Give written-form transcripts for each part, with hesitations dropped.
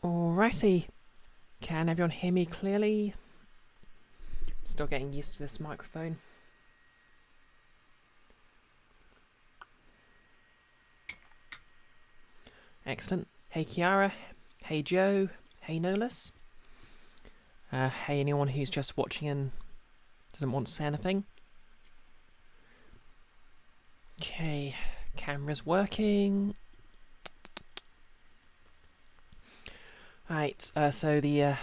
Alrighty, can everyone hear me clearly? Still getting used to this microphone. Excellent. Hey Kiara, hey Joe, hey Nolus. Hey anyone who's just watching and doesn't want to say anything. Okay, camera's working. Right, so the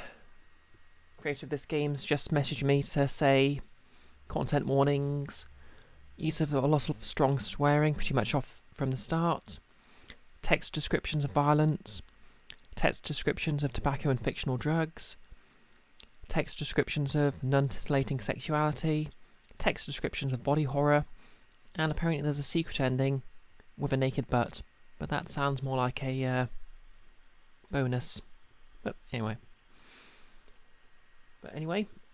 creator of this game's just messaged me to say content warnings, use of a lot of strong swearing pretty much off from the start, text descriptions of violence, text descriptions of tobacco and fictional drugs, text descriptions of non-titillating sexuality, text descriptions of body horror, and apparently there's a secret ending with a naked butt, but that sounds more like a bonus. But anyway.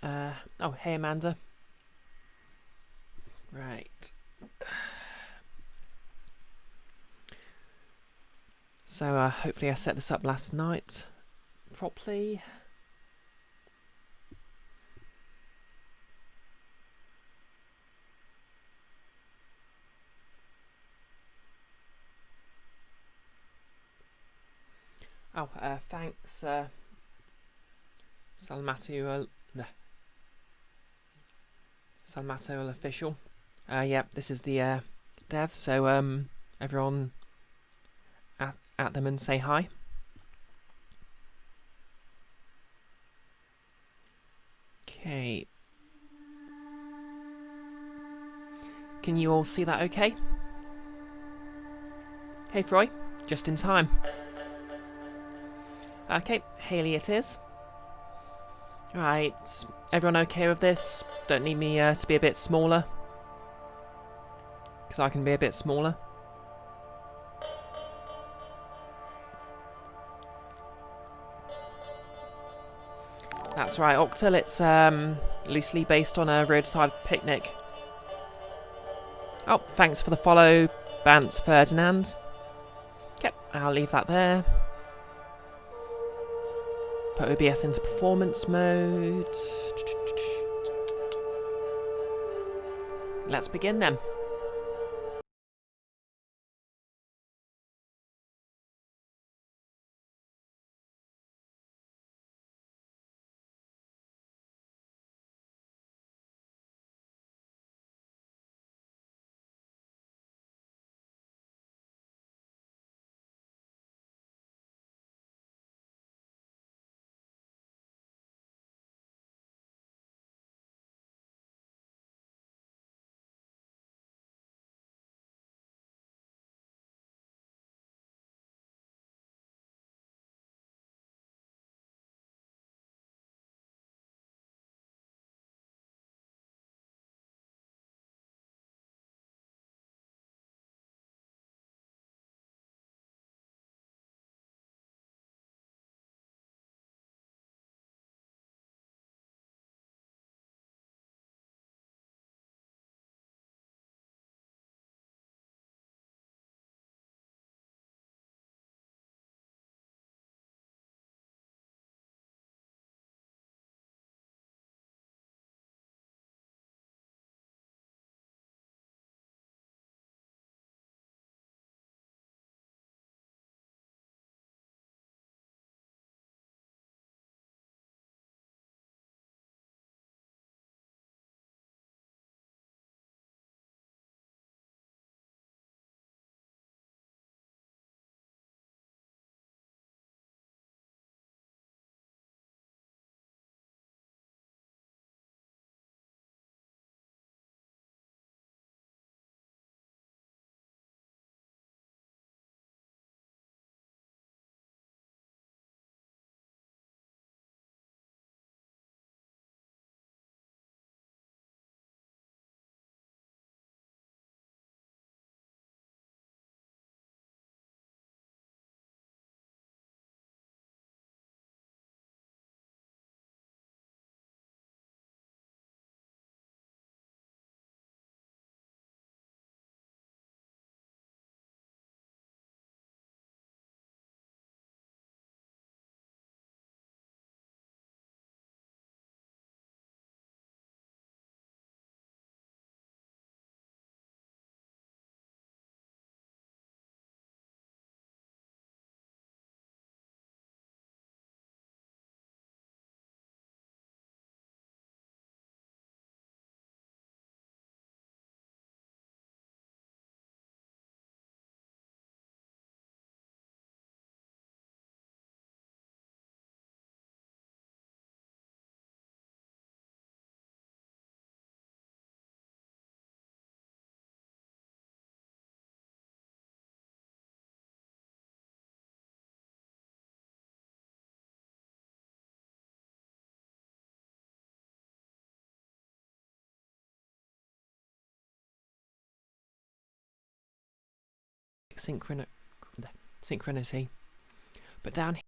Oh, hey Amanda. Right. So hopefully I set this up last night properly. Oh, thanks, Salmato official. Yeah, this is the dev. So everyone at them and say hi. Okay. Can you all see that okay? Hey Froy, just in time. Okay, Haley it is. Right, everyone okay with this? Don't need me to be a bit smaller? Because I can be a bit smaller. That's right, Octal, it's loosely based on a Roadside Picnic. Oh, thanks for the follow, Bance Ferdinand. Yep, I'll leave that there. Put OBS into performance mode. Let's begin then. synchronity. But down here,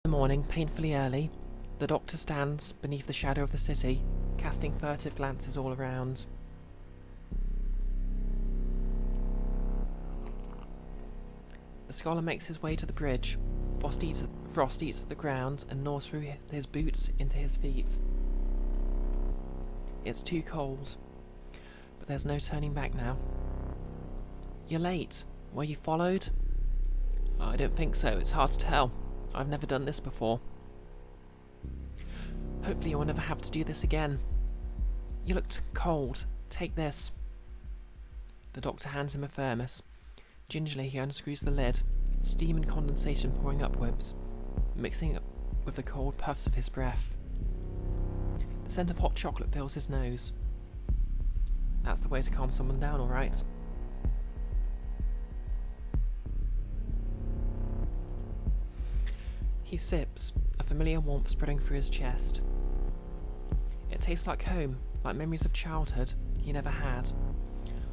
the morning, painfully early, the doctor stands beneath the shadow of the city, casting furtive glances all around. The scholar makes his way to the bridge. Frost eats the ground and gnaws through his boots into his feet. It's too cold, but there's no turning back now. You're late. Were you followed? I don't think so. It's hard to tell. I've never done this before. Hopefully you'll never have to do this again. You looked cold. Take this. The doctor hands him a thermos. Gingerly he unscrews the lid, steam and condensation pouring upwards, mixing up with the cold puffs of his breath. The scent of hot chocolate fills his nose. That's the way to calm someone down, all right. He sips, a familiar warmth spreading through his chest. It tastes like home, like memories of childhood he never had,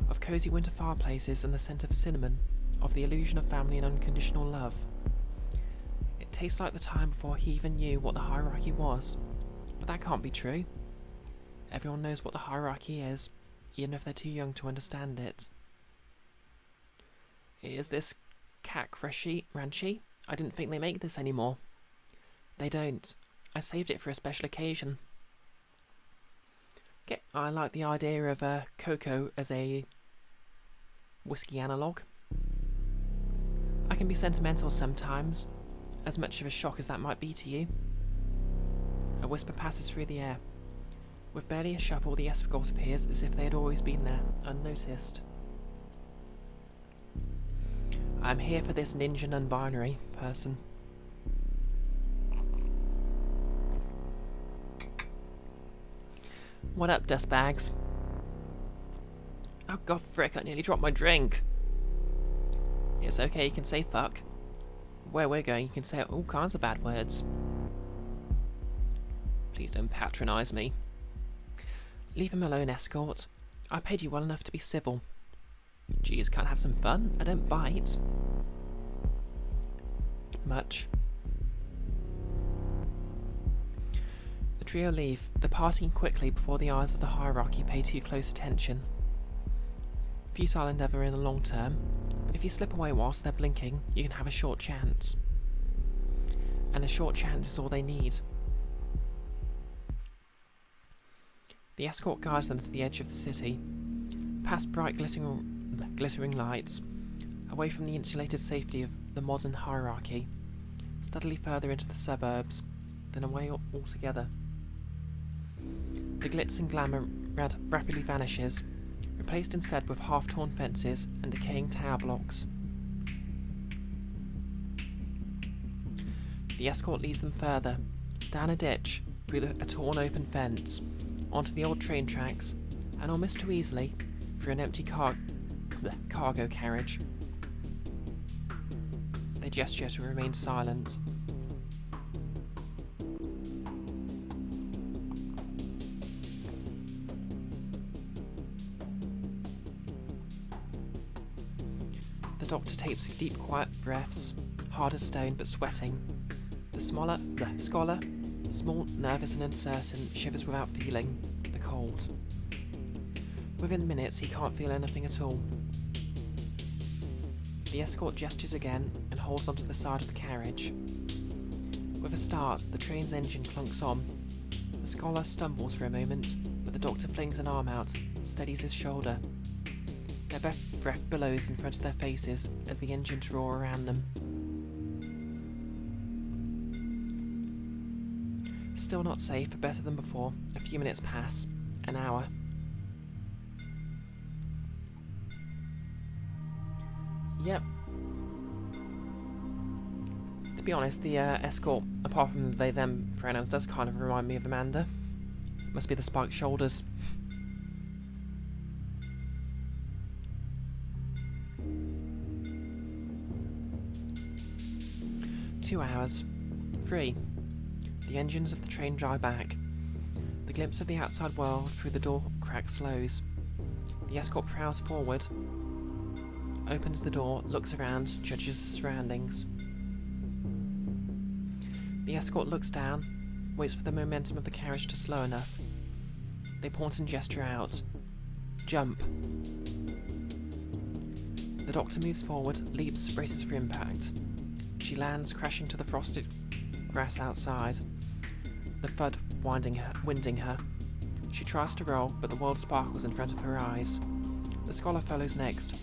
of cosy winter fireplaces and the scent of cinnamon, of the illusion of family and unconditional love. It tastes like the time before he even knew what the hierarchy was, but that can't be true. Everyone knows what the hierarchy is, even if they're too young to understand it. Is this cat ranchy? I didn't think they make this anymore. They don't. I saved it for a special occasion. I like the idea of cocoa as a whiskey analogue. I can be sentimental sometimes, as much of a shock as that might be to you. A whisper passes through the air. With barely a shuffle, the escort appears as if they had always been there, unnoticed. I'm here for this ninja non-binary person. What up, dustbags? Oh god frick, I nearly dropped my drink. It's okay, you can say fuck. Where we're going, you can say all kinds of bad words. Please don't patronise me. Leave him alone, escort. I paid you well enough to be civil. Geez, can't have some fun? I don't bite. Much. The trio leave, departing quickly before the eyes of the hierarchy pay too close attention. Futile endeavour in the long term, but if you slip away whilst they're blinking, you can have a short chance. And a short chance is all they need. The escort guides them to the edge of the city, past bright glittering lights, away from the insulated safety of the modern hierarchy, steadily further into the suburbs, then away altogether. The glitz and glamour rapidly vanishes, replaced instead with half-torn fences and decaying tower blocks. The escort leads them further, down a ditch, through a torn open fence, onto the old train tracks, and almost too easily, through an empty cargo carriage. They gesture to remain silent. The doctor takes deep, quiet breaths, hard as stone but sweating. The scholar, small, nervous and uncertain, shivers without feeling the cold. Within minutes he can't feel anything at all. The escort gestures again and holds onto the side of the carriage. With a start, the train's engine clunks on. The scholar stumbles for a moment, but the doctor flings an arm out, steadies his shoulder. Their breath billows in front of their faces as the engines roar around them. Still not safe, but better than before. A few minutes pass. An hour. Yep. To be honest, the escort, apart from the they-them pronouns, does kind of remind me of Amanda. Must be the spiked shoulders. Two hours. 3. The engines of the train drive back. The glimpse of the outside world through the door crack slows. The escort prowls forward, opens the door, looks around, judges the surroundings. The escort looks down, waits for the momentum of the carriage to slow enough. They point and gesture out. Jump. The doctor moves forward, leaps, braces for impact. She lands, crashing to the frosted grass outside, the thud winding her. She tries to roll, but the world sparkles in front of her eyes. The scholar follows next,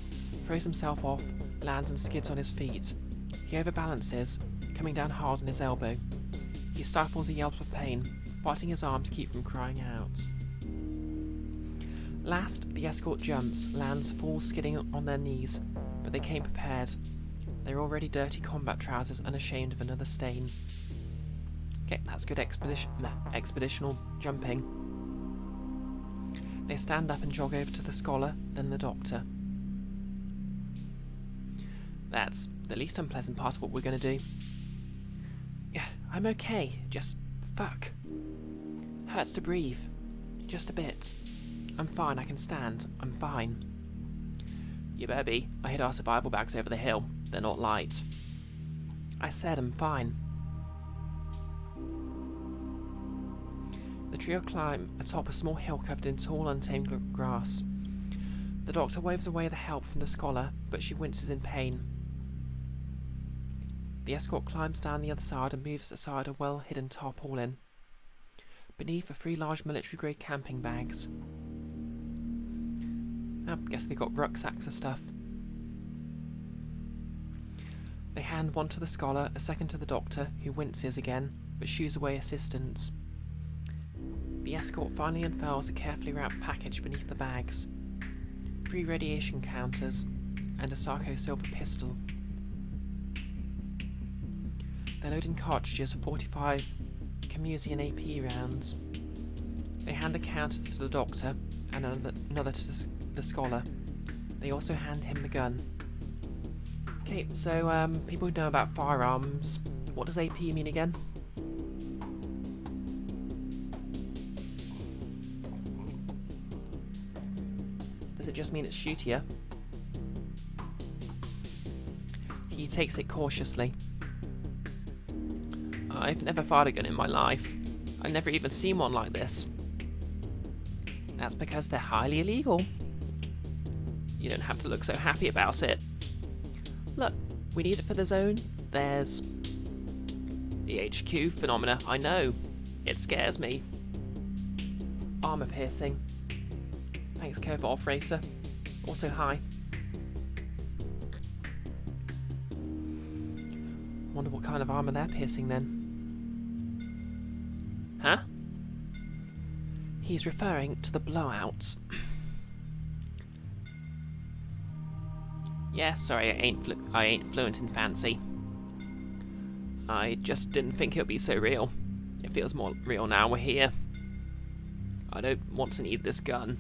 throws himself off, lands and skids on his feet. He overbalances, coming down hard on his elbow. He stifles a yelp of pain, fighting his arm to keep from crying out. Last, the escort jumps, lands, falls, skidding on their knees, but they came prepared. They're already dirty combat trousers, unashamed of another stain. Okay, that's good expeditional jumping. They stand up and jog over to the scholar, then the doctor. That's the least unpleasant part of what we're going to do. Yeah, I'm okay, just fuck. Hurts to breathe. Just a bit. I'm fine, I can stand. I'm fine. You better be. I hid our survival bags over the hill. They're not light. I said I'm fine. The trio climb atop a small hill covered in tall, untamed grass. The doctor waves away the help from the scholar, but she winces in pain. The escort climbs down the other side and moves aside a well-hidden tarpaulin. Beneath are 3 large military-grade camping bags. I guess they got rucksacks of stuff. They hand one to the scholar, a second to the doctor, who winces again, but shoos away assistance. The escort finally unfurls a carefully wrapped package beneath the bags. 3 radiation counters, and a Sarco silver pistol. They're loading cartridges of 45 Camusian AP rounds. They hand a counter to the doctor, and another to the scholar. They also hand him the gun. Okay, so people who know about firearms, what does AP mean again? Does it just mean it's shootier? He takes it cautiously. I've never fired a gun in my life. I've never even seen one like this. That's because they're highly illegal. You don't have to look so happy about it. Look, we need it for the zone. There's the HQ phenomena, I know. It scares me. Armor piercing. Thanks, Covert Racer. Also, hi. Wonder what kind of armor they're piercing then. Huh? He's referring to the blowouts. Yeah, sorry, I ain't fluent in fancy. I just didn't think it would be so real. It feels more real now we're here. I don't want to need this gun.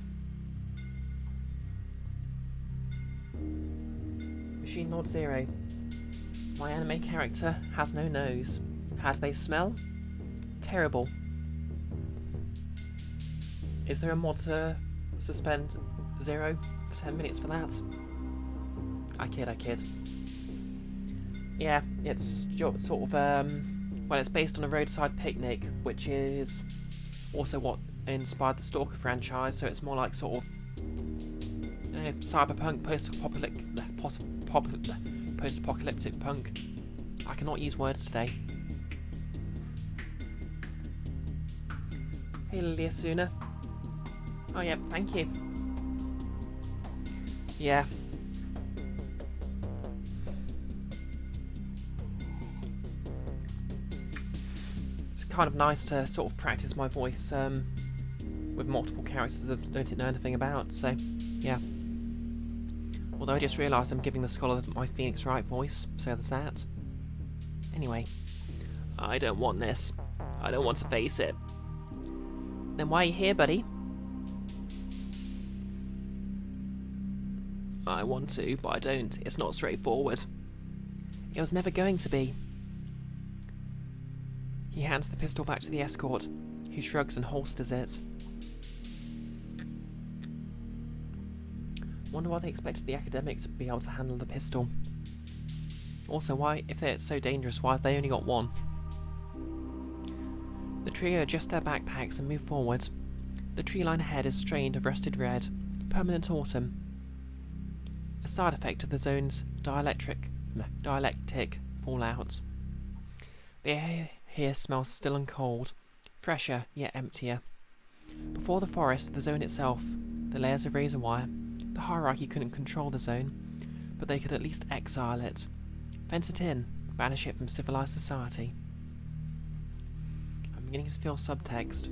Machine Lord Zero. My anime character has no nose. How do they smell? Terrible. Is there a mod to suspend Zero for 10 minutes for that? I kid. Yeah, it's sort of, well, it's based on a Roadside Picnic, which is also what inspired the Stalker franchise, so it's more like sort of cyberpunk, post-apocalyptic punk. I cannot use words today. Hey, Lily Asuna. Oh yeah, thank you. Yeah. It's kind of nice to sort of practice my voice with multiple characters that I don't know anything about, so yeah. Although I just realised I'm giving the scholar my Phoenix Wright voice, so there's that. Anyway. I don't want this. I don't want to face it. Then why are you here, buddy? I want to, but I don't. It's not straightforward. It was never going to be. He hands the pistol back to the escort, who shrugs and holsters it. Wonder why they expected the academics to be able to handle the pistol. Also, why, if they're so dangerous, why have they only got one? The trio adjust their backpacks and move forward. The tree line ahead is strained of rusted red, permanent autumn. A side effect of the zone's dialectic fallout. The air here smells still and cold, fresher yet emptier. Before the forest, the zone itself, the layers of razor wire, the hierarchy couldn't control the zone, but they could at least exile it, fence it in, banish it from civilized society. I'm beginning to feel subtext.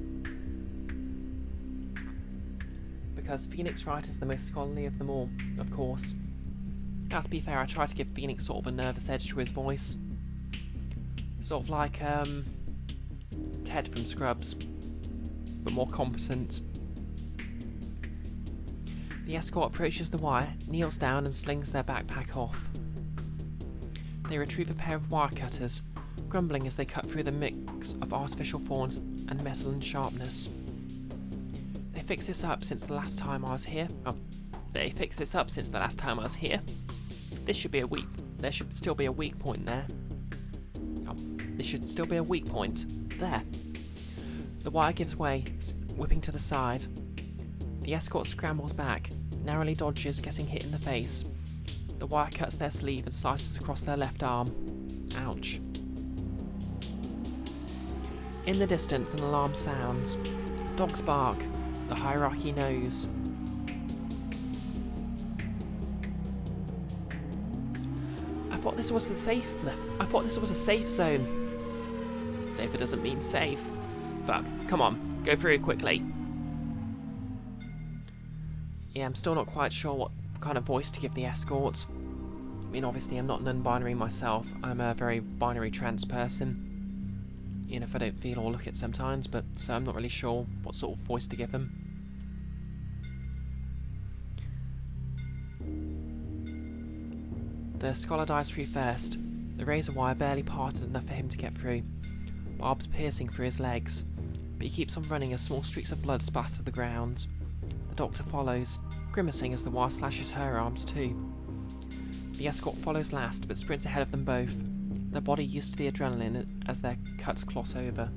Because Phoenix Wright is the most scholarly of them all, of course. Now, to be fair, I try to give Phoenix sort of a nervous edge to his voice. Sort of like, Ted from Scrubs, but more competent. The escort approaches the wire, kneels down and slings their backpack off. They retrieve a pair of wire cutters, grumbling as they cut through the mix of artificial thorns and metal and sharpness. They fix this up since the last time I was here. This should be a weak. There should still be a weak point there. This should still be a weak point. There. The wire gives way, whipping to the side. The escort scrambles back, narrowly dodges getting hit in the face. The wire cuts their sleeve and slices across their left arm. Ouch. In the distance, an alarm sounds. Dogs bark. The hierarchy knows. I thought this was a safe zone. Safer doesn't mean safe. Fuck. Come on. Go through it quickly. Yeah, I'm still not quite sure what kind of voice to give the escort. I mean, obviously I'm not non-binary myself. I'm a very binary trans person. Even if I don't feel or look it sometimes, but so I'm not really sure what sort of voice to give him. The scholar dives through first. The razor wire barely parted enough for him to get through. Barbs piercing through his legs, but he keeps on running as small streaks of blood splatter the ground. The doctor follows, grimacing as the wire slashes her arms too. The escort follows last, but sprints ahead of them both, their body used to the adrenaline as their cuts clot over.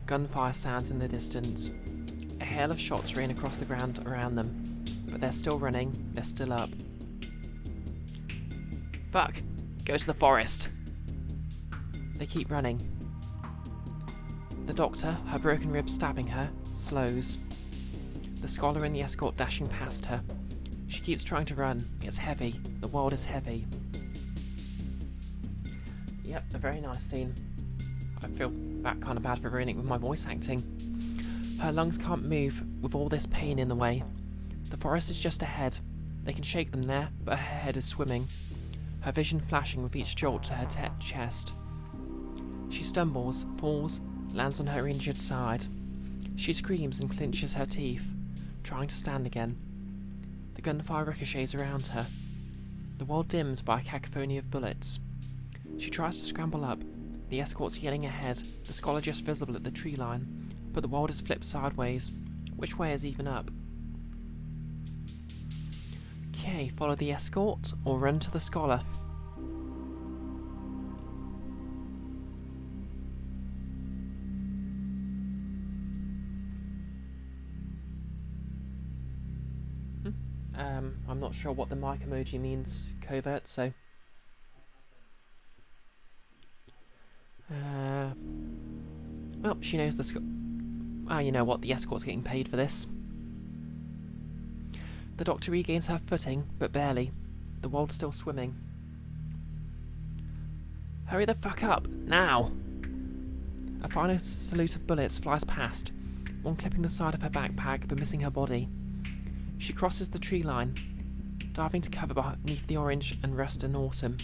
Gunfire sounds in the distance. A hail of shots rain across the ground around them, but they're still running, they're still up. Fuck! Go to the forest! They keep running. The doctor, her broken ribs stabbing her, slows. The scholar and the escort dashing past her. She keeps trying to run. It's heavy. The world is heavy. Yep, a very nice scene. I feel kind of bad for ruining it with my voice acting. Her lungs can't move with all this pain in the way. The forest is just ahead. They can shake them there, but her head is swimming. Her vision flashing with each jolt to her chest. She stumbles, falls, lands on her injured side. She screams and clenches her teeth, trying to stand again. The gunfire ricochets around her. The world dims by a cacophony of bullets. She tries to scramble up. The escort's yelling ahead, the scholar just visible at the tree line, but the world is flipped sideways. Which way is even up? Okay, follow the escort or run to the scholar. I'm not sure what the mic emoji means, covert, so... well, she knows the you know what, the escort's getting paid for this. The doctor regains her footing, but barely. The world's still swimming. Hurry the fuck up, now! A final salute of bullets flies past, one clipping the side of her backpack but missing her body. She crosses the tree line, diving to cover beneath the orange and rust and autumn.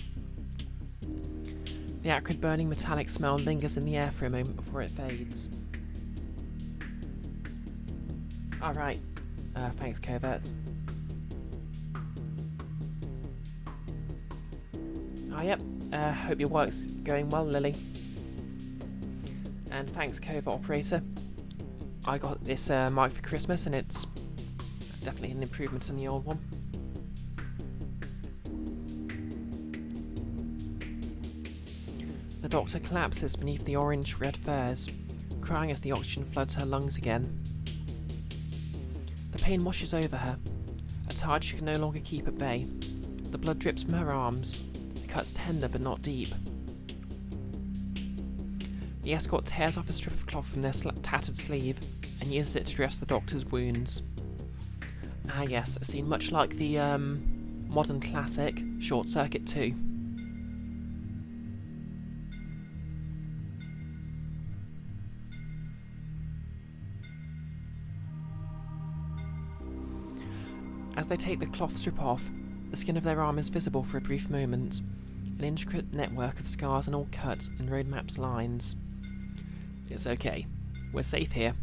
The acrid burning metallic smell lingers in the air for a moment before it fades. Alright, thanks covert. Yep, hope your work's going well, Lily. And thanks covert operator. I got this mic for Christmas and it's definitely an improvement on the old one. The doctor collapses beneath the orange-red furs, crying as the oxygen floods her lungs again. The pain washes over her, a tide she can no longer keep at bay. The blood drips from her arms, the cuts tender but not deep. The escort tears off a strip of cloth from their tattered sleeve and uses it to dress the doctor's wounds. Ah yes, a scene much like the modern classic Short Circuit 2. As they take the cloth strip off, the skin of their arm is visible for a brief moment, an intricate network of scars and old cuts and road maps lines. It's okay. We're safe here.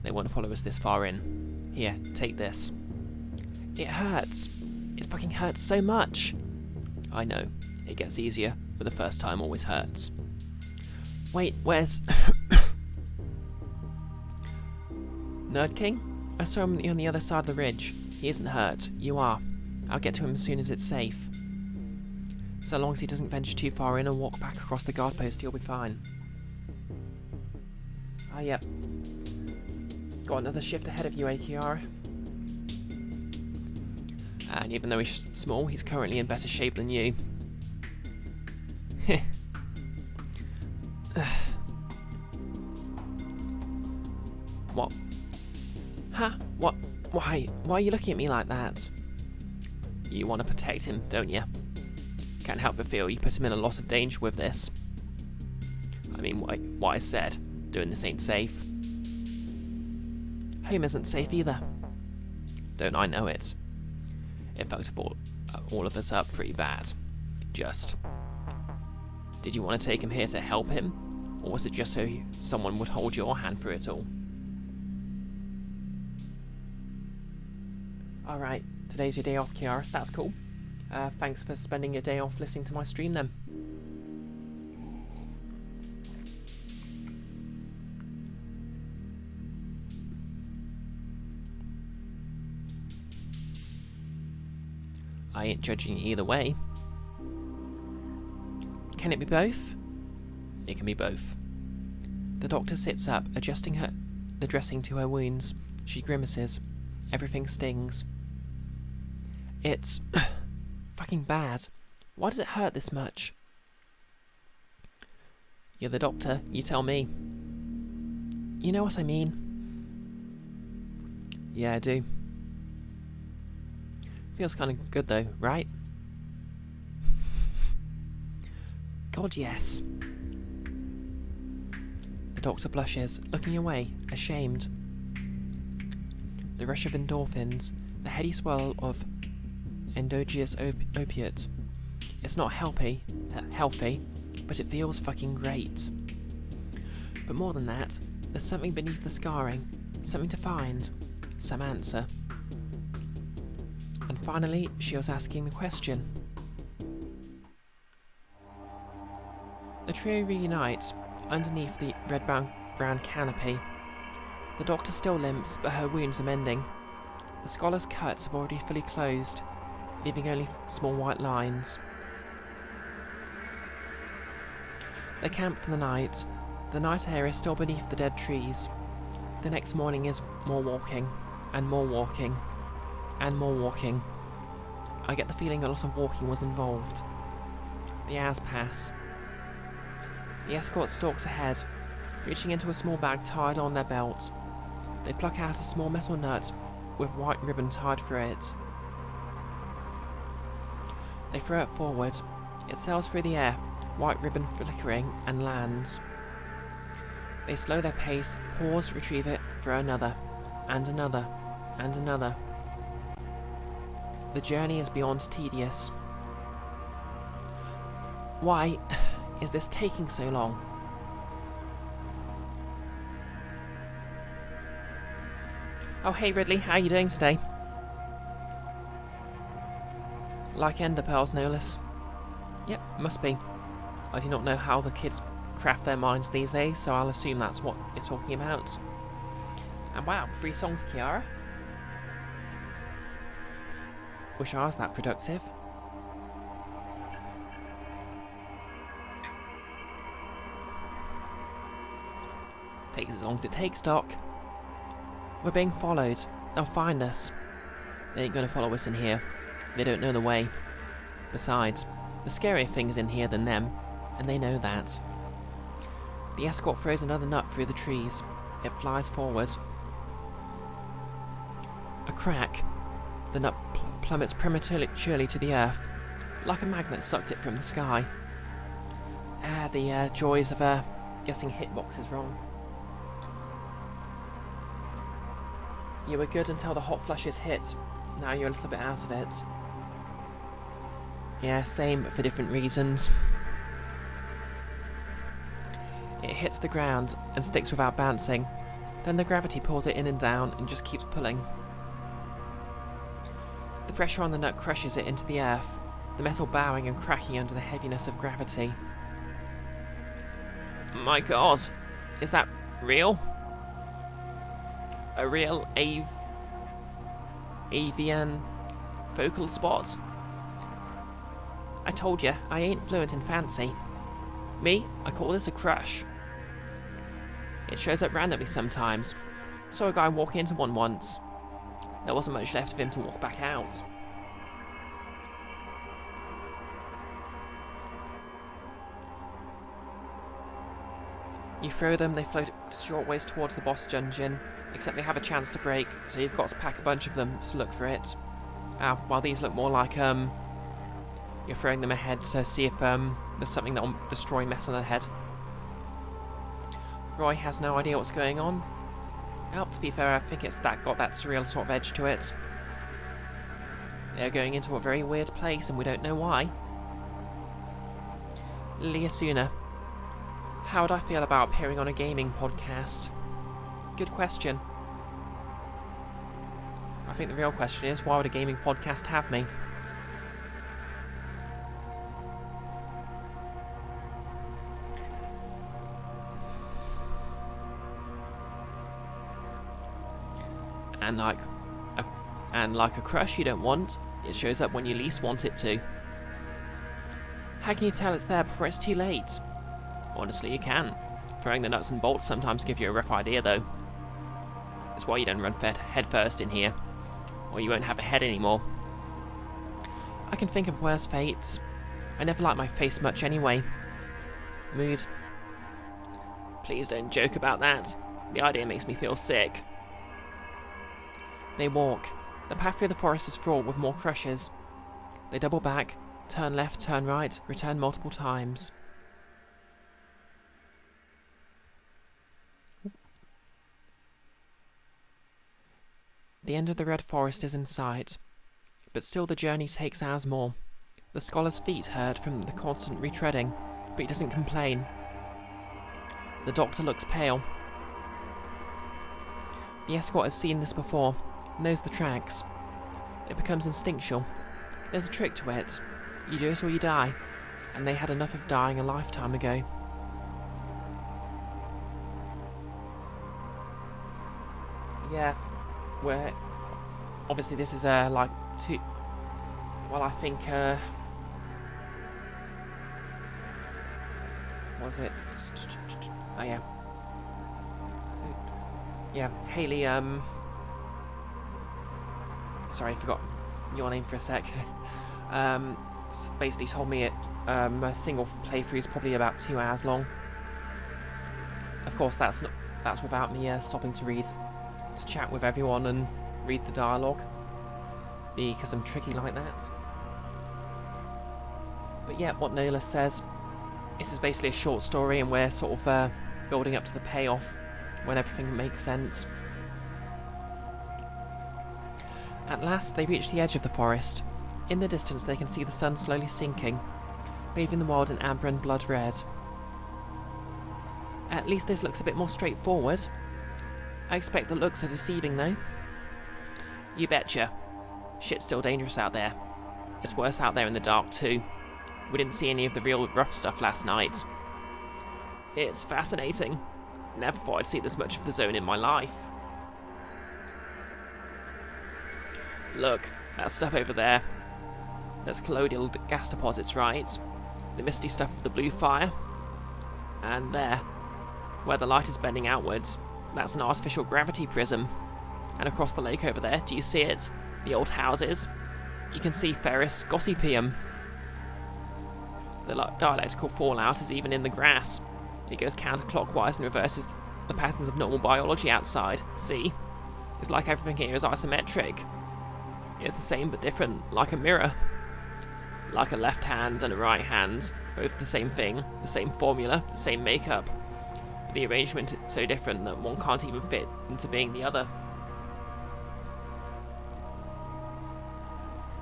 They won't follow us this far in. Here, take this. It hurts. It fucking hurts so much. I know. It gets easier, but the first time always hurts. Wait, where's... Nerd King? I saw him on the other side of the ridge. He isn't hurt. You are. I'll get to him as soon as it's safe. So long as he doesn't venture too far in and walk back across the guard post, he'll be fine. Ah, yep. Got another shift ahead of you, Kiara. And even though he's small, he's currently in better shape than you. Heh. What? Huh? What? Why? Why are you looking at me like that? You want to protect him, don't you? Can't help but feel you put him in a lot of danger with this. I mean, what I said. Doing this ain't safe. Home isn't safe either. Don't I know it? It fucked all of us up pretty bad. Just. Did you want to take him here to help him? Or was it just so someone would hold your hand through it all? Alright, today's your day off, Kiara. That's cool. Thanks for spending your day off listening to my stream then. I ain't judging either way. Can it be both? It can be both. The doctor sits up, adjusting the dressing to her wounds. She grimaces. Everything stings. It's fucking bad. Why does it hurt this much? You're the doctor, you tell me. You know what I mean? Yeah, I do. Feels kind of good though, right? God, yes. The doctor blushes, looking away, ashamed. The rush of endorphins, the heady swirl of endogenous opiate. It's not healthy, but it feels fucking great. But more than that, there's something beneath the scarring, something to find, some answer. And finally, she was asking the question. The trio reunite underneath the red-brown canopy. The doctor still limps, but her wounds are mending. The scholar's cuts have already fully closed, leaving only small white lines. They camp for the night. The night air is still beneath the dead trees. The next morning is more walking, and more walking, and more walking. I get the feeling a lot of walking was involved. The hours pass. The escort stalks ahead, reaching into a small bag tied on their belt. They pluck out a small metal nut with white ribbon tied through it. They throw it forward. It sails through the air, white ribbon flickering, and lands. They slow their pace, pause, retrieve it, throw another, and another, and another. The journey is beyond tedious. Why is this taking so long? Oh hey Ridley, how are you doing today? Like ender pearls, no less. Yep, must be. I do not know how the kids craft their minds these days, so I'll assume that's what you're talking about. And wow, 3 songs, Kiara. Wish I was that productive. Takes as long as it takes, Doc. We're being followed. They'll find us. They ain't gonna follow us in here. They don't know the way. Besides, the scarier thing's in here than them, and they know that. The escort throws another nut through the trees. It flies forward. A crack. The nut plummets prematurely to the earth, like a magnet sucked it from the sky. The joys of guessing hitboxes wrong. You were good until the hot flushes hit. Now you're a little bit out of it. Yeah, same, but for different reasons. It hits the ground and sticks without bouncing. Then the gravity pulls it in and down and just keeps pulling. The pressure on the nut crushes it into the earth, the metal bowing and cracking under the heaviness of gravity. My god, is that real? A real avian focal spot? I told you, I ain't fluent in fancy. Me, I call this a crush. It shows up randomly sometimes. Saw a guy walking into one once. There wasn't much left of him to walk back out. You throw them, they float short ways towards the boss dungeon, except they have a chance to break, so you've got to pack a bunch of them to look for it. While these look more like, you're throwing them ahead to see if, there's something that will destroy mess on their head. Roy has no idea what's going on. To be fair, I think it's got that surreal sort of edge to it. They're going into a very weird place, and we don't know why. Liasuna. How would I feel about appearing on a gaming podcast? Good question. I think the real question is, why would a gaming podcast have me? And like a crush you don't want, it shows up when you least want it to. How can you tell it's there before it's too late? Honestly, you can. Throwing the nuts and bolts sometimes give you a rough idea, though. That's why you don't run head first in here, or you won't have a head anymore. I can think of worse fates. I never like my face much anyway. Mood. Please don't joke about that. The idea makes me feel sick. They walk. The path through the forest is fraught with more crushes. They double back, turn left, turn right, return multiple times. The end of the red forest is in sight, but still the journey takes hours more. The scholar's feet hurt from the constant retreading, but he doesn't complain. The doctor looks pale. The escort has seen this before, knows the tracks. It becomes instinctual. There's a trick to it. You do it or you die, and they had enough of dying a lifetime ago. Yeah, where obviously this is like two. Well, I think was it? Oh yeah, yeah. Haley. Sorry, I forgot your name for a sec. Basically told me a single playthrough is probably about 2 hours long. Of course, that's without me stopping to chat with everyone and read the dialogue, because I'm tricky like that. But yeah, what Nola says, this is basically a short story, and we're sort of building up to the payoff when everything makes sense. At last, they reach the edge of the forest. In the distance, they can see the sun slowly sinking, bathing the world in amber and blood red. At least this looks a bit more straightforward. I expect the looks are deceiving, though. You betcha. Shit's still dangerous out there. It's worse out there in the dark, too. We didn't see any of the real rough stuff last night. It's fascinating. Never thought I'd see this much of the zone in my life. Look, that stuff over there. That's colloidal gas deposits, right? The misty stuff of the blue fire. And there. where the light is bending outwards, that's an artificial gravity prism. And across the lake over there, do you see it? The old houses? You can see Ferris Gottipium. The dialectical fallout is even in the grass. It goes counterclockwise and reverses the patterns of normal biology outside. See? It's like everything here is isometric. It's the same but different, like a mirror. Like a left hand and a right hand, both the same thing, the same formula, the same makeup. But the arrangement is so different that one can't even fit into being the other.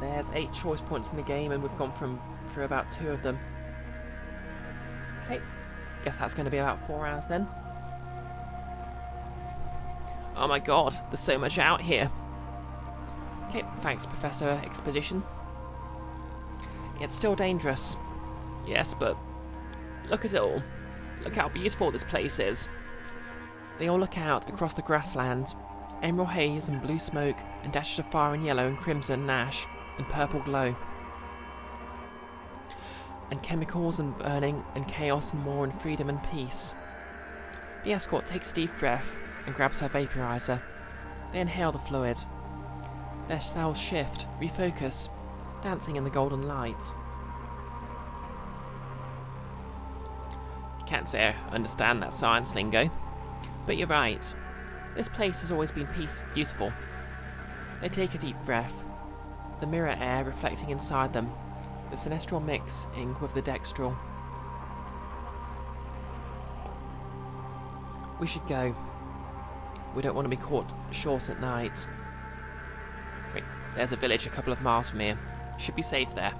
There's 8 choice points in the game and we've gone through about 2 of them. Okay, guess that's going to be about 4 hours then. Oh my god, there's so much out here. Okay, thanks Professor Exposition. It's still dangerous. Yes, but look at it all. Look how beautiful this place is. They all look out across the grassland. Emerald haze and blue smoke and dashes of fire and yellow and crimson and ash and purple glow. And chemicals and burning and chaos and war and freedom and peace. The escort takes a deep breath and grabs her vaporizer. They inhale the fluid. Their cells shift, refocus, dancing in the golden light. Can't say I understand that science lingo, but you're right. This place has always been beautiful. They take a deep breath, the mirror air reflecting inside them, the sinestral mixing with the dextral. We should go. We don't want to be caught short at night. Wait, there's a village a couple of miles from here. Should be safe there.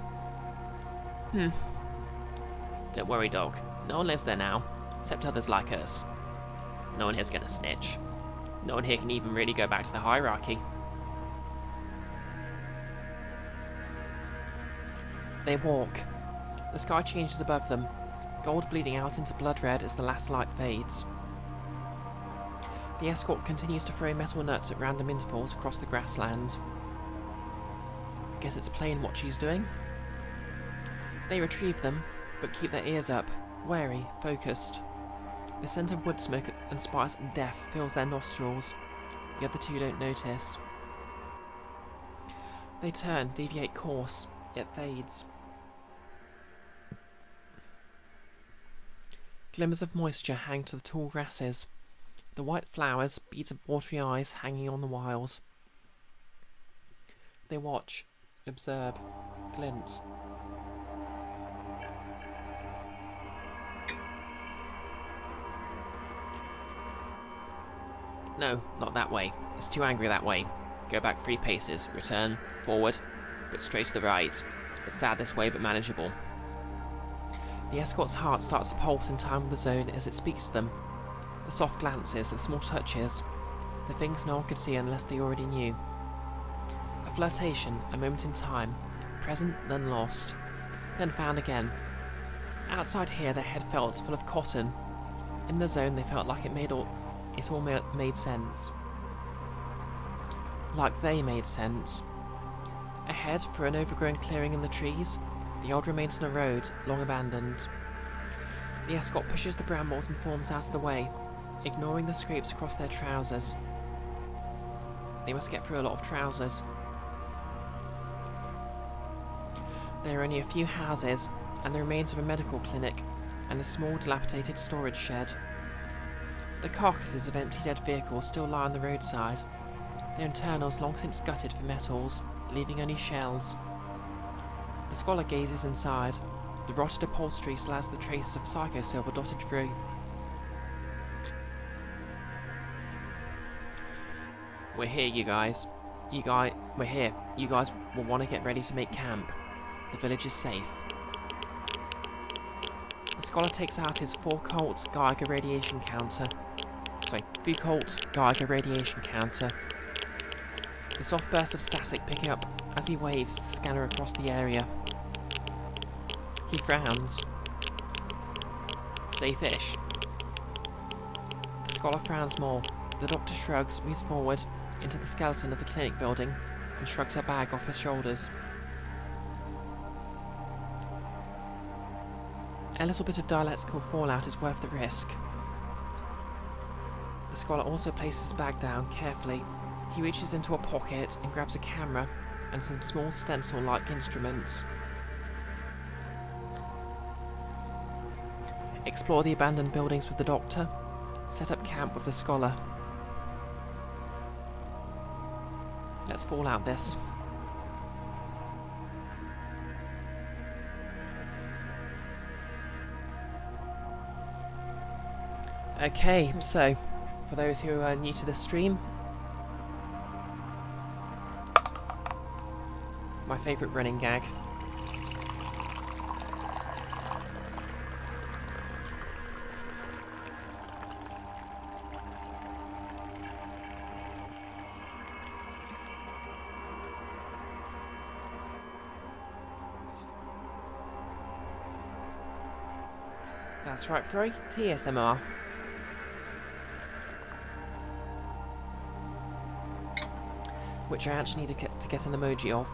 Don't worry, dog. No one lives there now, except others like us. No one here's gonna snitch. No one here can even really go back to the hierarchy. They walk. The sky changes above them, gold bleeding out into blood red as the last light fades. The escort continues to throw metal nuts at random intervals across the grassland. I guess it's plain what she's doing. They retrieve them, but keep their ears up, wary, focused. The scent of wood smoke and spice and death fills their nostrils. The other 2 don't notice. They turn, deviate course. It fades. Glimmers of moisture hang to the tall grasses. The white flowers, beads of watery eyes hanging on the wild. They watch, observe, glint. No, not that way. It's too angry that way. Go back 3 paces, return, forward, but straight to the right. It's sad this way, but manageable. The escort's heart starts to pulse in time with the zone as it speaks to them. The soft glances, the small touches, the things no one could see unless they already knew. A flirtation, a moment in time, present, then lost, then found again. Outside here, their head felt full of cotton. In the zone, they felt like it all made sense. Like they made sense. Ahead, through an overgrown clearing in the trees, the old remains on a road, long abandoned. The escort pushes the brambles and thorns out of the way, ignoring the scrapes across their trousers. They must get through a lot of trousers. There are only a few houses, and the remains of a medical clinic, and a small dilapidated storage shed. The carcasses of empty dead vehicles still lie on the roadside, their internals long since gutted for metals, leaving only shells. The scholar gazes inside. The rotted upholstery still has the traces of psychosilver dotted through. We're here, you guys. We're here. You guys will want to get ready to make camp. The village is safe. The scholar takes out his Foucault Geiger radiation counter. The soft burst of static picking up as he waves the scanner across the area. He frowns. Safe-ish. The scholar frowns more. The doctor shrugs, moves forward into the skeleton of the clinic building, and shrugs her bag off her shoulders. A little bit of dialectical fallout is worth the risk. The scholar also places his bag down carefully. He reaches into a pocket and grabs a camera and some small stencil-like instruments. Explore the abandoned buildings with the doctor. Set up camp with the scholar. Let's fall out this. Okay, so, for those who are new to the stream, my favourite running gag. That's right, Froy, TSMR. Which I actually need to get an emoji of.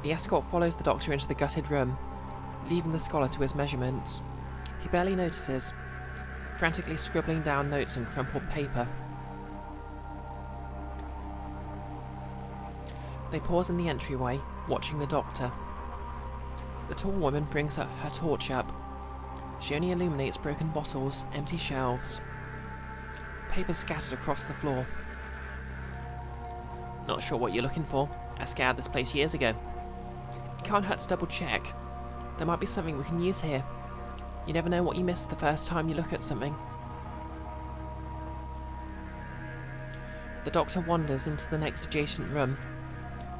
The escort follows the doctor into the gutted room, leaving the scholar to his measurements. He barely notices, frantically scribbling down notes on crumpled paper. They pause in the entryway, watching the doctor. The tall woman brings her torch up. She only illuminates broken bottles, empty shelves. Paper scattered across the floor. Not sure what you're looking for. I scoured this place years ago. It can't hurt to double check. There might be something we can use here. You never know what you miss the first time you look at something. The doctor wanders into the next adjacent room.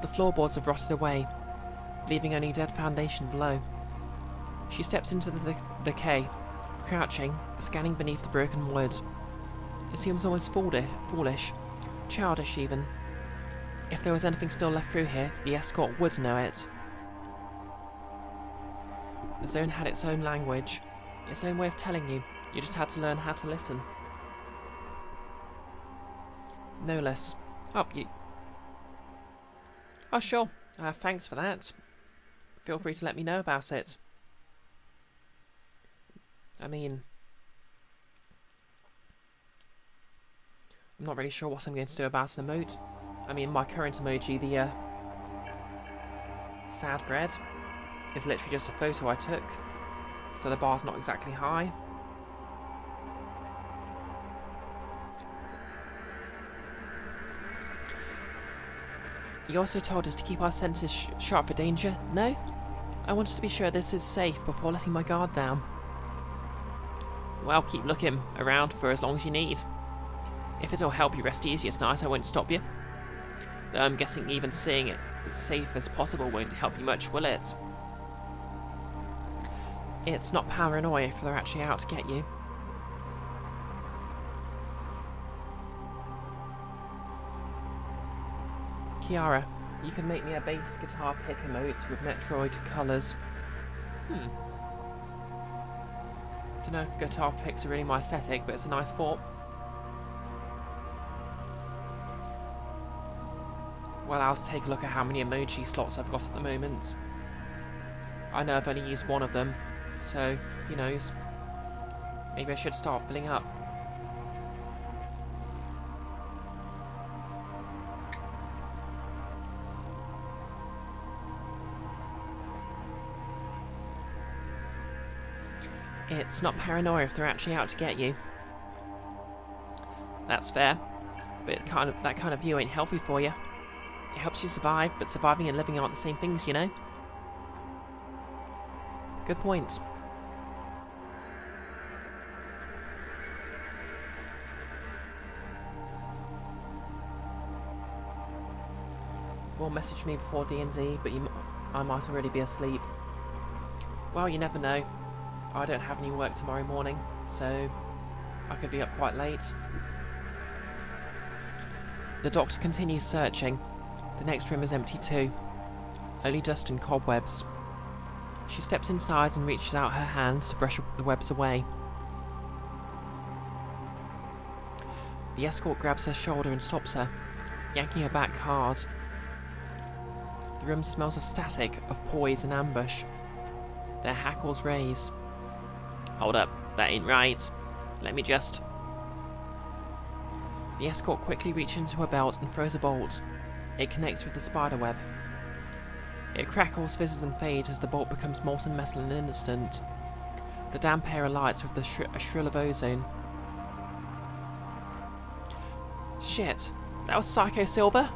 The floorboards have rotted away, leaving only dead foundation below. She steps into the decay, crouching, scanning beneath the broken wood. It seems almost foolish, childish even. If there was anything still left through here, the escort would know it. The zone had its own language, its own way of telling you. You just had to learn how to listen. No less. Up you. Oh sure. Thanks for that. Feel free to let me know about it. I mean, I'm not really sure what I'm going to do about an emote. I mean, my current emoji, the sad bread, is literally just a photo I took, so the bar's not exactly high. You also told us to keep our senses sharp for danger, no? I wanted to be sure this is safe before letting my guard down. Well, keep looking around for as long as you need. If it'll help you rest easier tonight, I won't stop you. Though I'm guessing even seeing it as safe as possible won't help you much, will it? It's not paranoia if they're actually out to get you. Kiara, you can make me a bass guitar pick emote with Metroid colours. Don't know if guitar picks are really my aesthetic, but it's a nice thought. Well, I'll take a look at how many emoji slots I've got at the moment. I know I've only used one of them, so who knows. Maybe I should start filling up. It's not paranoia if they're actually out to get you. That's fair, but that kind of view ain't healthy for you. It helps you survive, but surviving and living aren't the same things, you know? Good point. Well, message me before D&D, but I might already be asleep. Well, you never know. I don't have any work tomorrow morning, so I could be up quite late. The doctor continues searching. The next room is empty too. Only dust and cobwebs. She steps inside and reaches out her hands to brush the webs away. The escort grabs her shoulder and stops her, yanking her back hard. The room smells of static, of poise and ambush. Their hackles raise. Hold up, that ain't right. Let me just... The escort quickly reaches into her belt and throws a bolt. It connects with the spider web. It crackles, fizzes and fades as the bolt becomes molten metal in an instant. The damp air alights with a shrill of ozone. Shit, that was Psycho Silver?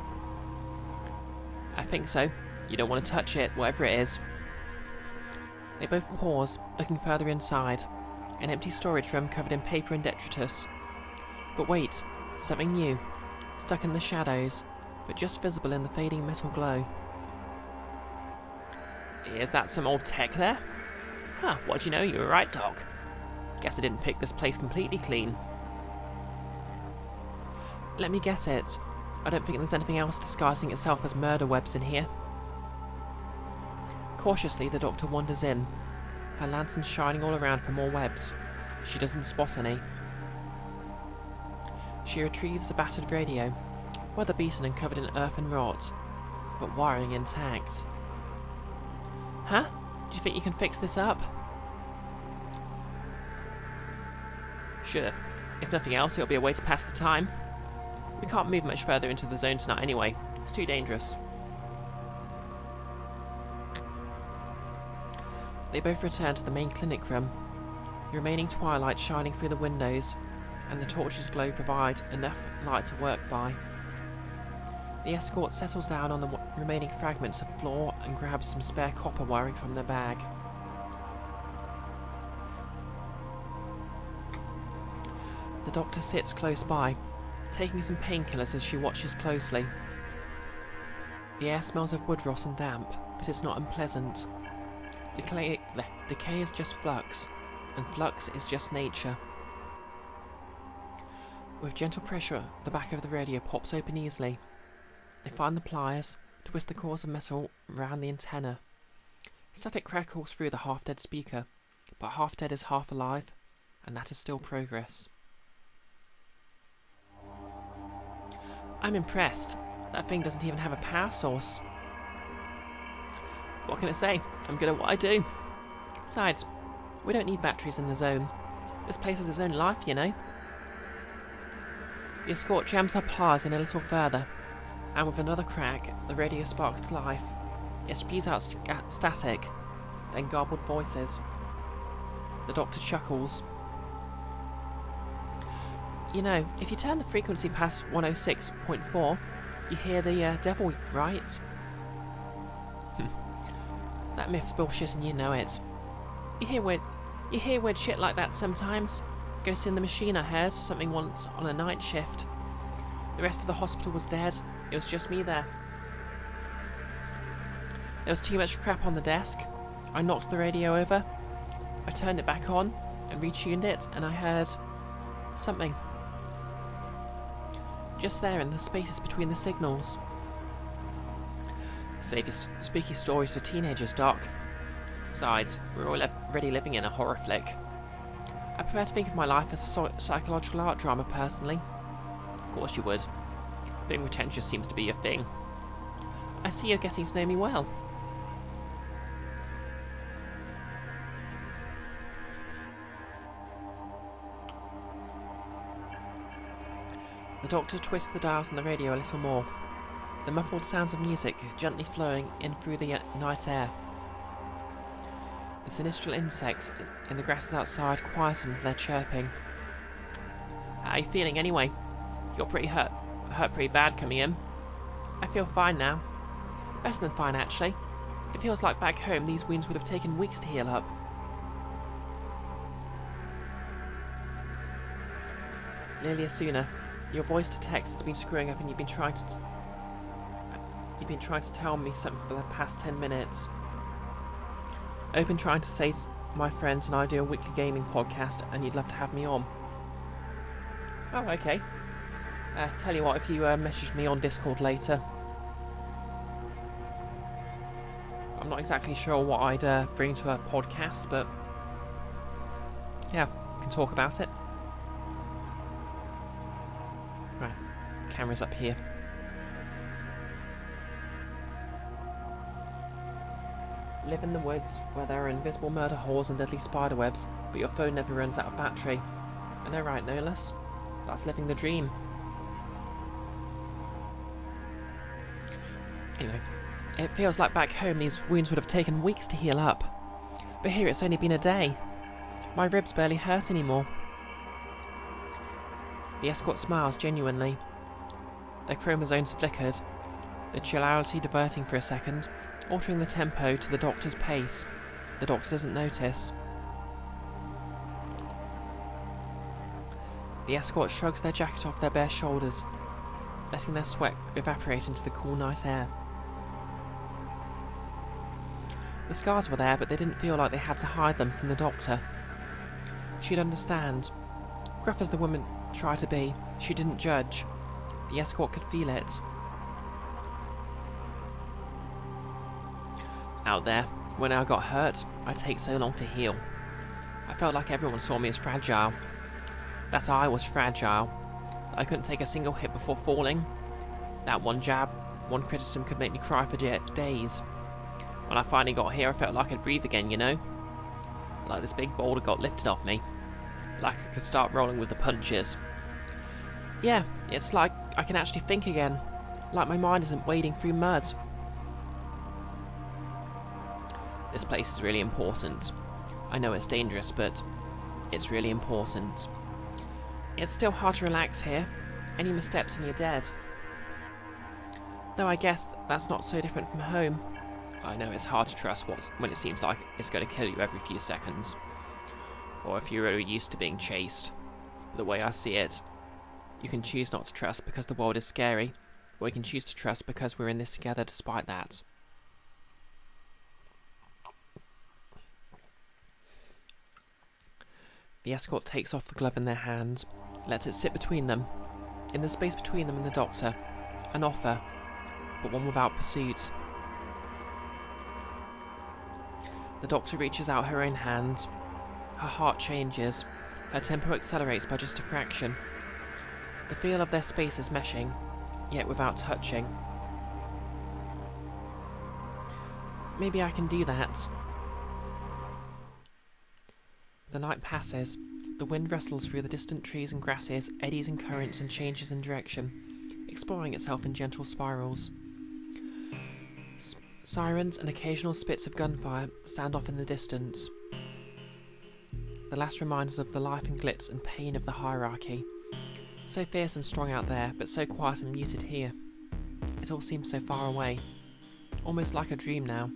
I think so. You don't want to touch it, whatever it is. They both pause, looking further inside. An empty storage room covered in paper and detritus. But wait, something new. Stuck in the shadows, but just visible in the fading metal glow. Is that some old tech there? Huh, what'd you know? You were right, Doc. Guess I didn't pick this place completely clean. Let me guess it. I don't think there's anything else disguising itself as murder webs in here. Cautiously, the doctor wanders in, her lantern shining all around for more webs. She doesn't spot any. She retrieves a battered radio, weather-beaten and covered in earth and rot, but wiring intact. Huh? Do you think you can fix this up? Sure. If nothing else, it'll be a way to pass the time. We can't move much further into the zone tonight anyway. It's too dangerous. They both return to the main clinic room, the remaining twilight shining through the windows, and the torch's glow provide enough light to work by. The escort settles down on the remaining fragments of floor and grabs some spare copper wiring from their bag. The doctor sits close by, taking some painkillers as she watches closely. The air smells of wood rot and damp, but it's not unpleasant. Decay is just flux, and flux is just nature. With gentle pressure, the back of the radio pops open easily. They find the pliers, twist the cores of metal round the antenna. Static crackles through the half-dead speaker, but half-dead is half alive, and that is still progress. I'm impressed. That thing doesn't even have a power source. What can I say? I'm good at what I do. Besides, we don't need batteries in the zone. This place has its own life, you know. The escort jams her pliers in a little further, and with another crack, the radio sparks to life. It spews out static, then garbled voices. The doctor chuckles. You know, if you turn the frequency past 106.4, you hear the devil, right? That myth's bullshit and you know it. You hear weird shit like that sometimes. Ghost in the machine, I heard something once on a night shift. The rest of the hospital was dead. It was just me there. There was too much crap on the desk. I knocked the radio over. I turned it back on and retuned it, and I heard something. Just there in the spaces between the signals. Save your spooky stories for teenagers, Doc. Besides, we're already living in a horror flick. I prefer to think of my life as a psychological art drama, personally. Of course you would. Being pretentious seems to be your thing. I see you're getting to know me well. The doctor twists the dials on the radio a little more. The muffled sounds of music gently flowing in through the night air. The sinister insects in the grasses outside quieten their chirping. How are you feeling anyway? You got pretty hurt pretty bad coming in. I feel fine now. Better than fine, actually. It feels like back home these wounds would have taken weeks to heal up. Nearly as sooner. Your voice to text has been screwing up and you've been trying to tell me something for the past 10 minutes. I've been trying to say to my friends and I do a weekly gaming podcast and you'd love to have me on. Oh, okay. Tell you what, if you message me on Discord later. I'm not exactly sure what I'd bring to a podcast, but yeah, we can talk about it. Right, camera's up here. Live in the woods, where there are invisible murder holes and deadly spiderwebs, but your phone never runs out of battery. I know, right, Nolus? That's living the dream. Anyway, it feels like back home these wounds would have taken weeks to heal up. But here it's only been a day. My ribs barely hurt anymore. The escort smiles genuinely. Their chromosomes flickered, the chillarity diverting for a second, altering the tempo to the doctor's pace. The doctor doesn't notice. The escort shrugs their jacket off their bare shoulders, letting their sweat evaporate into the cool night air. The scars were there, but they didn't feel like they had to hide them from the doctor. She'd understand. Gruff as the woman tried to be, she didn't judge. The escort could feel it. Out there, when I got hurt, I'd take so long to heal. I felt like everyone saw me as fragile. That I was fragile. That I couldn't take a single hit before falling. That one jab, one criticism could make me cry for days. When I finally got here, I felt like I could breathe again, you know? Like this big boulder got lifted off me. Like I could start rolling with the punches. Yeah, it's like I can actually think again. Like my mind isn't wading through mud. This place is really important. I know it's dangerous, but it's really important. It's still hard to relax here. Any missteps and you're dead. Though I guess that's not so different from home. I know it's hard to trust when it seems like it's going to kill you every few seconds. Or if you're really used to being chased. But the way I see it, you can choose not to trust because the world is scary, or you can choose to trust because we're in this together despite that. The escort takes off the glove in their hand, lets it sit between them. In the space between them and the doctor, an offer, but one without pursuit. The doctor reaches out her own hand. Her heart changes. Her tempo accelerates by just a fraction. The feel of their space is meshing, yet without touching. Maybe I can do that. The night passes. The wind rustles through the distant trees and grasses, eddies and currents and changes in direction, exploring itself in gentle spirals. Sirens and occasional spits of gunfire sound off in the distance. The last reminders of the life and glitz and pain of the hierarchy. So fierce and strong out there, but so quiet and muted here. It all seems so far away. Almost like a dream now.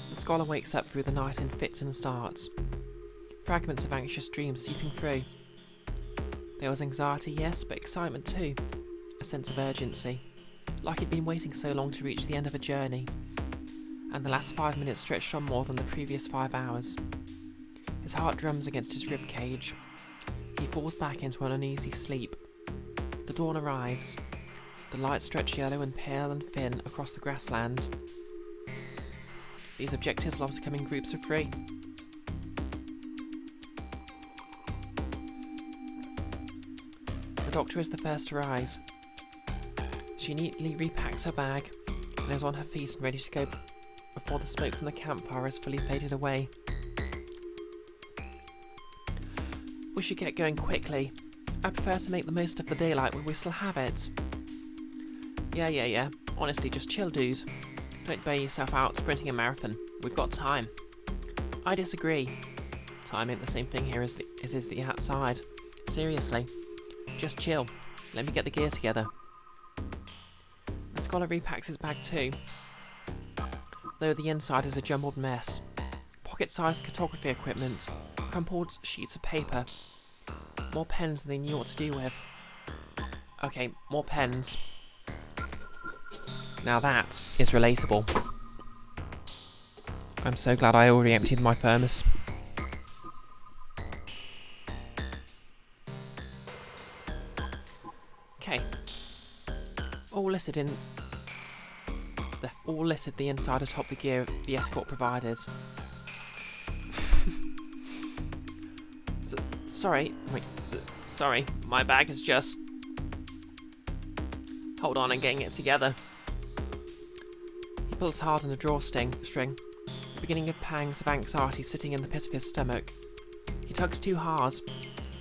The scholar wakes up through the night in fits and starts. Fragments of anxious dreams seeping through. There was anxiety, yes, but excitement too. A sense of urgency. Like he'd been waiting so long to reach the end of a journey. And the last 5 minutes stretched on more than the previous 5 hours. His heart drums against his rib cage. He falls back into an uneasy sleep. The dawn arrives. The lights stretch yellow and pale and thin across the grassland. These objectives love to come in groups of 3. The doctor is the first to rise. She neatly repacks her bag and is on her feet and ready to go before the smoke from the campfire has fully faded away. We should get going quickly. I prefer to make the most of the daylight while we still have it. Yeah. Honestly, just chill, dude. Don't burn yourself out sprinting a marathon. We've got time. I disagree. Time ain't the same thing here as is the outside. Seriously. Just chill. Let me get the gear together. The scholar repacks his bag too, though the inside is a jumbled mess. Pocket-sized cartography equipment, crumpled sheets of paper, more pens than they knew what to do with. Okay, more pens. Now that is relatable. I'm so glad I already emptied my thermos. Okay. All listed the inside atop the gear the escort provided. Sorry, my bag is just... Hold on, I'm getting it together. He pulls hard on the drawstring, the beginning of pangs of anxiety sitting in the pit of his stomach. He tugs too hard,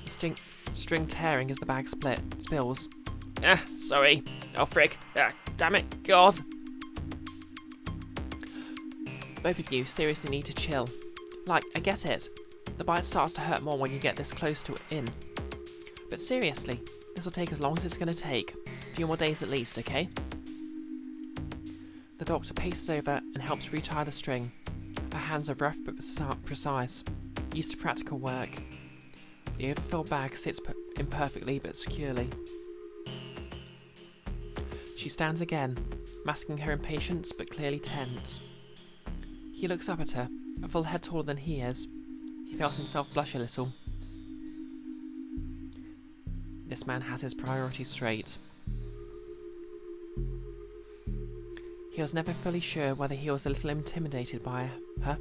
the string tearing as the bag spills. Sorry. Oh, frick. Damn it, God. Both of you seriously need to chill. Like, I get it. The bite starts to hurt more when you get this close to it in. But seriously, this will take as long as it's going to take. A few more days at least, okay? The doctor paces over and helps retie the string. Her hands are rough but precise, used to practical work. The overfilled bag sits imperfectly but securely. She stands again, masking her impatience but clearly tense. He looks up at her, a full head taller than he is. He felt himself blush a little. This man has his priorities straight. He was never fully sure whether he was a little intimidated by her.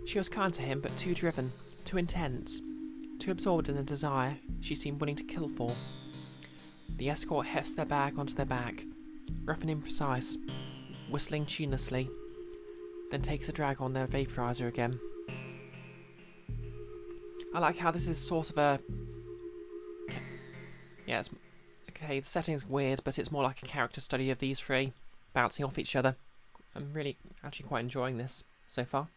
She was kind to him, but too driven, too intense, too absorbed in the desire she seemed willing to kill for. The escort hefts their bag onto their back, rough and imprecise, whistling tunelessly, then takes a drag on their vaporizer again. I like how this is sort of a... Yeah, it's... Okay, the setting's weird, but it's more like a character study of these three, bouncing off each other. I'm really actually quite enjoying this so far.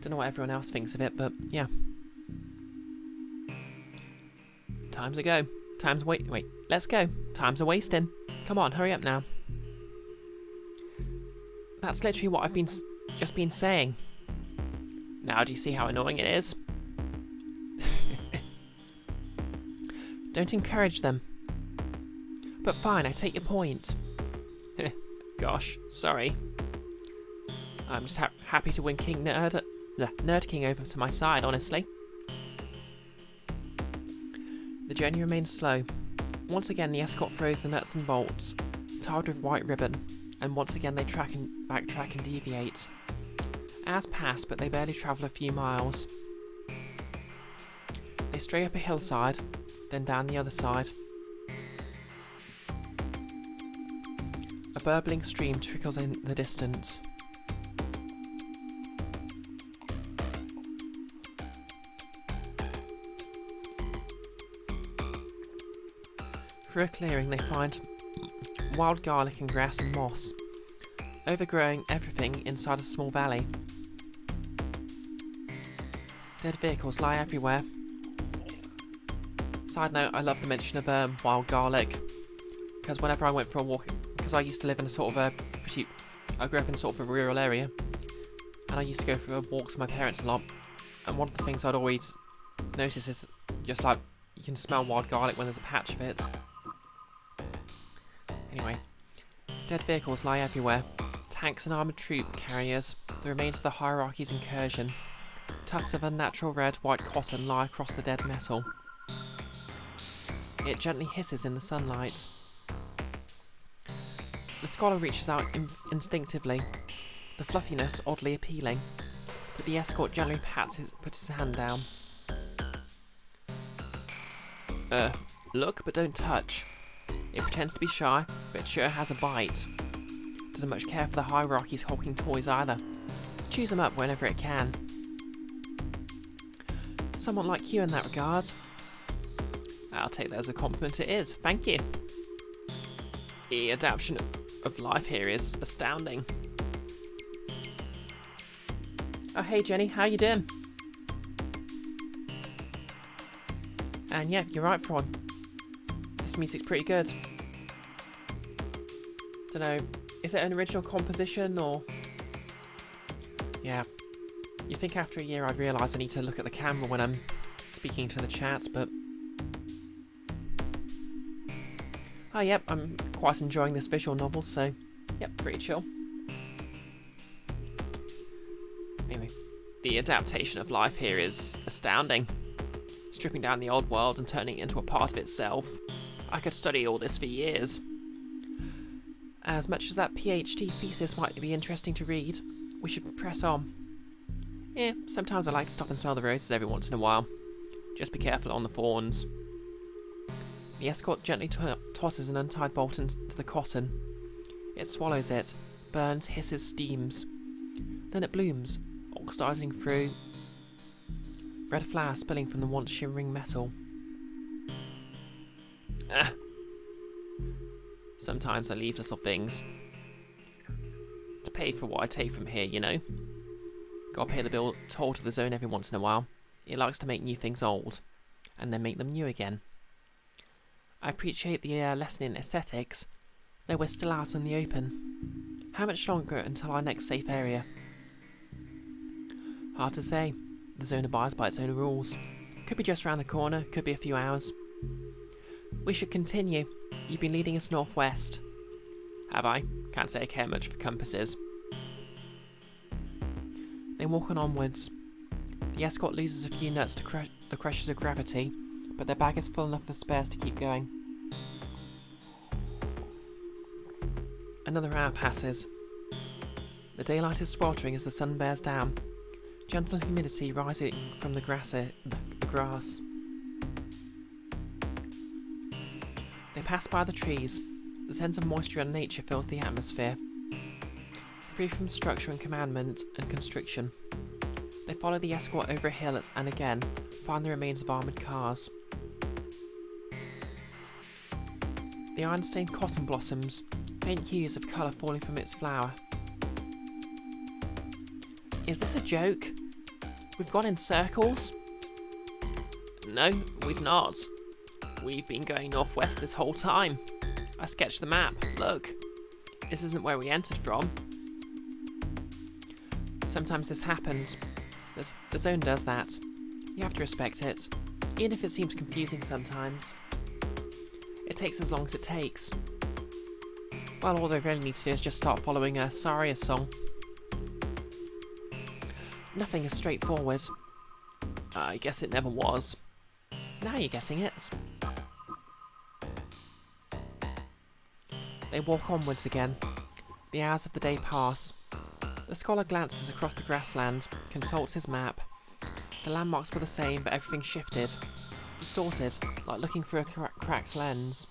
Don't know what everyone else thinks of it, but yeah. Time's a go. Wait, let's go. Time's a wasting. Come on, hurry up now. That's literally what I've just been saying. Now do you see how annoying it is? Don't encourage them. But fine, I take your point. Gosh, sorry. I'm just happy to win Nerd King over to my side, honestly. The journey remains slow. Once again, the escort throws the nuts and bolts, tied with white ribbon, and once again they backtrack and deviate. Hours pass, but they barely travel a few miles. They stray up a hillside, then down the other side. A burbling stream trickles in the distance. Through a clearing they find wild garlic and grass and moss, overgrowing everything inside a small valley. Dead vehicles lie everywhere. Side note, I love the mention of wild garlic, because whenever I went for a walk, because I used to live in a sort of I grew up in sort of a rural area, and I used to go for walks with my parents a lot, and one of the things I'd always notice is just like, you can smell wild garlic when there's a patch of it. Anyway, dead vehicles lie everywhere. Tanks and armoured troop carriers, the remains of the hierarchy's incursion. Tufts of unnatural red, white cotton lie across the dead metal. It gently hisses in the sunlight. The scholar reaches out instinctively, the fluffiness oddly appealing, but the escort gently puts his hand down. Look, but don't touch. It pretends to be shy, but it sure has a bite. Doesn't much care for the hierarchy's hulking toys either. Chews them up whenever it can. Someone like you in that regard. I'll take that as a compliment it is, thank you. The adaptation of life here is astounding. Oh hey Jenny, how you doing? And yeah, you're right, Fron. This music's pretty good. Dunno, is it an original composition or... Yeah. You think after a year I'd realise I need to look at the camera when I'm speaking to the chat, but... Oh yep, I'm quite enjoying this visual novel, so... Yep, pretty chill. Anyway, the adaptation of life here is astounding. Stripping down the old world and turning it into a part of itself. I could study all this for years. As much as that PhD thesis might be interesting to read, we should press on. Yeah, sometimes I like to stop and smell the roses every once in a while. Just be careful on the thorns. The escort gently tosses an untied bolt into the cotton. It swallows it, burns, hisses, steams. Then it blooms, oxidizing through, red flowers spilling from the once shimmering metal. Sometimes I leave little things to pay for what I take from here, you know. Gotta pay the bill toll to the zone every once in a while. It likes to make new things old, and then make them new again. I appreciate the lesson in aesthetics, though we're still out in the open. How much longer until our next safe area? Hard to say. The zone abides by its own rules. Could be just around the corner, could be a few hours. We should continue. You've been leading us northwest. Have I? Can't say I care much for compasses. They walk on onwards. The escort loses a few nuts to the crushes of gravity, but their bag is full enough for spares to keep going. Another hour passes. The daylight is sweltering as the sun bears down, gentle humidity rising from the grass. They pass by the trees. The sense of moisture and nature fills the atmosphere. Free from structure and commandment and constriction, they follow the escort over a hill and again find the remains of armoured cars. The iron-stained cotton blossoms, faint hues of colour falling from its flower. Is this a joke? We've gone in circles? No, we've not. We've been going northwest this whole time. I sketched the map. Look. This isn't where we entered from. Sometimes this happens. The zone does that. You have to respect it, even if it seems confusing sometimes. It takes as long as it takes. Well, all they really need to do is just start following a Saria song. Nothing is straightforward. I guess it never was. Now you're getting it. They walk onwards again. The hours of the day pass. The scholar glances across the grassland, consults his map. The landmarks were the same, but everything shifted. Distorted, like looking through a cracked lens.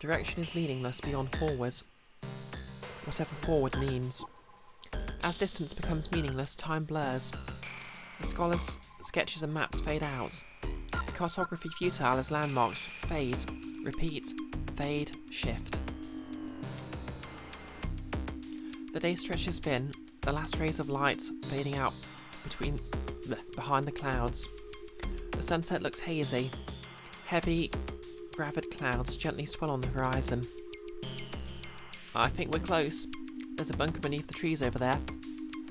Direction is meaningless beyond forward. Whatever forward means. As distance becomes meaningless, time blurs. The scholar's sketches and maps fade out. The cartography futile as landmarks fade, repeat, fade, shift. The day stretches thin, the last rays of light fading out behind the clouds. The sunset looks hazy. Heavy, gravid clouds gently swell on the horizon. I think we're close. There's a bunker beneath the trees over there.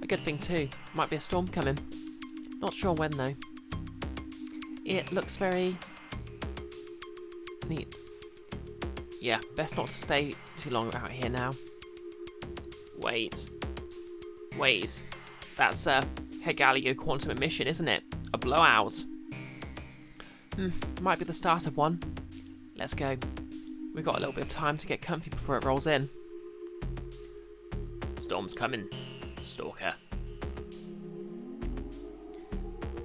A good thing too. Might be a storm coming. Not sure when though. It looks very neat. Yeah, best not to stay too long out here now. Wait. That's a Hegalio quantum emission, isn't it? A blowout. Might be the start of one. Let's go. We've got a little bit of time to get comfy before it rolls in. Storm's coming, Stalker.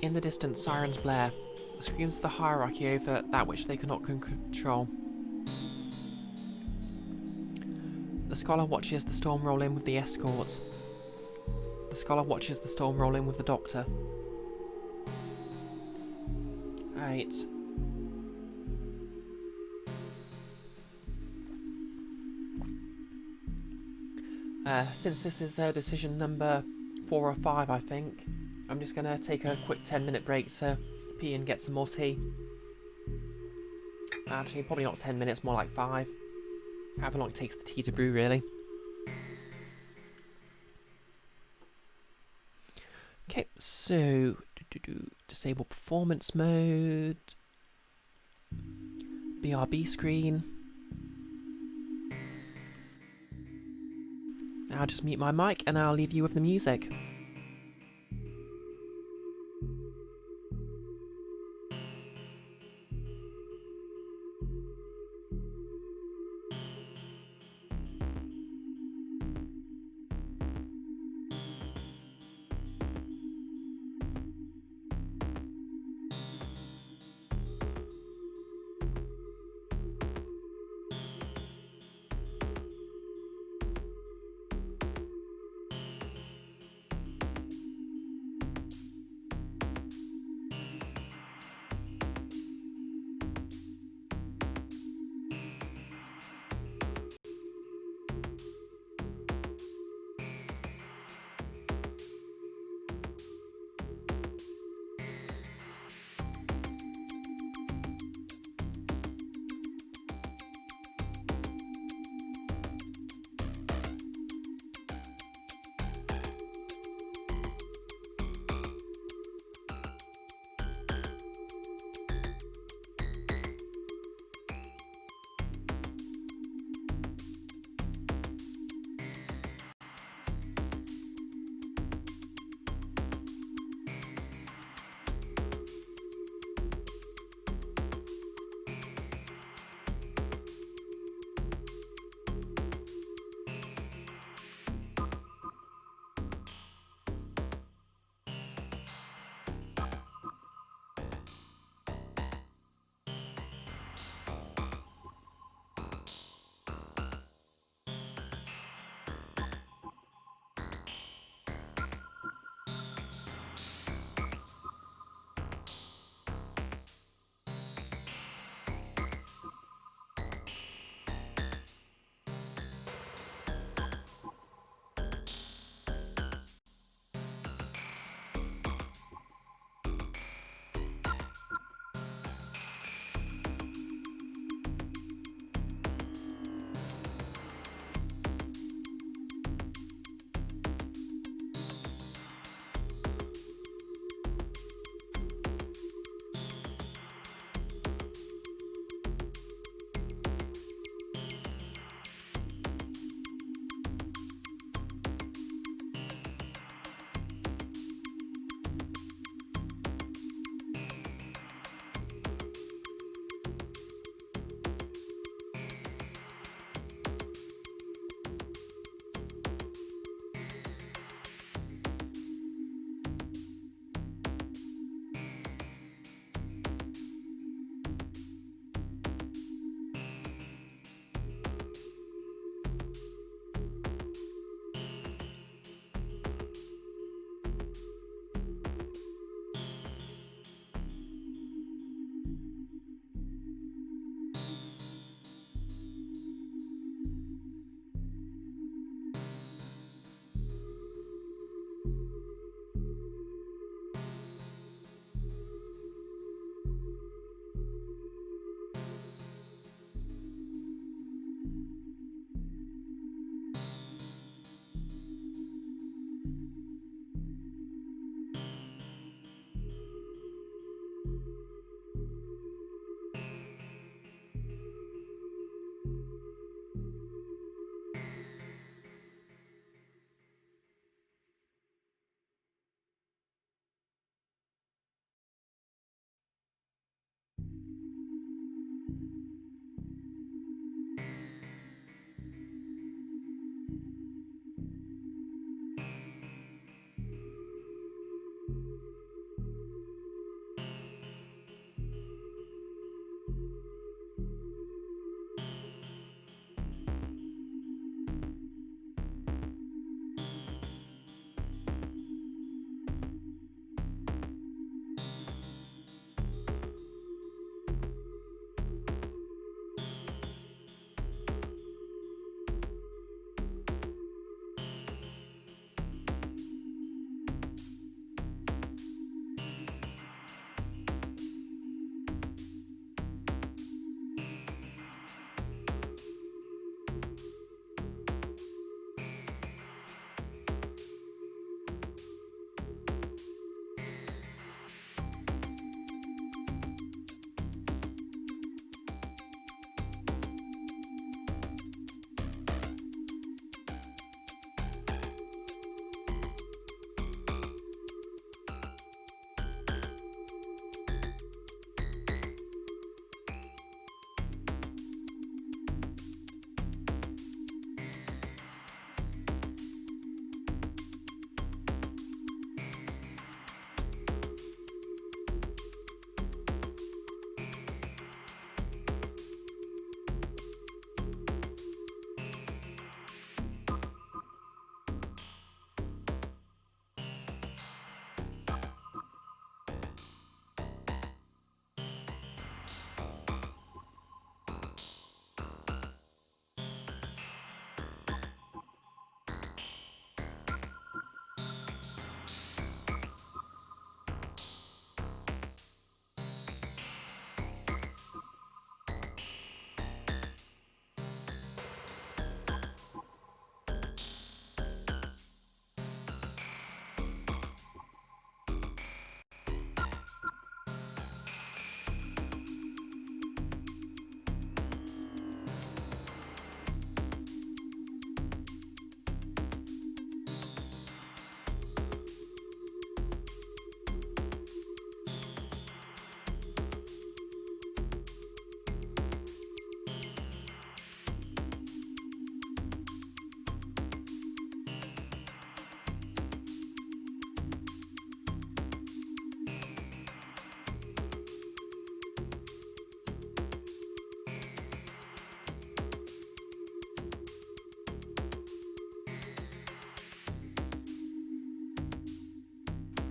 In the distance, sirens blare, the screams of the hierarchy over that which they cannot control. The scholar watches the storm roll in with the escort. The scholar watches the storm roll in with the doctor. Right. Since this is decision number 4 or 5, I think, I'm just going to take a quick 10-minute break to pee and get some more tea. Actually, probably not 10 minutes, more like 5. However long it takes the tea to brew, really. Okay, so disable performance mode, BRB screen. I'll just mute my mic and I'll leave you with the music.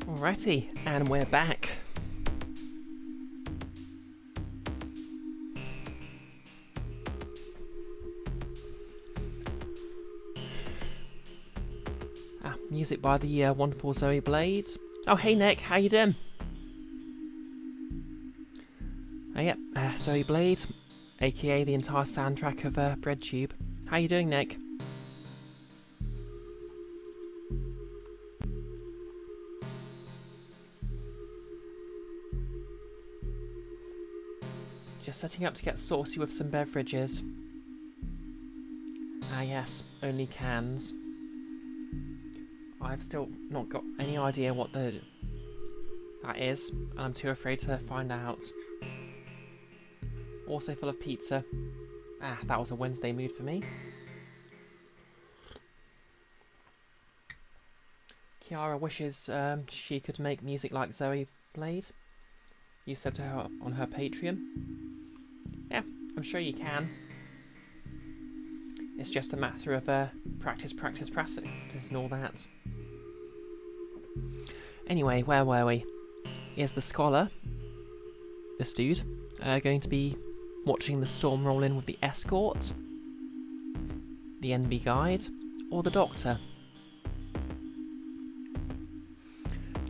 Alrighty, and we're back. Music by the wonderful Zoe Blade. Oh, hey Nick, how you doing? Oh, yep, Zoe Blade, aka the entire soundtrack of BreadTube. How you doing, Nick? Just setting up to get saucy with some beverages. Ah yes, only cans. I've still not got any idea what that is, and I'm too afraid to find out. Also full of pizza. Ah, that was a Wednesday mood for me. Kiara wishes she could make music like Zoe Blade. You said to her on her Patreon. Yeah, I'm sure you can. It's just a matter of practice and all that. Anyway, where were we? Here's the scholar, this dude, going to be watching the storm roll in with the escort, the NB guide, or the doctor.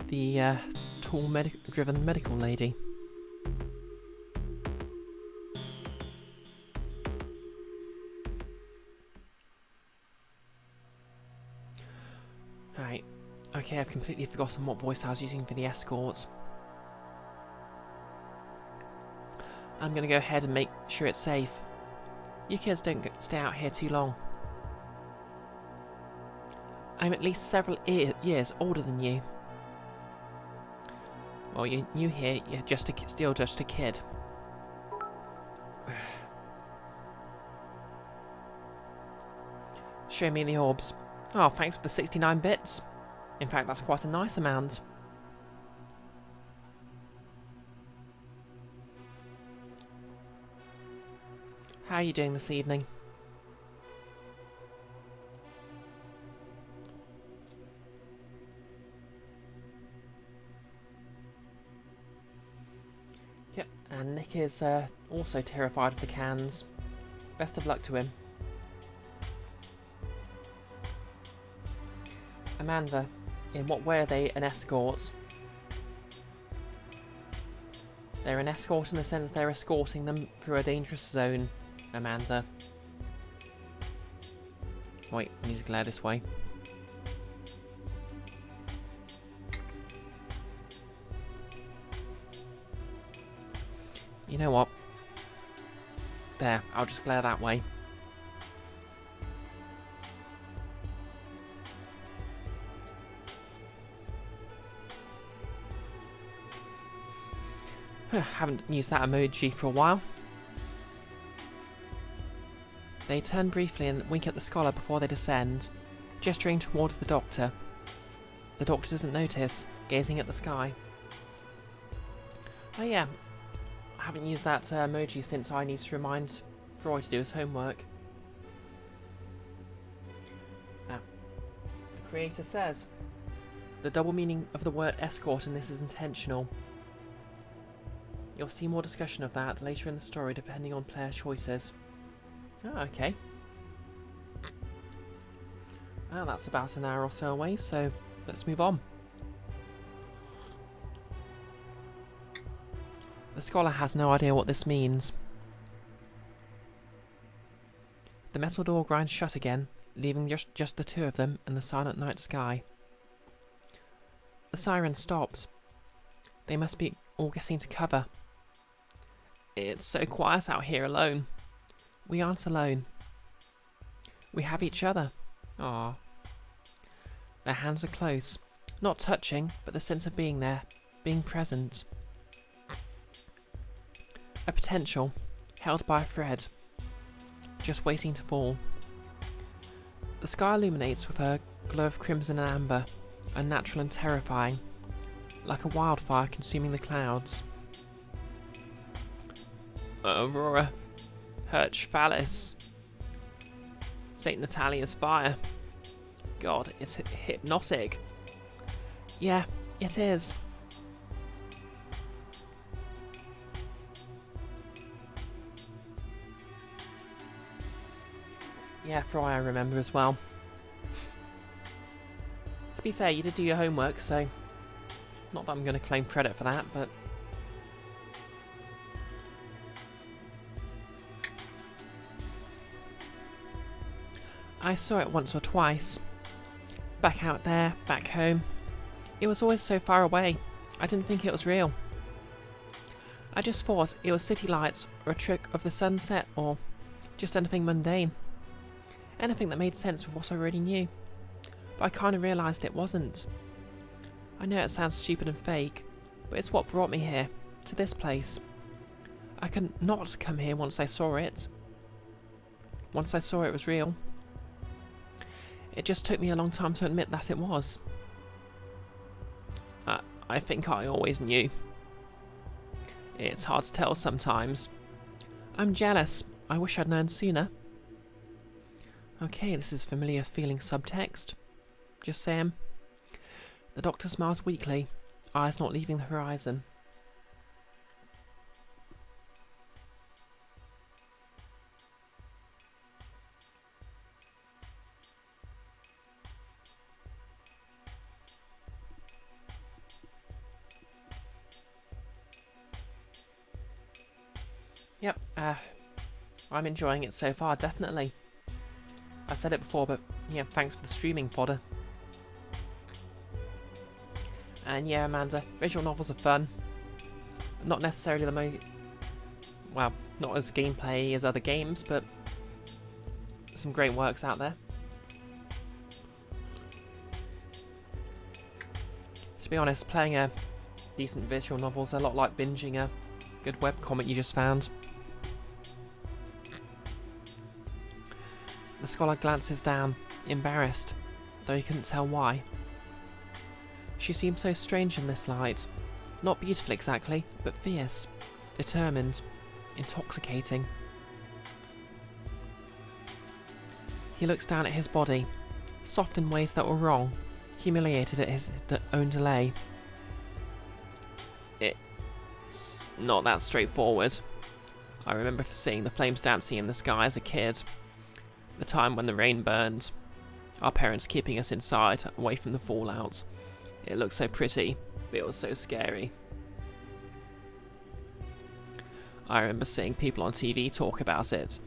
The tall driven medical lady. Right. Okay, I've completely forgotten what voice I was using for the escorts. I'm going to go ahead and make sure it's safe. You kids don't stay out here too long. I'm at least several years older than you. Well, you're new here, you're still just a kid. Show me the orbs. Oh, thanks for the 69 bits. In fact, that's quite a nice amount. How are you doing this evening? Yep, and Nick is also terrified of the cans. Best of luck to him. Amanda, in what way are they an escort? They're an escort in the sense they're escorting them through a dangerous zone, Amanda. Wait, I need to glare this way. You know what? There, I'll just glare that way. Haven't used that emoji for a while. They turn briefly and wink at the scholar before they descend, gesturing towards the doctor. The doctor doesn't notice, gazing at the sky. Oh yeah, I haven't used that emoji since I need to remind Freud to do his homework. The creator says, the double meaning of the word escort in this is intentional. You'll see more discussion of that later in the story depending on player choices. Oh, okay. Well, that's about an hour or so away, so let's move on. The scholar has no idea what this means. The metal door grinds shut again, leaving just the two of them in the silent night sky. The siren stops. They must be all getting to cover. It's so quiet out here alone. We aren't alone. We have each other. Ah. Their hands are close. Not touching, but the sense of being there. Being present. A potential, held by a thread. Just waiting to fall. The sky illuminates with a glow of crimson and amber. Unnatural and terrifying. Like a wildfire consuming the clouds. Aurora. Hirsch Phallus. St. Natalia's fire. God, it's hypnotic. Yeah, It is. Yeah, Fry I remember as well. To be fair, you did do your homework, so... Not that I'm going to claim credit for that, but... I saw it once or twice. Back out there, back home. It was always so far away. I didn't think it was real. I just thought it was city lights, or a trick of the sunset, or just anything mundane. Anything that made sense with what I already knew. But I kind of realised it wasn't. I know it sounds stupid and fake, but it's what brought me here, to this place. I could not come here once I saw it. Once I saw it was real. It just took me a long time to admit that it was. I think I always knew. It's hard to tell sometimes. I'm jealous. I wish I'd known sooner. Okay, this is familiar feeling subtext. Just saying. The doctor smiles weakly, eyes not leaving the horizon. Yep, I'm enjoying it so far, definitely. I said it before, but yeah, thanks for the streaming fodder. And yeah, Amanda, visual novels are fun. Not necessarily the most... Well, not as gameplay as other games, but some great works out there. To be honest, playing a decent visual novel is a lot like binging a good webcomic you just found. The scholar glances down, embarrassed, though he couldn't tell why. She seemed so strange in this light. Not beautiful exactly, but fierce, determined, intoxicating. He looks down at his body, soft in ways that were wrong, humiliated at his own delay. It's not that straightforward. I remember seeing the flames dancing in the sky as a kid. The time when the rain burned. Our parents keeping us inside, away from the fallout. It looked so pretty, but it was so scary. I remember seeing people on TV talk about it.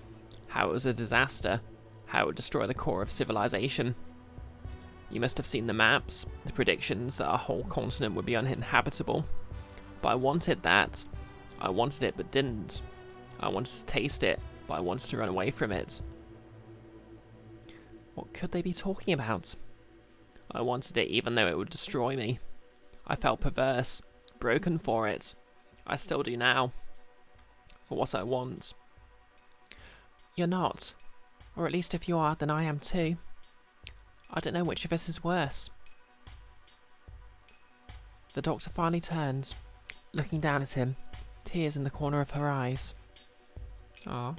How it was a disaster. How it would destroy the core of civilization. You must have seen the maps, the predictions that our whole continent would be uninhabitable. But I wanted that. I wanted it but didn't. I wanted to taste it, but I wanted to run away from it. What could they be talking about? I wanted it even though it would destroy me. I felt perverse, broken for it. I still do now. For what I want. You're not. Or at least if you are, then I am too. I don't know which of us is worse. The doctor finally turns, looking down at him, tears in the corner of her eyes. Ah.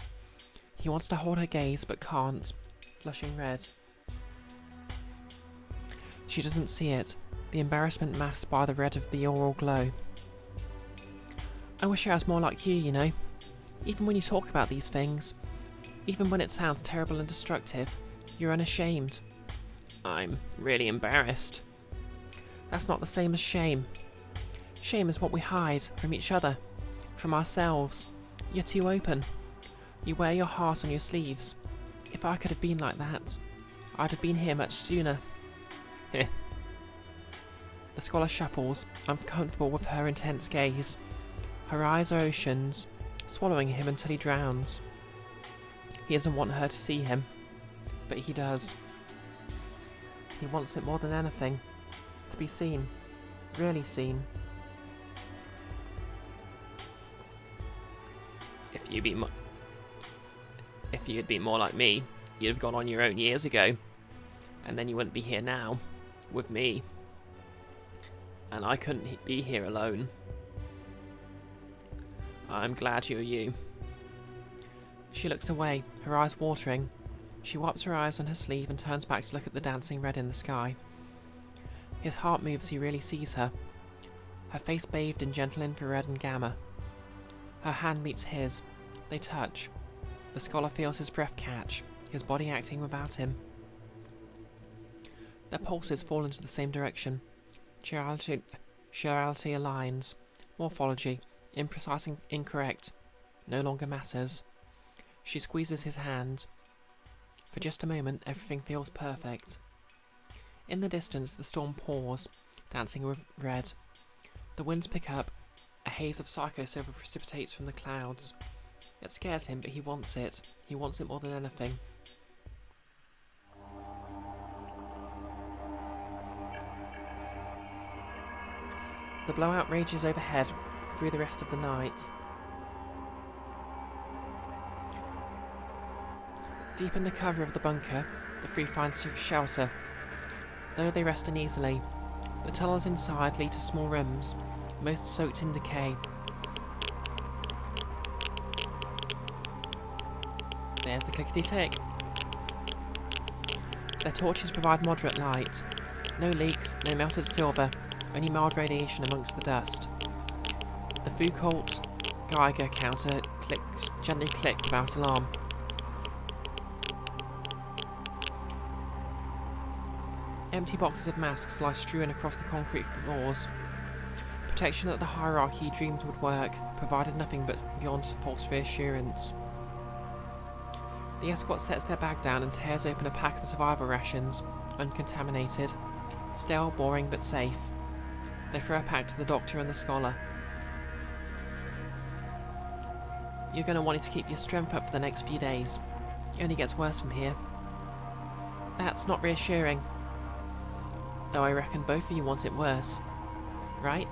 He wants to hold her gaze but can't. Flushing red. She doesn't see it, the embarrassment masked by the red of the oral glow. I wish I was more like you know. Even when you talk about these things, even when it sounds terrible and destructive, you're unashamed. I'm really embarrassed. That's not the same as shame. Shame is what we hide from each other, from ourselves. You're too open. You wear your heart on your sleeves. If I could have been like that, I'd have been here much sooner. Heh. The scholar shuffles, uncomfortable with her intense gaze. Her eyes are oceans, swallowing him until he drowns. He doesn't want her to see him, but he does. He wants it more than anything. To be seen. Really seen. If you'd been more like me, you'd have gone on your own years ago. And then you wouldn't be here now, with me. And I couldn't be here alone. I'm glad you're you. She looks away, her eyes watering. She wipes her eyes on her sleeve and turns back to look at the dancing red in the sky. His heart moves, he really sees her. Her face bathed in gentle infrared and gamma. Her hand meets his. They touch. The scholar feels his breath catch, his body acting without him. Their pulses fall into the same direction. Chirality aligns. Morphology, imprecise and incorrect, no longer matters. She squeezes his hand. For just a moment, everything feels perfect. In the distance, the storm pours, dancing with red. The winds pick up. A haze of psycho-silver precipitates from the clouds. It scares him, but he wants it. He wants it more than anything. The blowout rages overhead through the rest of the night. Deep in the cover of the bunker, the three find shelter. Though they rest uneasily, the tunnels inside lead to small rooms, most soaked in decay. There's the clickety-click. Their torches provide moderate light. No leaks, no melted silver, only mild radiation amongst the dust. The Foucault Geiger counter gently clicked without alarm. Empty boxes of masks lie strewn across the concrete floors. Protection that the hierarchy dreamed would work provided nothing but beyond false reassurance. The escort sets their bag down and tears open a pack of survival rations, uncontaminated. Stale, boring, but safe. They throw a pack to the doctor and the scholar. You're going to want to keep your strength up for the next few days. It only gets worse from here. That's not reassuring. Though I reckon both of you want it worse. Right?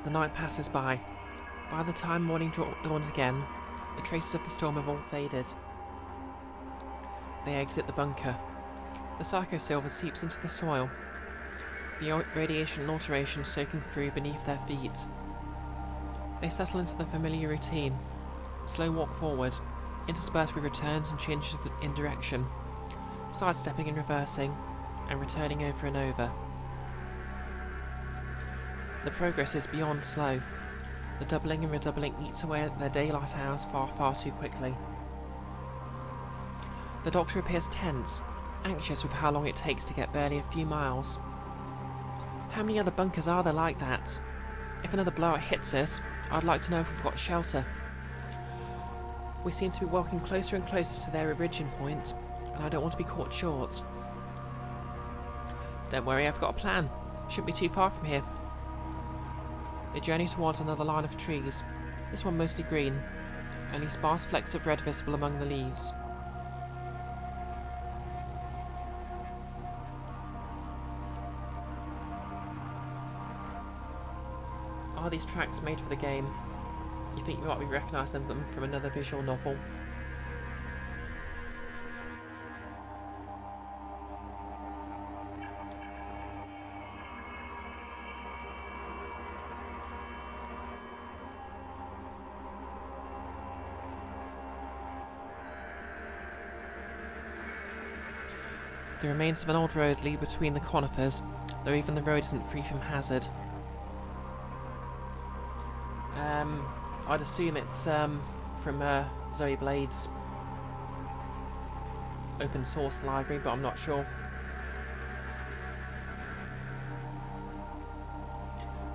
The night passes by. By the time morning dawns again, the traces of the storm have all faded. They exit the bunker. The psycho-silver seeps into the soil, the radiation and alteration soaking through beneath their feet. They settle into the familiar routine. Slow walk forward, interspersed with returns and changes in direction, sidestepping and reversing, and returning over and over. The progress is beyond slow. The doubling and redoubling eats away at their daylight hours far, far too quickly. The doctor appears tense, anxious with how long it takes to get barely a few miles. How many other bunkers are there like that? If another blowout hits us, I'd like to know if we've got shelter. We seem to be walking closer and closer to their origin point, and I don't want to be caught short. Don't worry, I've got a plan. Shouldn't be too far from here. They journey towards another line of trees, this one mostly green, only sparse flecks of red visible among the leaves. Are these tracks made for the game? You think you might be recognising them from another visual novel? The remains of an old road lead between the conifers, though even the road isn't free from hazard. I'd assume it's from Zoe Blade's open source library, but I'm not sure.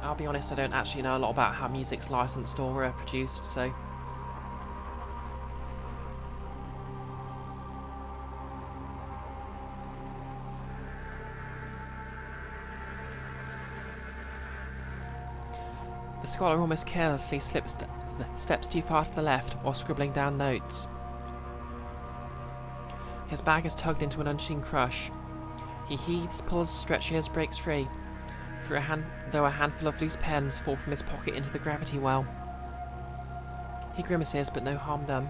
I'll be honest, I don't actually know a lot about how music's licensed or produced, so... The scholar almost carelessly steps too far to the left while scribbling down notes. His bag is tugged into an unseen crush. He heaves, pulls, stretches, breaks free, though a handful of loose pens fall from his pocket into the gravity well. He grimaces, but no harm done.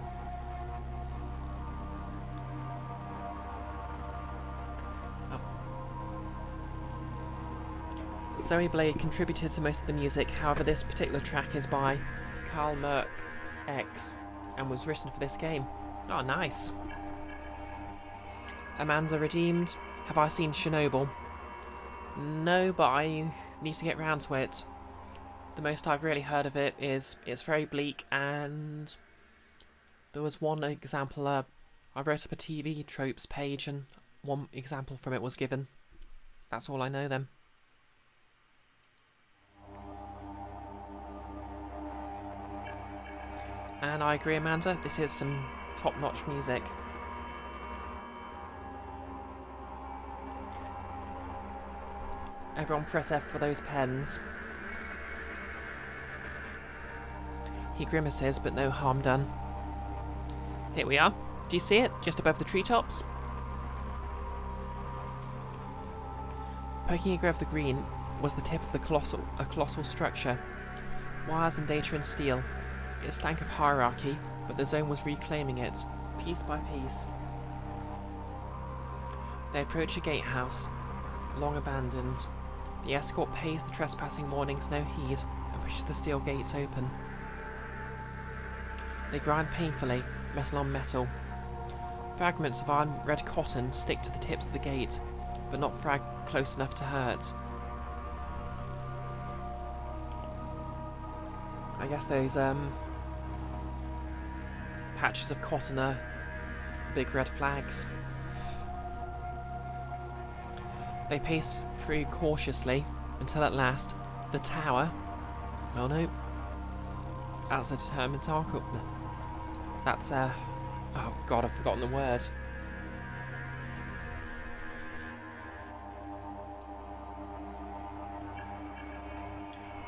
Zoe Blade contributed to most of the music, however this particular track is by Carl Merck X, and was written for this game. Oh, nice. Amanda redeemed. Have I seen Chernobyl? No, but I need to get round to it. The most I've really heard of it is it's very bleak, and there was one example, I wrote up a TV tropes page and one example from it was given. That's all I know then. And I agree, Amanda, this is some top-notch music. Everyone press F for those pens. He grimaces, but no harm done. Here we are. Do you see it? Just above the treetops? Poking above the green was the tip of a colossal structure. Wires and data and steel. It stank of hierarchy, but the zone was reclaiming it, piece by piece. They approach a gatehouse, long abandoned. The escort pays the trespassing warnings no heed and pushes the steel gates open. They grind painfully, metal on metal. Fragments of iron red cotton stick to the tips of the gate, but not close enough to hurt. I guess those patches of cotton are big red flags. They pace through cautiously until at last the tower. Oh no, that's a determined target. That's oh god, I've forgotten the word.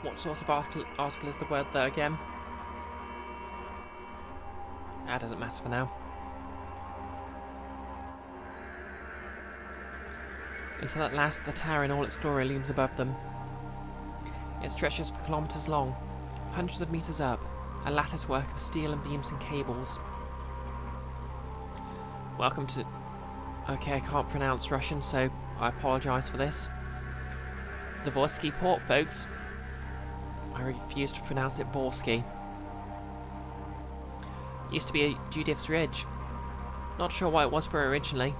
What sort of article is the word there again? That doesn't matter for now. Until at last the tower in all its glory looms above them. It stretches for kilometres long, hundreds of metres up, a latticework of steel and beams and cables. Welcome to... Okay, I can't pronounce Russian, so I apologise for this. Dvorsky Port, folks. I refuse to pronounce it Vorsky. Used to be a Judith's Ridge. Not sure what it was for originally.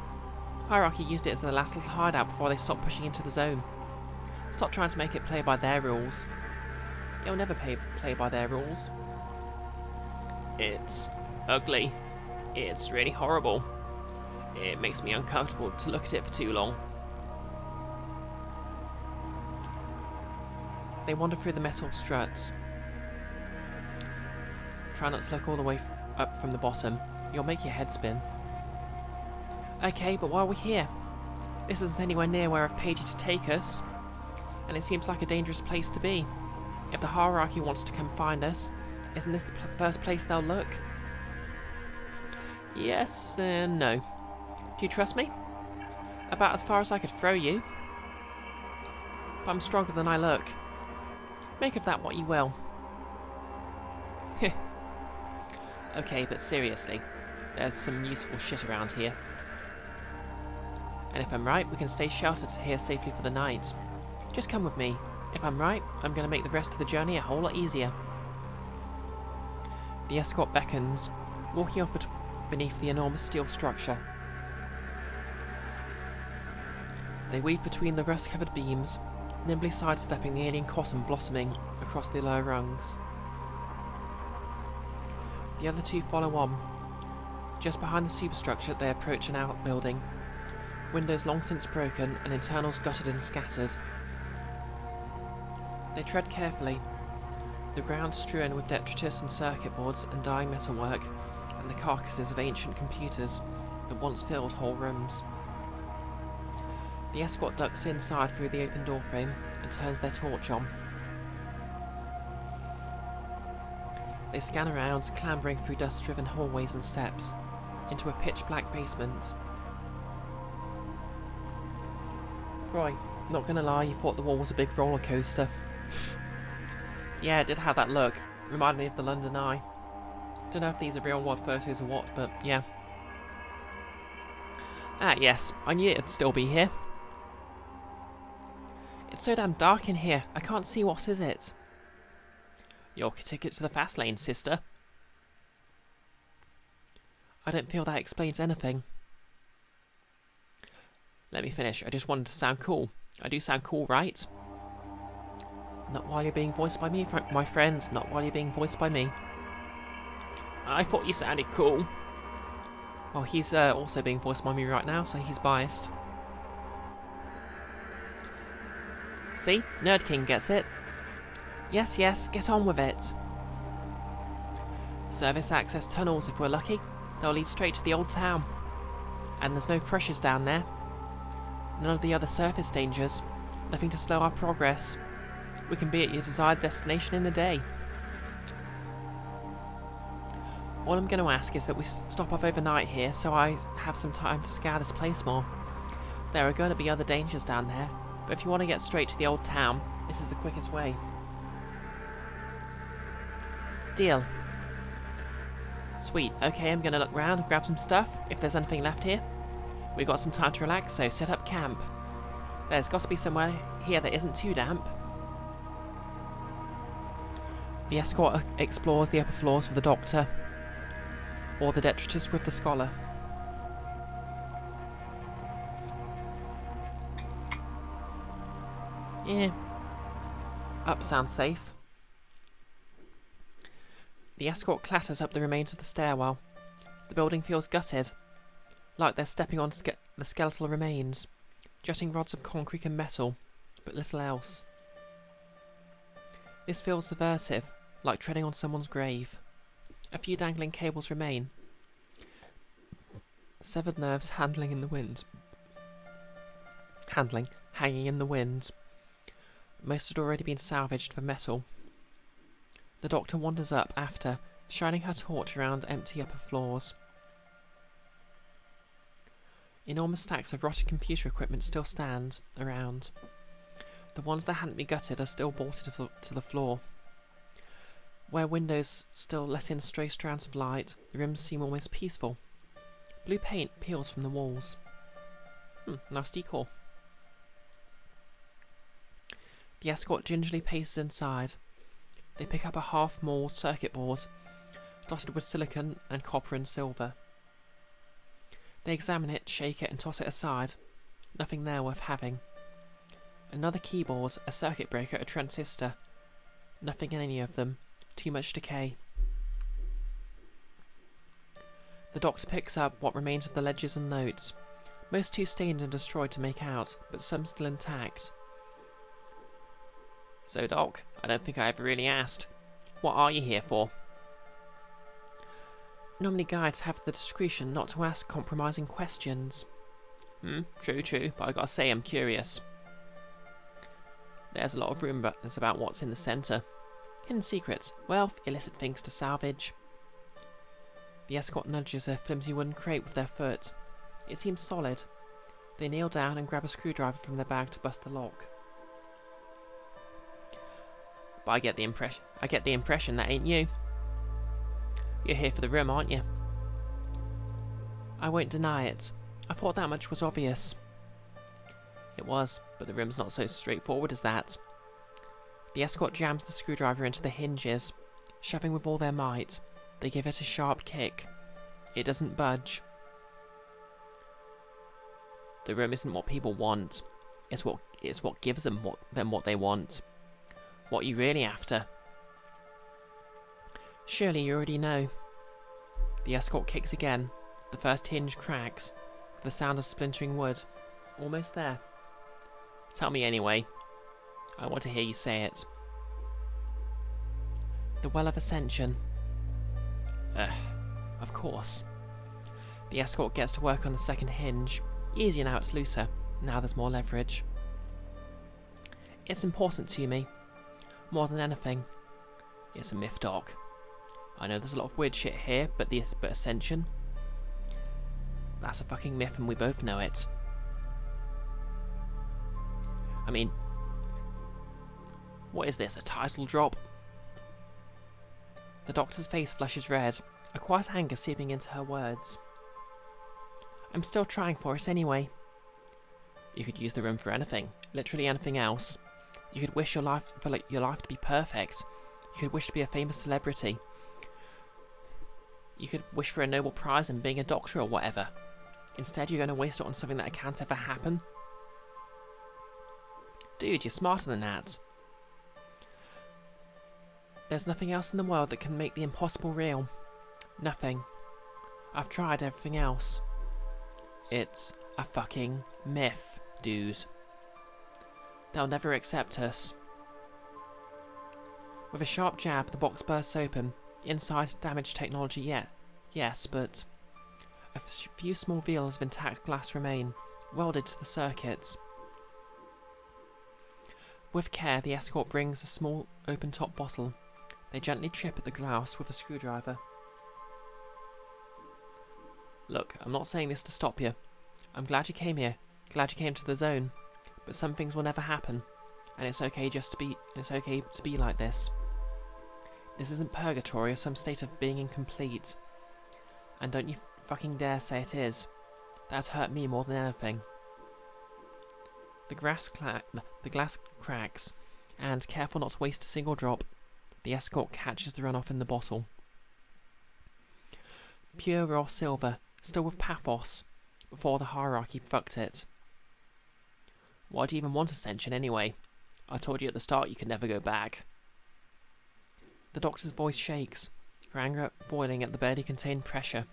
Hierarchy used it as the last little hideout before they stopped pushing into the zone. Stop trying to make it play by their rules. It'll never play by their rules. It's ugly. It's really horrible. It makes me uncomfortable to look at it for too long. They wander through the metal struts. Try not to look all the way up from the bottom. You'll make your head spin. Okay, but why are we here? This isn't anywhere near where I've paid you to take us. And it seems like a dangerous place to be. If the hierarchy wants to come find us, isn't this the first place they'll look? Yes and no. Do you trust me? About as far as I could throw you. But I'm stronger than I look. Make of that what you will. Heh. Okay, but seriously, there's some useful shit around here. And if I'm right, we can stay sheltered here safely for the night. Just come with me. If I'm right, I'm going to make the rest of the journey a whole lot easier. The escort beckons, walking off beneath the enormous steel structure. They weave between the rust-covered beams, nimbly sidestepping the alien cotton blossoming across the lower rungs. The other two follow on. Just behind the superstructure, they approach an outbuilding. Windows long since broken and internals gutted and scattered. They tread carefully, the ground strewn with detritus and circuit boards and dying metalwork, and the carcasses of ancient computers that once filled whole rooms. The escort ducks inside through the open doorframe and turns their torch on. They scan around, clambering through dust-driven hallways and steps, into a pitch-black basement. Roy, not gonna lie, you thought the wall was a big roller coaster. Yeah, it did have that look. Reminded me of the London Eye. Don't know if these are real world photos or what, but yeah. Ah, yes, I knew it'd still be here. It's so damn dark in here, I can't see what is it. Your ticket to the fast lane, sister. I don't feel that explains anything. Let me finish. I just wanted to sound cool. I do sound cool, right? Not while you're being voiced by me, my friends. Not while you're being voiced by me. I thought you sounded cool. Well, he's also being voiced by me right now, so he's biased. See? Nerd King gets it. Yes, yes, get on with it. Service access tunnels, if we're lucky. They'll lead straight to the old town. And there's no crushers down there. None of the other surface dangers. Nothing to slow our progress. We can be at your desired destination in a day. All I'm going to ask is that we stop off overnight here so I have some time to scour this place more. There are going to be other dangers down there, but if you want to get straight to the old town, this is the quickest way. Deal. Sweet. Okay, I'm going to look round and grab some stuff, if there's anything left here. We've got some time to relax, so set up camp. There's got to be somewhere here that isn't too damp. The escort explores the upper floors with the doctor, or the detritus with the scholar. Yeah. Up sounds safe. The escort clatters up the remains of the stairwell. The building feels gutted, like they're stepping on the skeletal remains, jutting rods of concrete and metal, but little else. This feels subversive, like treading on someone's grave. A few dangling cables remain. Severed nerves hanging in the wind. Most had already been salvaged for metal. The doctor wanders up after, shining her torch around empty upper floors. Enormous stacks of rotted computer equipment still stand around. The ones that hadn't been gutted are still bolted to the floor. Where windows still let in stray strands of light, the rooms seem almost peaceful. Blue paint peels from the walls. Nice decor. The escort gingerly paces inside. They pick up a half-mauled circuit board, dotted with silicon and copper and silver. They examine it, shake it, and toss it aside. Nothing there worth having. Another keyboard, a circuit breaker, a transistor. Nothing in any of them. Too much decay. The doctor picks up what remains of the ledgers and notes. Most too stained and destroyed to make out, but some still intact. So, Doc, I don't think I ever really asked. What are you here for? Normally guides have the discretion not to ask compromising questions. True, but I gotta say I'm curious. There's a lot of rumours about what's in the centre. Hidden secrets, wealth, illicit things to salvage. The escort nudges a flimsy wooden crate with their foot. It seems solid. They kneel down and grab a screwdriver from their bag to bust the lock. But I get the impression that ain't you. You're here for the room, aren't you? I won't deny it. I thought that much was obvious. It was, but the room's not so straightforward as that. The escort jams the screwdriver into the hinges, shoving with all their might. They give it a sharp kick. It doesn't budge. The room isn't what people want. It's what gives them what they want. What you really after. Surely you already know. The escort kicks again. The first hinge cracks, with the sound of splintering wood. Almost there. Tell me anyway. I want to hear you say it. The Well of Ascension. Of course. The escort gets to work on the second hinge. Easier now it's looser. Now there's more leverage. It's important to me. More than anything. It's a myth, Doc. I know there's a lot of weird shit here, but Ascension? That's a fucking myth and we both know it. I mean, what is this, a title drop? The doctor's face flushes red, a quiet anger seeping into her words. I'm still trying for it anyway. You could use the room for anything, literally anything else. You could wish your life to be perfect. You could wish to be a famous celebrity. You could wish for a Nobel Prize in being a doctor or whatever. Instead, you're going to waste it on something that can't ever happen. Dude, you're smarter than that. There's nothing else in the world that can make the impossible real. Nothing. I've tried everything else. It's a fucking myth, dude. They'll never accept us. With a sharp jab, the box bursts open. Inside, damaged technology yet. Yes, but a few small vials of intact glass remain, welded to the circuits. With care, the escort brings a small open-top bottle. They gently chip at the glass with a screwdriver. Look, I'm not saying this to stop you. I'm glad you came here, glad you came to the zone, but some things will never happen, and it's okay to be like this. This isn't purgatory or some state of being incomplete. And don't you fucking dare say it is. That'd hurt me more than anything. The glass cracks, and careful not to waste a single drop, the escort catches the runoff in the bottle. Pure raw silver, still with pathos, before the hierarchy fucked it. Why do you even want Ascension anyway? I told you at the start you could never go back. The doctor's voice shakes, her anger boiling at the barely contained pressure.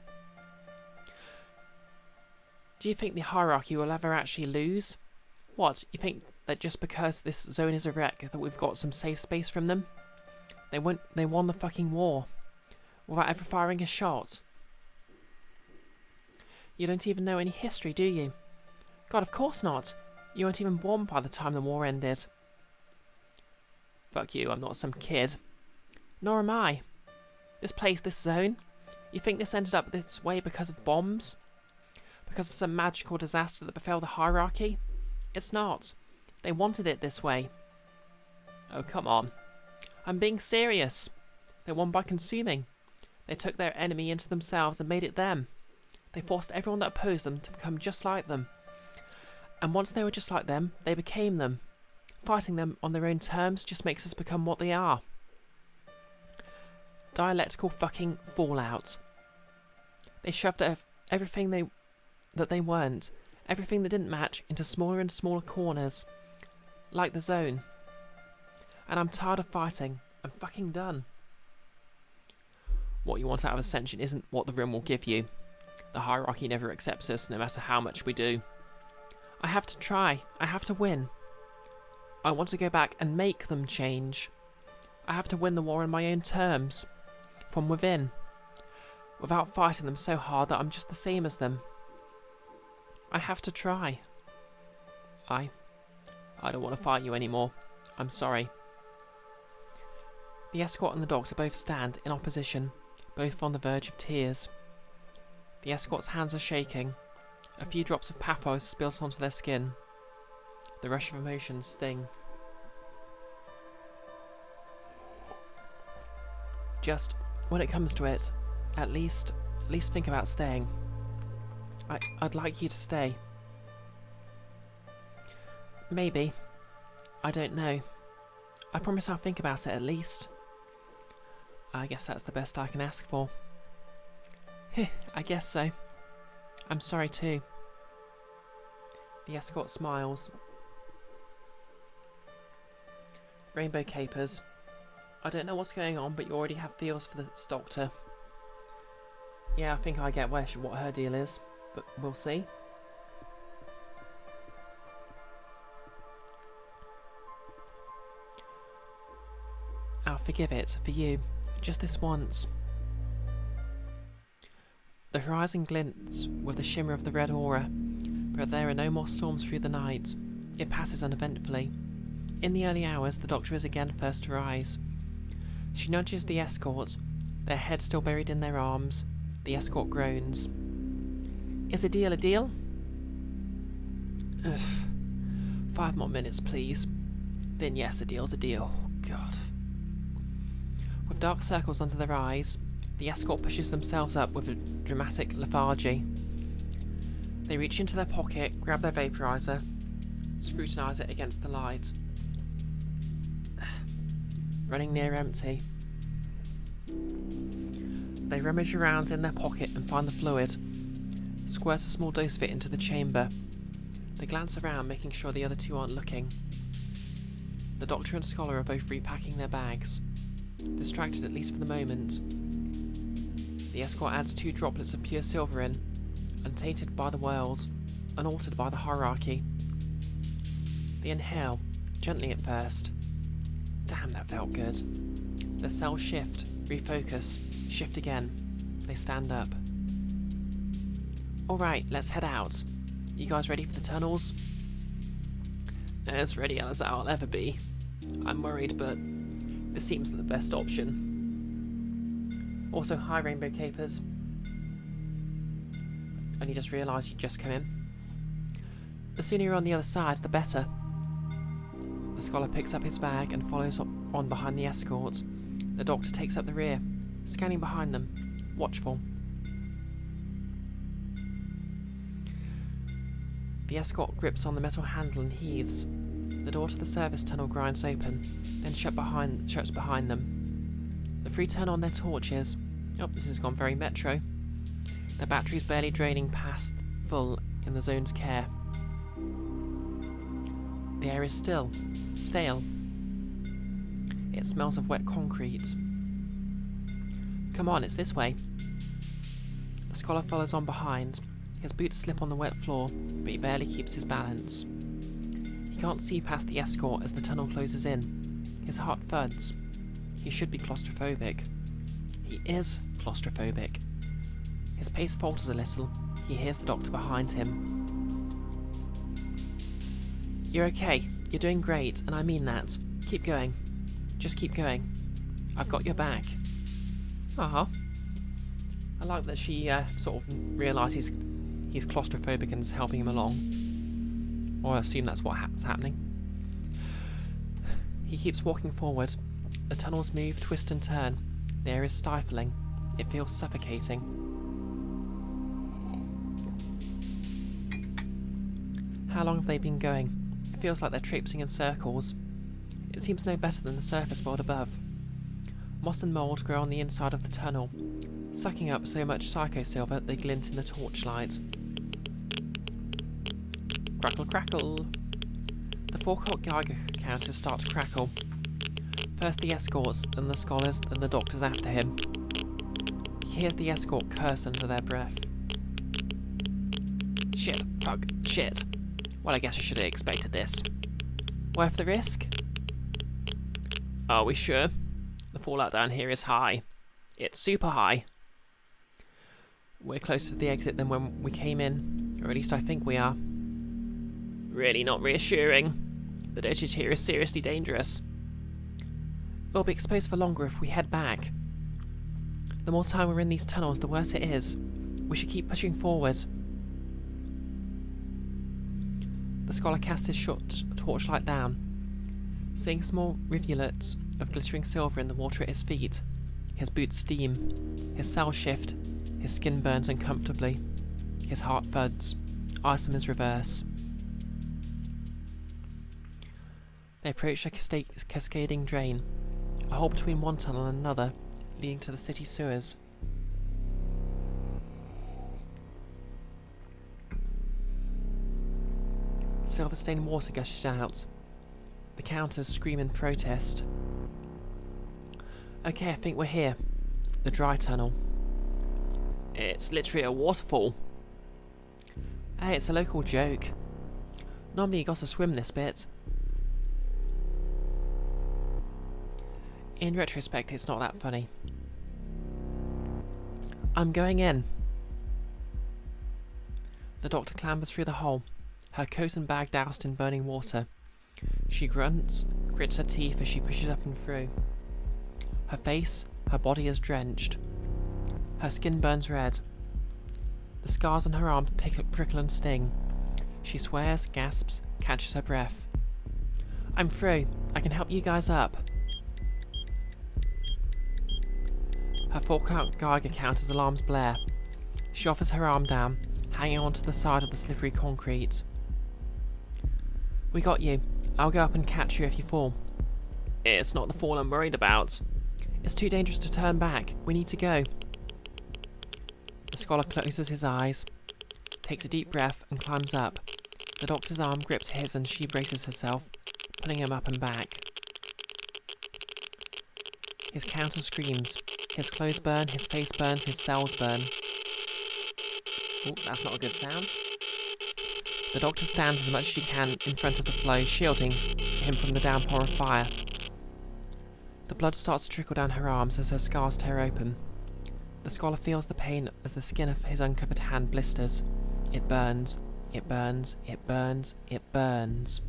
Do you think the hierarchy will ever actually lose? What, you think that just because this zone is a wreck that we've got some safe space from them? They won the fucking war, without ever firing a shot. You don't even know any history, do you? God, of course not. You weren't even born by the time the war ended. Fuck you, I'm not some kid. Nor am I. This place, this zone, you think this ended up this way because of bombs? Because of some magical disaster that befell the hierarchy? It's not. They wanted it this way. Oh, come on. I'm being serious. They won by consuming. They took their enemy into themselves and made it them. They forced everyone that opposed them to become just like them. And once they were just like them, they became them. Fighting them on their own terms just makes us become what they are. Dialectical fucking fallout. They shoved everything that they weren't, everything that didn't match, into smaller and smaller corners, like the zone. And I'm tired of fighting. I'm fucking done. What you want out of Ascension isn't what the room will give you. The hierarchy never accepts us, no matter how much we do. I have to try. I have to win. I want to go back and make them change. I have to win the war on my own terms, from within, without fighting them so hard that I'm just the same as them. I have to try. I don't want to fight you anymore. I'm sorry. The escort and the doctor both stand in opposition, both on the verge of tears. The escort's hands are shaking. A few drops of pathos spilt onto their skin. The rush of emotions sting. Just, when it comes to it, at least think about staying. I'd like you to stay. Maybe. I don't know. I promise I'll think about it at least. I guess that's the best I can ask for. I guess so. I'm sorry too. The escort smiles. Rainbow capers. I don't know what's going on, but you already have feels for the doctor. Yeah, I think I get what her deal is, but we'll see. I'll forgive it, for you, just this once. The horizon glints with the shimmer of the red aura, but there are no more storms through the night. It passes uneventfully. In the early hours, the doctor is again first to rise. She nudges the escort, their heads still buried in their arms. The escort groans. Is a deal a deal? Ugh. 5 more minutes, please. Then yes, a deal's a deal. God. With dark circles under their eyes, the escort pushes themselves up with a dramatic lethargy. They reach into their pocket, grab their vaporizer, scrutinise it against the light. Running near empty. They rummage around in their pocket and find the fluid, squirt a small dose of it into the chamber. They glance around, making sure the other two aren't looking. The Doctor and Scholar are both repacking their bags, distracted at least for the moment. The escort adds 2 droplets of pure silver in, untainted by the world, unaltered by the hierarchy. They inhale, gently at first. Damn, that felt good. Their cells shift, refocus, shift again. They stand up. Alright, let's head out. You guys ready for the tunnels? As ready as I'll ever be. I'm worried, but this seems the best option. Also, hi Rainbow Capers. Only just realised you just come in. The sooner you're on the other side, the better. The Scholar picks up his bag and follows on behind the escort. The Doctor takes up the rear, scanning behind them, watchful. The escort grips on the metal handle and heaves. The door to the service tunnel grinds open, then shuts behind them. The 3 turn on their torches. Oh, this has gone very metro. Their batteries barely draining past full in the zone's care. The air is still, stale. It smells of wet concrete. Come on, it's this way. The Scholar follows on behind. His boots slip on the wet floor, but he barely keeps his balance. He can't see past the escort as the tunnel closes in. His heart thuds. He should be claustrophobic. He is claustrophobic. His pace falters a little. He hears the Doctor behind him. You're okay. You're doing great, and I mean that. Keep going. Just keep going. I've got your back. Uh-huh. I like that she sort of realises he's claustrophobic and is helping him along. Or I assume that's what's happening. He keeps walking forward. The tunnels move, twist and turn. The air is stifling. It feels suffocating. How long have they been going? It feels like they're traipsing in circles. It seems no better than the surface world above. Moss and mould grow on the inside of the tunnel, sucking up so much psycho-silver they glint in the torchlight. Crackle, crackle! The 4-cult Geiger counters start to crackle. First the escorts, then the Scholars, then the Doctors after him. He hears the escort curse under their breath. Shit, fuck, shit. Well, I guess I should have expected this. Worth the risk? Are we sure? The fallout down here is high. It's super high. We're closer to the exit than when we came in, or at least I think we are. Really not reassuring. The dosage here is seriously dangerous. We'll be exposed for longer if we head back. The more time we're in these tunnels, the worse it is. We should keep pushing forward. The Scholar casts his short torchlight down, seeing small rivulets of glittering silver in the water at his feet. His boots steam, his cells shift, his skin burns uncomfortably, his heart thuds, ice on his reverse. They approach a cascading drain, a hole between one tunnel and another, leading to the city sewers. Silver-stained water gushes out. The counters scream in protest. Okay, I think we're here. The dry tunnel. It's literally a waterfall. Hey, it's a local joke. Normally you gotta swim this bit. In retrospect, it's not that funny. I'm going in. The Doctor clambers through the hole, her coat and bag doused in burning water. She grunts, grits her teeth as she pushes up and through. Her face, her body is drenched. Her skin burns red. The scars on her arm prickle and sting. She swears, gasps, catches her breath. I'm through. I can help you guys up. Her 4-count Geiger counter's alarms blare. She offers her arm down, hanging onto the side of the slippery concrete. We got you. I'll go up and catch you if you fall. It's not the fall I'm worried about. It's too dangerous to turn back. We need to go. The scholar closes his eyes, takes a deep breath and climbs up. The doctor's arm grips his and she braces herself, pulling him up and back. His counter screams. His clothes burn, his face burns, his cells burn. Oh, that's not a good sound. The doctor stands as much as she can in front of the flow, shielding him from the downpour of fire. The blood starts to trickle down her arms as her scars tear open. The scholar feels the pain as the skin of his uncovered hand blisters. It burns. It burns. It burns. It burns.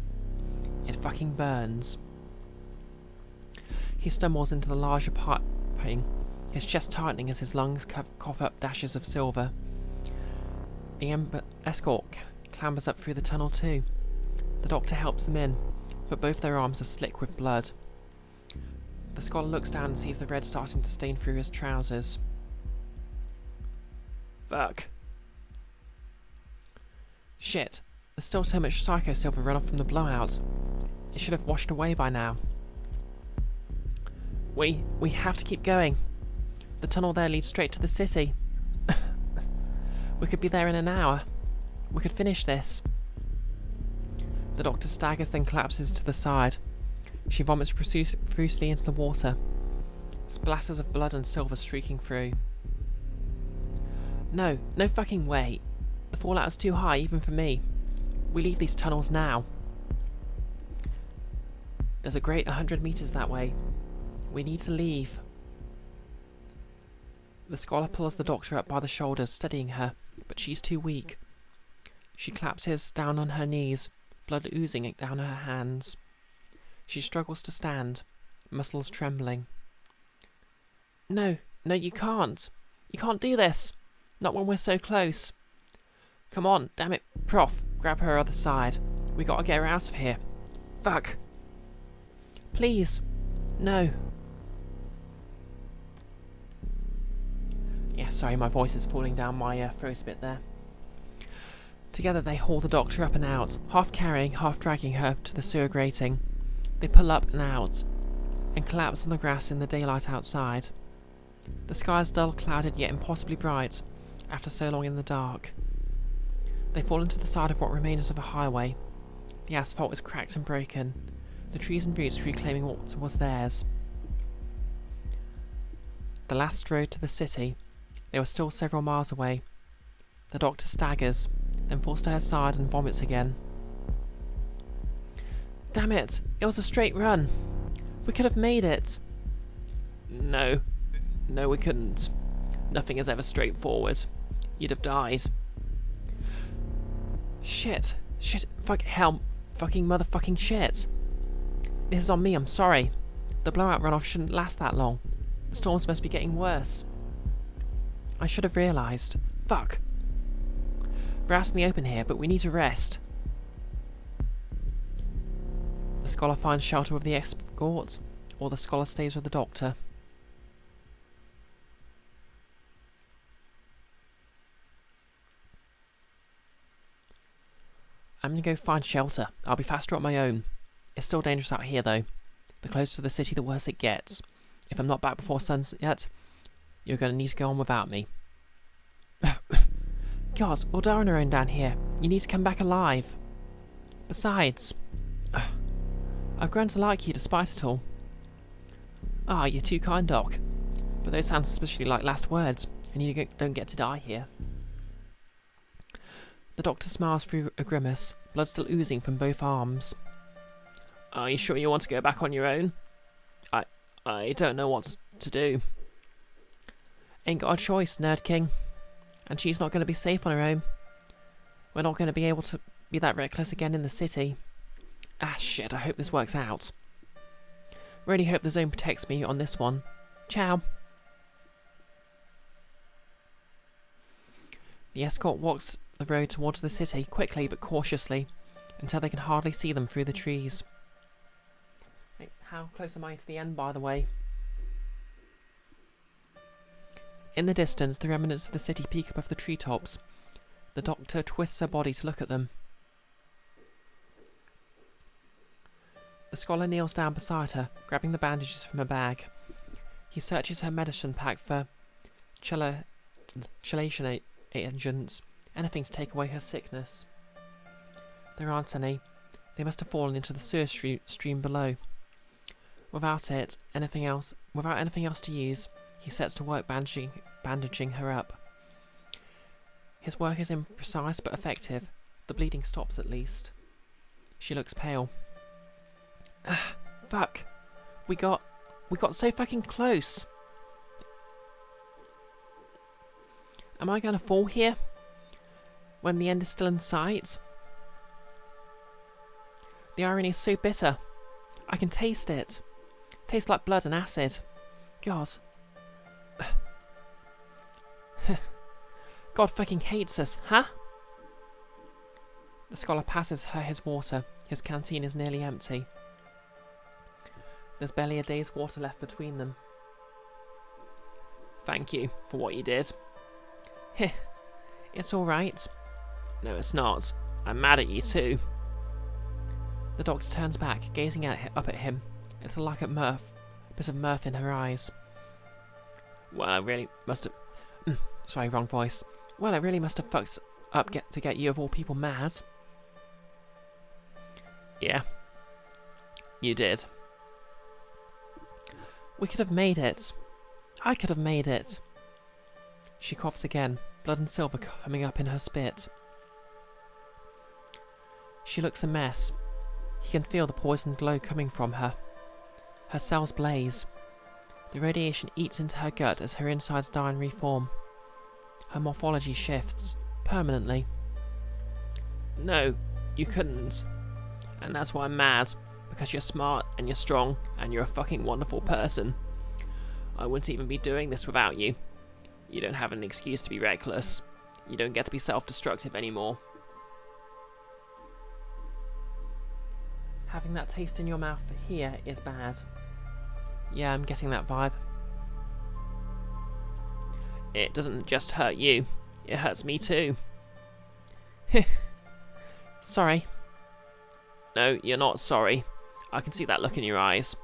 It fucking burns. He stumbles into the larger piping, his chest tightening as his lungs cough up dashes of silver. The escort clambers up through the tunnel too. The doctor helps them in, but both their arms are slick with blood. The scholar looks down and sees the red starting to stain through his trousers. Fuck. Shit, there's still so much psycho silver runoff from the blowout. It should have washed away by now. We have to keep going. The tunnel there leads straight to the city. We could be there in an hour. We could finish this. The doctor staggers, then collapses to the side. She vomits profusely into the water. Splatters of blood and silver streaking through. No fucking way. The fallout is too high even for me. We leave these tunnels now. There's a great 100 meters that way. We need to leave. The scholar pulls the doctor up by the shoulders, steadying her, but she's too weak. She collapses down on her knees, blood oozing down her hands. She struggles to stand, muscles trembling. No, you can't. You can't do this. Not when we're so close. Come on, damn it, Prof. Grab her other side. We gotta get her out of here. Fuck. Please. No. Yeah, sorry, my voice is falling down my throat a bit there. Together they haul the doctor up and out, half carrying, half dragging her to the sewer grating. They pull up and out, and collapse on the grass in the daylight outside. The sky is dull, clouded, yet impossibly bright, after so long in the dark. They fall into the side of what remains of a highway. The asphalt is cracked and broken, the trees and roots reclaiming what was theirs. The last road to the city. They were still several miles away. The doctor staggers, then falls to her side and vomits again. Damn it! It was a straight run! We could have made it! No, we couldn't. Nothing is ever straightforward. You'd have died. Shit, fuck, hell, fucking motherfucking shit. This is on me, I'm sorry. The blowout runoff shouldn't last that long. The storms must be getting worse. I should have realised. Fuck. We're out in the open here, but we need to rest. The scholar finds shelter with the escort, or the scholar stays with the doctor. I'm gonna go find shelter. I'll be faster on my own. It's still dangerous out here, though. The closer to the city, the worse it gets. If I'm not back before sunset, you're gonna need to go on without me. God, we'll die on our own down here. You need to come back alive. Besides, I've grown to like you despite it all. Ah, you're too kind, Doc. But those sound suspiciously like last words, and you don't get to die here. The doctor smiles through a grimace, blood still oozing from both arms. Are you sure you want to go back on your own? I don't know what to do. Ain't got a choice, Nerd King. And she's not going to be safe on her own. We're not going to be able to be that reckless again in the city. Ah, shit, I hope this works out. Really hope the zone protects me on this one. Ciao. The escort walks the road towards the city, quickly but cautiously, until they can hardly see them through the trees. Wait, how close am I to the end, by the way? In the distance, the remnants of the city peek above the treetops. The doctor twists her body to look at them. The scholar kneels down beside her, grabbing the bandages from her bag. He searches her medicine pack for chelation agents, anything to take away her sickness. There aren't any. They must have fallen into the sewer stream below. Without anything else to use, he sets to work bandaging her up. His work is imprecise but effective. The bleeding stops at least. She looks pale. Fuck. We got so fucking close. Am I gonna fall here? When the end is still in sight? The irony is so bitter. I can taste it. Tastes like blood and acid. God. God fucking hates us, huh? The scholar passes her his water. His canteen is nearly empty. There's barely a day's water left between them. Thank you for what you did. Heh. It's alright. No, it's not. I'm mad at you too. The doctor turns back, gazing up at him. It's a lack of mirth. A bit of mirth in her eyes. Well, I really must have... Sorry, wrong voice. Well, I really must have fucked up to get you of all people mad. Yeah. You did. We could have made it. I could have made it. She coughs again, blood and silver coming up in her spit. She looks a mess. He can feel the poisoned glow coming from her. Her cells blaze. The radiation eats into her gut as her insides die and reform. Her morphology shifts, permanently. No, you couldn't. And that's why I'm mad, because you're smart and you're strong and you're a fucking wonderful person. I wouldn't even be doing this without you. You don't have an excuse to be reckless. You don't get to be self-destructive anymore. Having that taste in your mouth here is bad. Yeah, I'm getting that vibe. It doesn't just hurt you, it hurts me too. Sorry. No, you're not sorry. I can see that look in your eyes.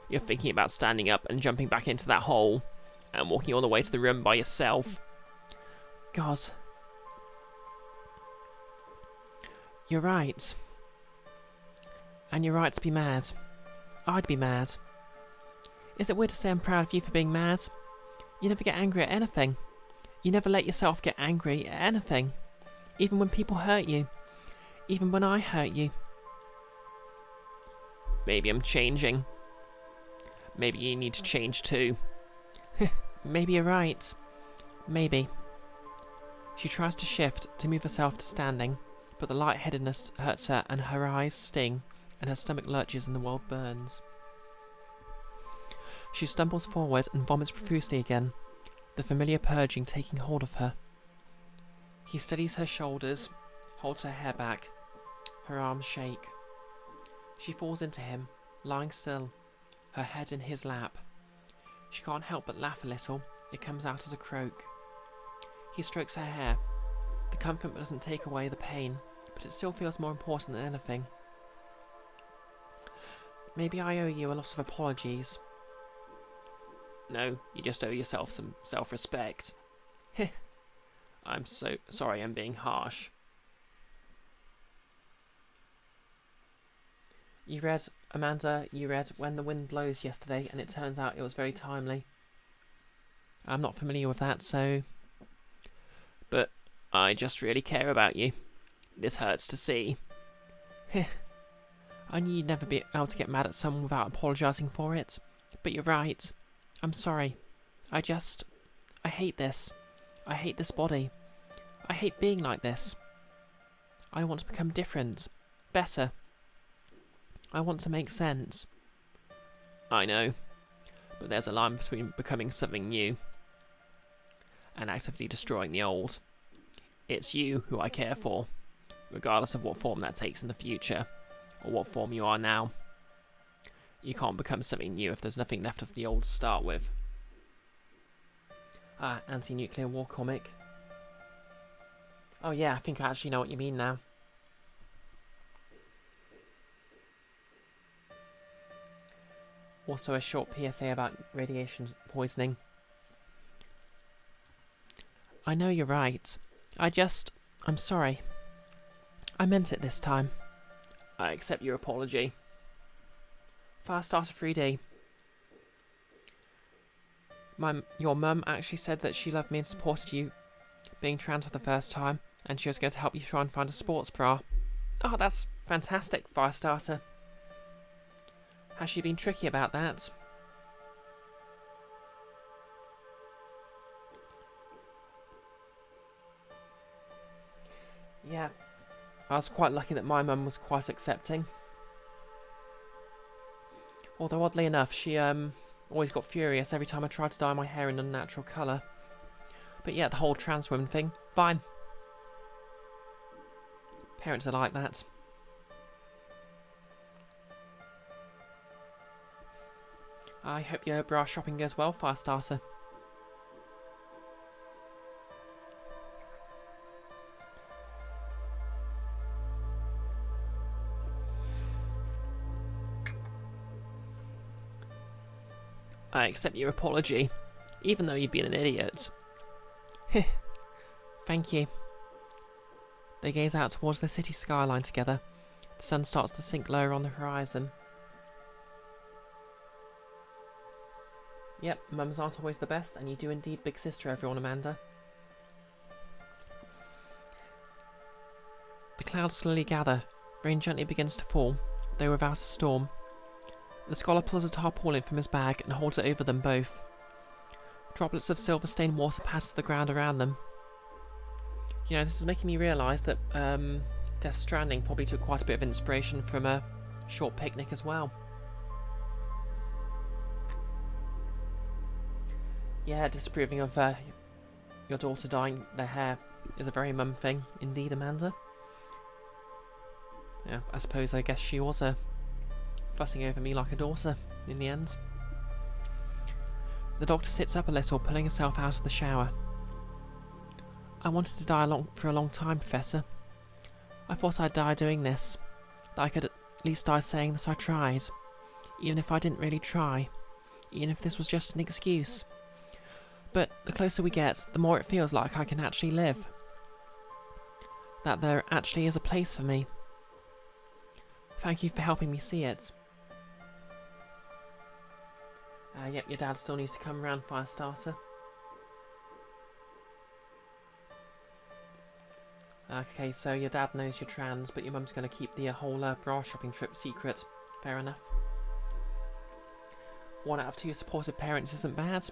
You're thinking about standing up and jumping back into that hole, and walking all the way to the room by yourself. God. You're right. And you're right to be mad. I'd be mad. Is it weird to say I'm proud of you for being mad? You never get angry at anything. You never let yourself get angry at anything. Even when people hurt you. Even when I hurt you. Maybe I'm changing. Maybe you need to change too. Maybe you're right. Maybe. She tries to shift, to move herself to standing, but the lightheadedness hurts her and her eyes sting, and her stomach lurches and the world burns. She stumbles forward and vomits profusely again, the familiar purging taking hold of her. He steadies her shoulders, holds her hair back. Her arms shake. She falls into him, lying still, her head in his lap. She can't help but laugh a little. It comes out as a croak. He strokes her hair. The comfort doesn't take away the pain, but it still feels more important than anything. Maybe I owe you a lot of apologies. No, you just owe yourself some self-respect. Heh. I'm so sorry I'm being harsh. Amanda, you read When the Wind Blows yesterday, and it turns out it was very timely. I'm not familiar with that, so... But I just really care about you. This hurts to see. Heh. I knew you'd never be able to get mad at someone without apologising for it. But you're right. I'm sorry. I hate this. I hate this body. I hate being like this. I want to become different. Better. I want to make sense. I know. But there's a line between becoming something new and actively destroying the old. It's you who I care for, regardless of what form that takes in the future, or what form you are now. You can't become something new if there's nothing left of the old to start with. Ah, anti-nuclear war comic. Oh yeah, I think I actually know what you mean now. Also a short PSA about radiation poisoning. I know you're right. I'm sorry. I meant it this time. I accept your apology. Firestarter 3D. Your mum actually said that she loved me and supported you being trans for the first time, and she was going to help you try and find a sports bra. Oh, that's fantastic, Firestarter. Has she been tricky about that? Yeah, I was quite lucky that my mum was quite accepting. Although oddly enough, she always got furious every time I tried to dye my hair in a natural colour. But yeah, the whole trans women thing, fine. Parents are like that. I hope your bra shopping goes well, Firestarter. I accept your apology, even though you've been an idiot. Thank you. They gaze out towards the city skyline together. The sun starts to sink lower on the horizon. Yep, mums aren't always the best, and you do indeed big sister everyone, Amanda. The clouds slowly gather. Rain gently begins to fall, though without a storm. The scholar pulls a tarpaulin from his bag and holds it over them both. Droplets of silver-stained water pass to the ground around them. You know, this is making me realise that Death Stranding probably took quite a bit of inspiration from a short picnic as well. Yeah, disapproving of your daughter dyeing their hair is a very mum thing indeed, Amanda. Yeah, I guess she was fussing over me like a daughter in the end. The doctor sits up a little, pulling herself out of the shower. I wanted to die for a long time, Professor. I thought I'd die doing this, that I could at least die saying that I tried, even if I didn't really try, even if this was just an excuse. But the closer we get, the more it feels like I can actually live. That there actually is a place for me. Thank you for helping me see it. Yep, your dad still needs to come around, Firestarter. Okay, so your dad knows you're trans, but your mum's going to keep the whole bra shopping trip secret. Fair enough. 1 out of 2 supportive parents isn't bad.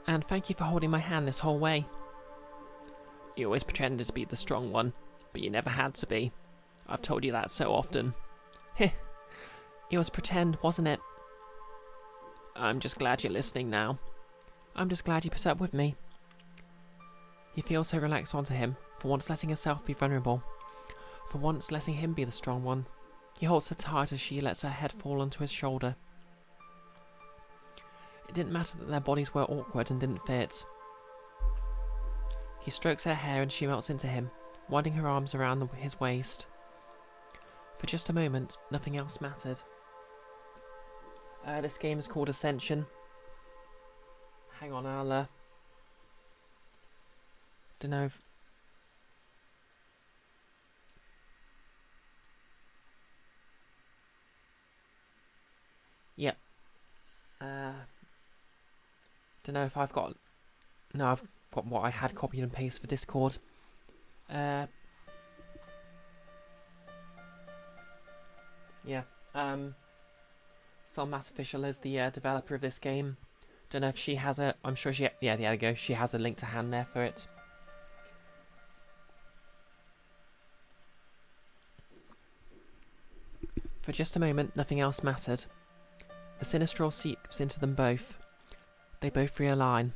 And thank you for holding my hand this whole way. You always pretended to be the strong one, but you never had to be. I've told you that so often. Heh. It was pretend, wasn't it? I'm just glad you're listening now. I'm just glad you put up with me. He feels her relax onto him, for once letting herself be vulnerable. For once letting him be the strong one. He holds her tight as she lets her head fall onto his shoulder. It didn't matter that their bodies were awkward and didn't fit. He strokes her hair and she melts into him, winding her arms around his waist. For just a moment, nothing else mattered. This game is called Ascension. Hang on, I'll don't know if... Yep. Don't know if I've got... No, I've got what I had copied and pasted for Discord. Yeah. Sol Official is the developer of this game. Don't know if she has a... I'm sure she... Yeah, there we go. She has a link to hand there for it. For just a moment, nothing else mattered. The sinistral seeps into them both. They both realign.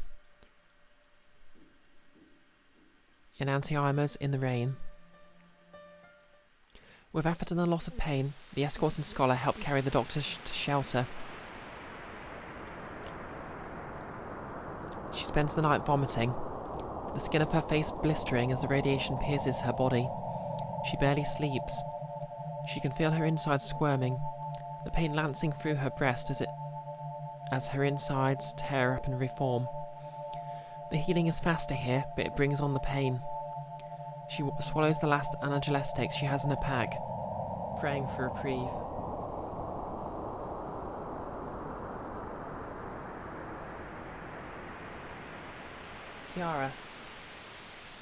In anti-armors in the rain. With effort and a lot of pain, the escort and scholar help carry the doctor to shelter. She spends the night vomiting, the skin of her face blistering as the radiation pierces her body. She barely sleeps. She can feel her insides squirming, the pain lancing through her breast as her insides tear up and reform. The healing is faster here, but it brings on the pain. She swallows the last analgesics she has in her pack, praying for reprieve. Kiara,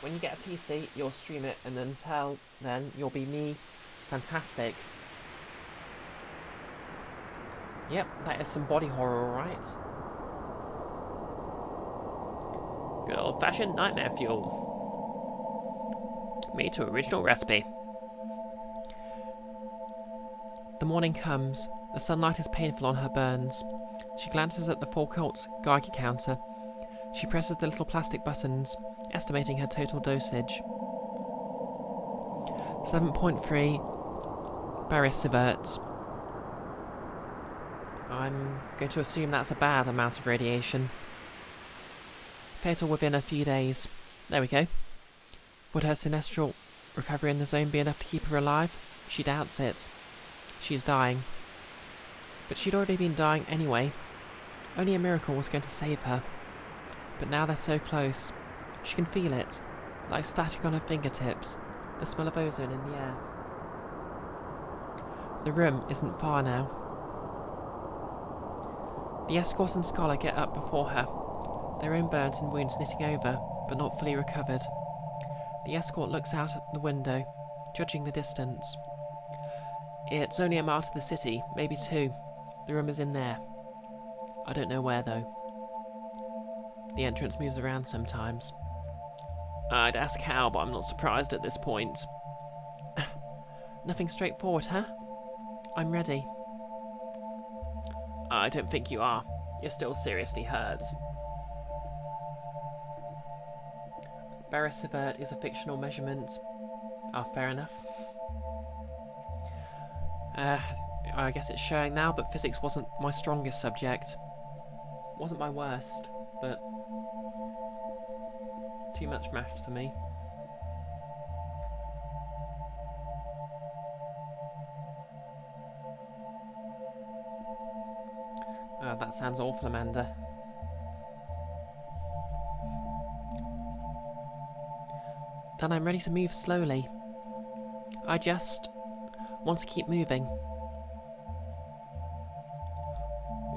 when you get a PC, you'll stream it, and until then, you'll be me. Fantastic. Yep, that is some body horror, alright. Good old-fashioned nightmare fuel. Made to original recipe. The morning comes. The sunlight is painful on her burns. She glances at the full cult's Geiger counter. She presses the little plastic buttons, estimating her total dosage. 7.3 barisivert. I'm going to assume that's a bad amount of radiation. Fatal within a few days. There we go. Would her sinestral recovery in the zone be enough to keep her alive? She doubts it. She's dying. But she'd already been dying anyway. Only a miracle was going to save her. But now they're so close. She can feel it, like static on her fingertips, the smell of ozone in the air. The room isn't far now. The escort and scholar get up before her, their own burns and wounds knitting over, but not fully recovered. The escort looks out at the window, judging the distance. It's only a mile to the city, maybe 2. The room is in there. I don't know where, though. The entrance moves around sometimes. I'd ask how, but I'm not surprised at this point. Nothing straightforward, huh? I'm ready. I don't think you are. You're still seriously hurt. Barisivert is a fictional measurement. Oh, fair enough. I guess it's showing now, but physics wasn't my strongest subject. Wasn't my worst, but too much math for me. That sounds awful, Amanda. Then I'm ready to move slowly. I just want to keep moving.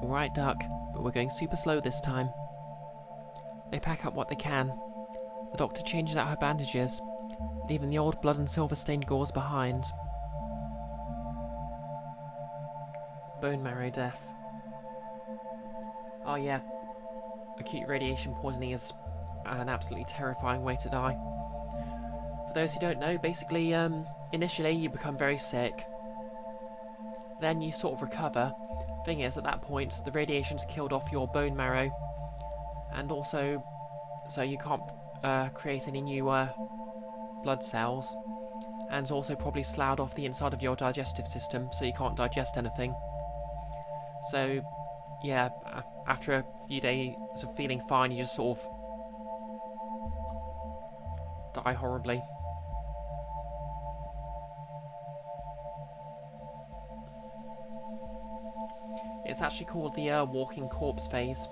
Alright, Duck, but we're going super slow this time. They pack up what they can. The doctor changes out her bandages, leaving the old blood and silver-stained gauze behind. Bone marrow death. Oh yeah, acute radiation poisoning is an absolutely terrifying way to die. For those who don't know, basically, initially you become very sick. Then you sort of recover. Thing is, at that point, the radiation's killed off your bone marrow, and also, so you can't create any new blood cells, and also probably sloughed off the inside of your digestive system, so you can't digest anything. So, yeah, after a few days of feeling fine, you just sort of die horribly. It's actually called the walking corpse phase.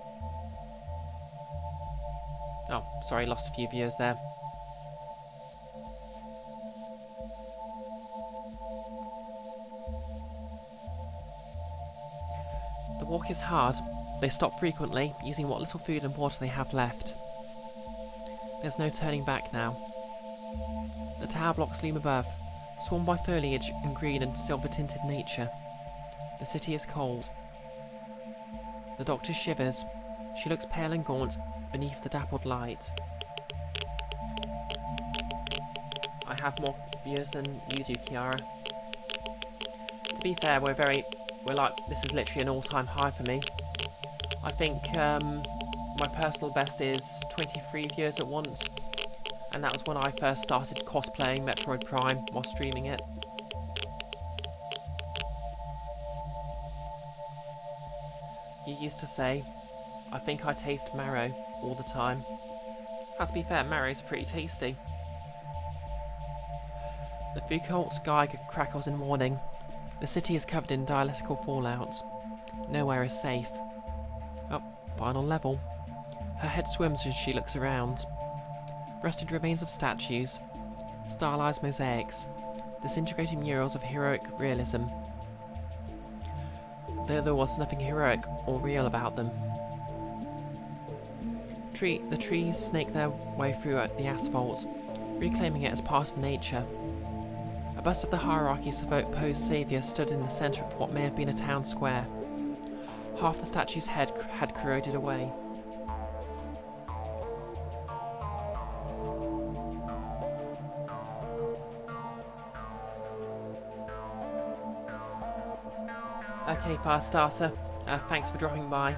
Oh, sorry, lost a few viewers there. The walk is hard. They stop frequently, using what little food and water they have left. There's no turning back now. The tower blocks loom above, swarmed by foliage and green and silver-tinted nature. The city is cold. The doctor shivers. She looks pale and gaunt beneath the dappled light. I have more viewers than you do, Kiara. To be fair, we're like, this is literally an all-time high for me. I think my personal best is 23 viewers at once, and that was when I first started cosplaying Metroid Prime while streaming it. You used to say, I think I taste marrow all the time. To be fair, marrow's pretty tasty. The Foucault's Geiger crackles in warning. The city is covered in dialectical fallout. Nowhere is safe. Oh, final level. Her head swims as she looks around. Rusted remains of statues, stylized mosaics, disintegrating murals of heroic realism. Though there was nothing heroic or real about them. The trees snake their way through the asphalt, reclaiming it as part of nature. A bust of the hierarchy's supposed saviour stood in the centre of what may have been a town square. Half the statue's head had corroded away. Okay, Firestarter, thanks for dropping by.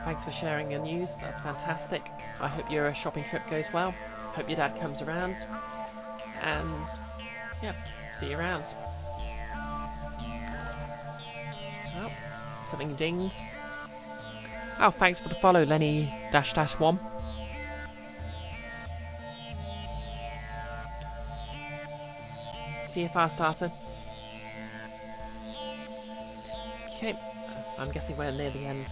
Thanks for sharing your news, that's fantastic. I hope your shopping trip goes well. Hope your dad comes around. And, yeah, see you around. Oh, something dings. Oh, thanks for the follow, Lenny-1. See you, Firestarter. Okay, I'm guessing we're near the end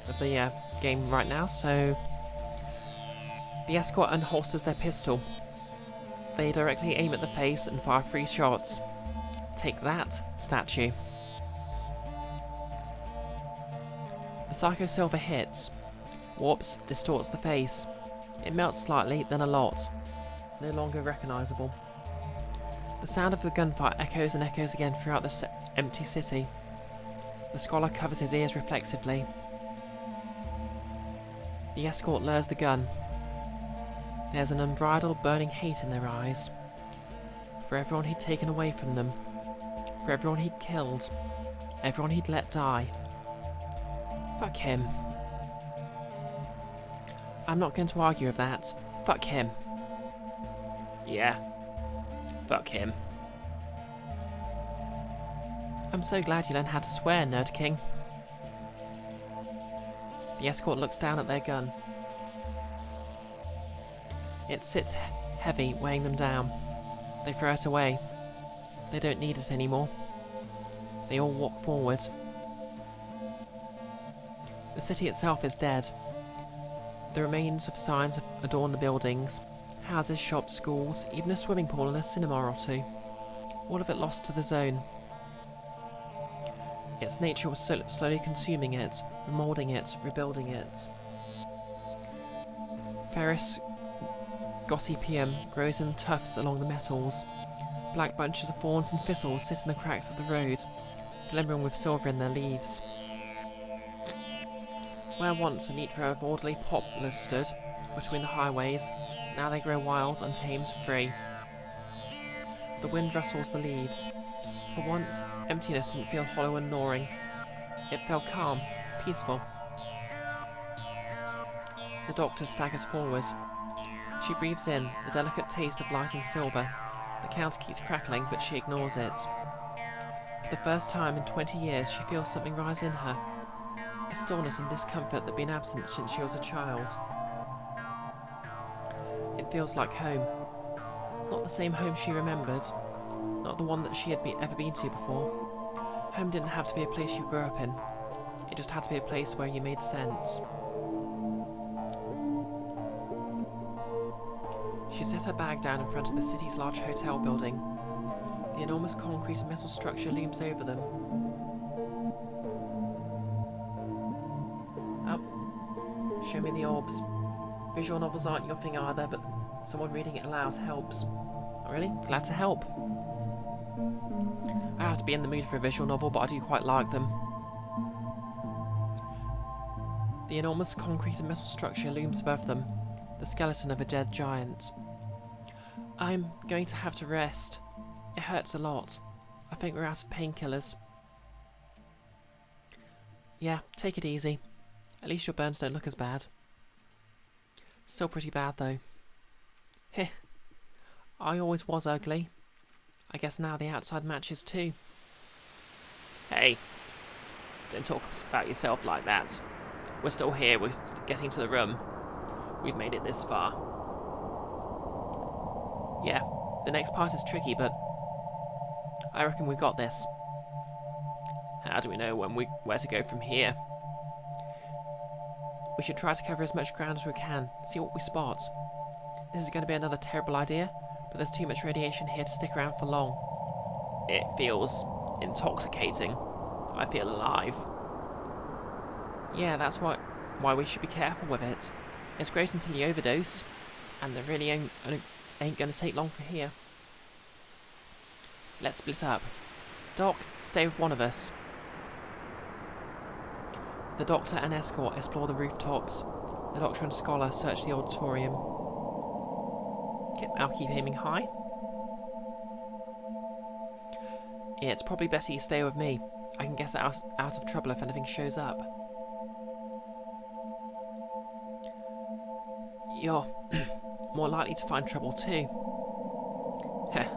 of the game right now, so the escort unholsters their pistol. They directly aim at the face and fire 3 shots. Take that, statue. The Psycho Silver hits, warps, distorts the face. It melts slightly, then a lot. No longer recognisable. The sound of the gunfire echoes and echoes again throughout the empty city. The scholar covers his ears reflexively. The escort lowers the gun. There's an unbridled burning hate in their eyes. For everyone he'd taken away from them. For everyone he'd killed. Everyone he'd let die. Fuck him. I'm not going to argue with that. Fuck him. Yeah. Fuck him. I'm so glad you learned how to swear, Nerd King. The escort looks down at their gun. It sits heavy, weighing them down. They throw it away. They don't need it anymore. They all walk forward. The city itself is dead. The remains of signs adorn the buildings. Houses, shops, schools, even a swimming pool and a cinema or two. All of it lost to the zone. Its nature was slowly consuming it, remoulding it, rebuilding it. Ferris gossypium grows in tufts along the metals. Black bunches of thorns and thistles sit in the cracks of the road, glimmering with silver in their leaves. Where once a neat row of orderly poplars stood between the highways, now they grow wild, untamed, free. The wind rustles the leaves. For once, emptiness didn't feel hollow and gnawing. It felt calm, peaceful. The doctor staggers forward. She breathes in the delicate taste of light and silver. The counter keeps crackling, but she ignores it. For the first time in 20 years, she feels something rise in her. A stillness and discomfort that had been absent since she was a child. It feels like home. Not the same home she remembered. Not the one that she had ever been to before. Home didn't have to be a place you grew up in. It just had to be a place where you made sense. She set her bag down in front of the city's large hotel building. The enormous concrete and metal structure looms over them. Oh, show me the orbs. Visual novels aren't your thing either, but someone reading it aloud helps. Oh, really? Glad to help. I have to be in the mood for a visual novel, but I do quite like them. The enormous concrete and metal structure looms above them, the skeleton of a dead giant. I'm going to have to rest. It hurts a lot. I think we're out of painkillers. Yeah, take it easy. At least your burns don't look as bad. Still pretty bad, though. Heh. I always was ugly. I guess now the outside matches too. Hey, don't talk about yourself like that. We're still here, we're getting to the room. We've made it this far. Yeah, the next part is tricky, but I reckon we've got this. How do we know where to go from here? We should try to cover as much ground as we can, see what we spot. This is going to be another terrible idea, but there's too much radiation here to stick around for long. It feels intoxicating. I feel alive. Yeah, that's why we should be careful with it. It's great until you overdose, and it really ain't going to take long for here. Let's split up. Doc, stay with one of us. The Doctor and Escort explore the rooftops. The Doctor and Scholar search the auditorium. Okay, I'll keep aiming high. Yeah, it's probably better you stay with me. I can get out of trouble if anything shows up. You're more likely to find trouble too. Heh.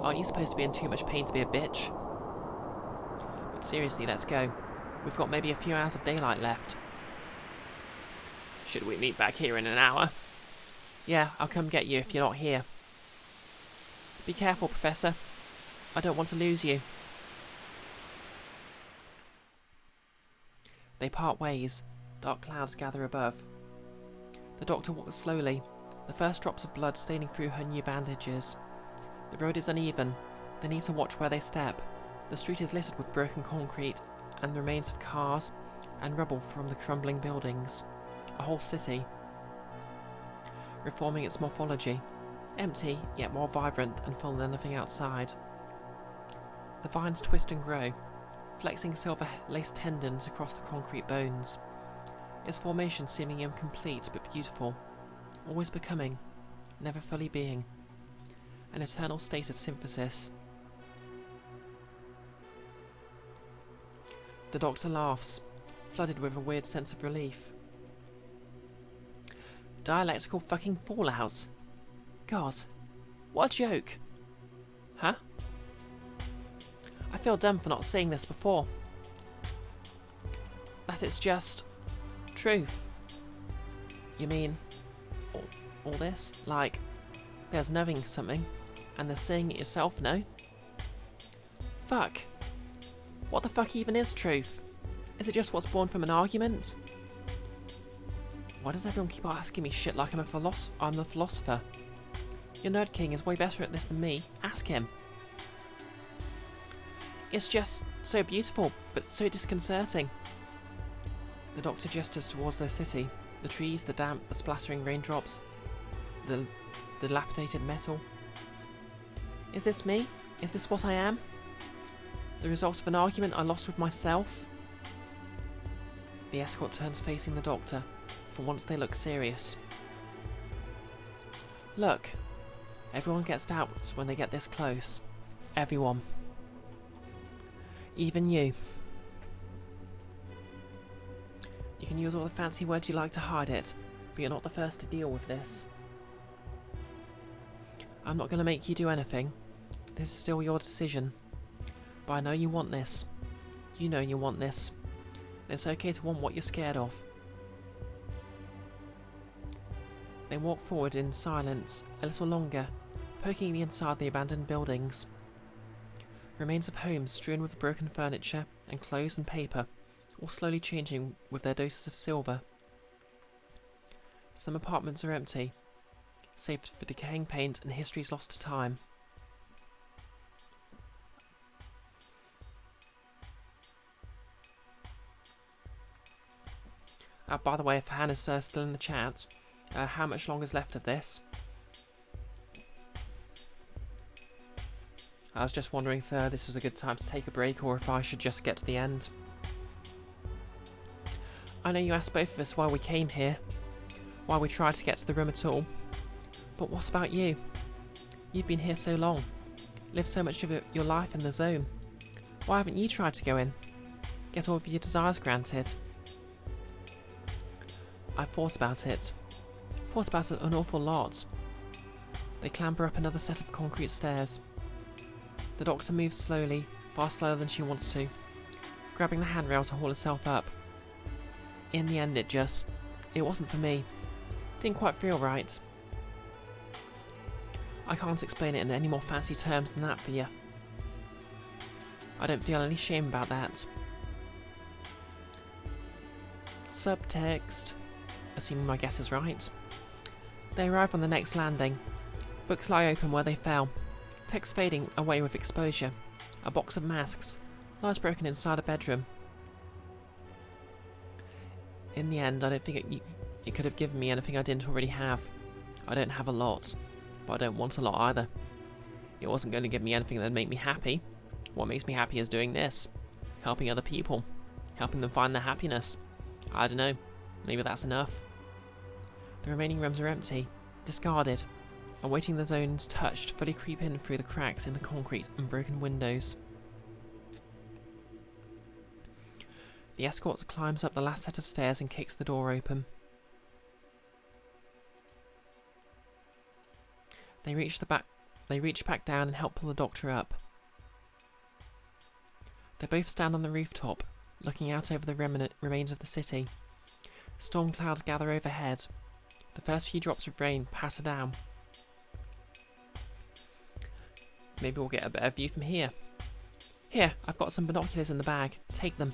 Aren't you supposed to be in too much pain to be a bitch? But seriously, let's go. We've got maybe a few hours of daylight left. Should we meet back here in an hour? Yeah, I'll come get you if you're not here. Be careful, Professor. I don't want to lose you. They part ways. Dark clouds gather above. The Doctor walks slowly, the first drops of blood staining through her new bandages. The road is uneven. They need to watch where they step. The street is littered with broken concrete and the remains of cars and rubble from the crumbling buildings. A whole city, reforming its morphology, empty yet more vibrant and full than anything outside. The vines twist and grow, flexing silver-laced tendons across the concrete bones, its formation seeming incomplete but beautiful, always becoming, never fully being, an eternal state of synthesis. The Doctor laughs, flooded with a weird sense of relief. Dialectical fucking fallout. God, what a joke. Huh? I feel dumb for not seeing this before. That it's just truth. You mean all this? Like, there's knowing something, and there's seeing it yourself, no? Fuck. What the fuck even is truth? Is it just what's born from an argument? Why does everyone keep asking me shit like I'm the philosopher? Your Nerd King is way better at this than me. Ask him. It's just so beautiful, but so disconcerting. The Doctor gestures towards their city. The trees, the damp, the splattering raindrops, the dilapidated metal. Is this me? Is this what I am? The result of an argument I lost with myself? The Escort turns facing the Doctor. For once they look serious. Look. Everyone gets doubts when they get this close. Everyone. Even you. You can use all the fancy words you like to hide it, but you're not the first to deal with this. I'm not going to make you do anything. This is still your decision. But I know you want this. You know you want this. It's okay to want what you're scared of. They walk forward in silence, a little longer, poking the inside of the abandoned buildings. Remains of homes strewn with broken furniture and clothes and paper, all slowly changing with their doses of silver. Some apartments are empty, save for decaying paint and histories lost to time. By the way, if Hannah's still in the chat, how much longer is left of this? I was just wondering if this was a good time to take a break or if I should just get to the end. I know you asked both of us why we came here, why we tried to get to the room at all. But what about you? You've been here so long, lived so much of your life in the zone. Why haven't you tried to go in? Get all of your desires granted? I've thought about it. Thought about it an awful lot. They clamber up another set of concrete stairs. The Doctor moves slowly, far slower than she wants to, grabbing the handrail to haul herself up. In the end, it wasn't for me. Didn't quite feel right. I can't explain it in any more fancy terms than that for you. I don't feel any shame about that. Subtext. Assuming my guess is right. They arrive on the next landing. Books lie open where they fell. Text fading away with exposure. A box of masks lies broken inside a bedroom. In the end, I don't think it could have given me anything I didn't already have. I don't have a lot, but I don't want a lot either. It wasn't going to give me anything that would make me happy. What makes me happy is doing this. Helping other people. Helping them find their happiness. I don't know. Maybe that's enough. The remaining rooms are empty, discarded, awaiting the zones touched fully creep in through the cracks in the concrete and broken windows. The escort climbs up the last set of stairs and kicks the door open. They reach back down and help pull the doctor up. They both stand on the rooftop, looking out over the remains of the city. Storm clouds gather overhead. The first few drops of rain patter down. Maybe we'll get a better view from here. Here, I've got some binoculars in the bag. Take them.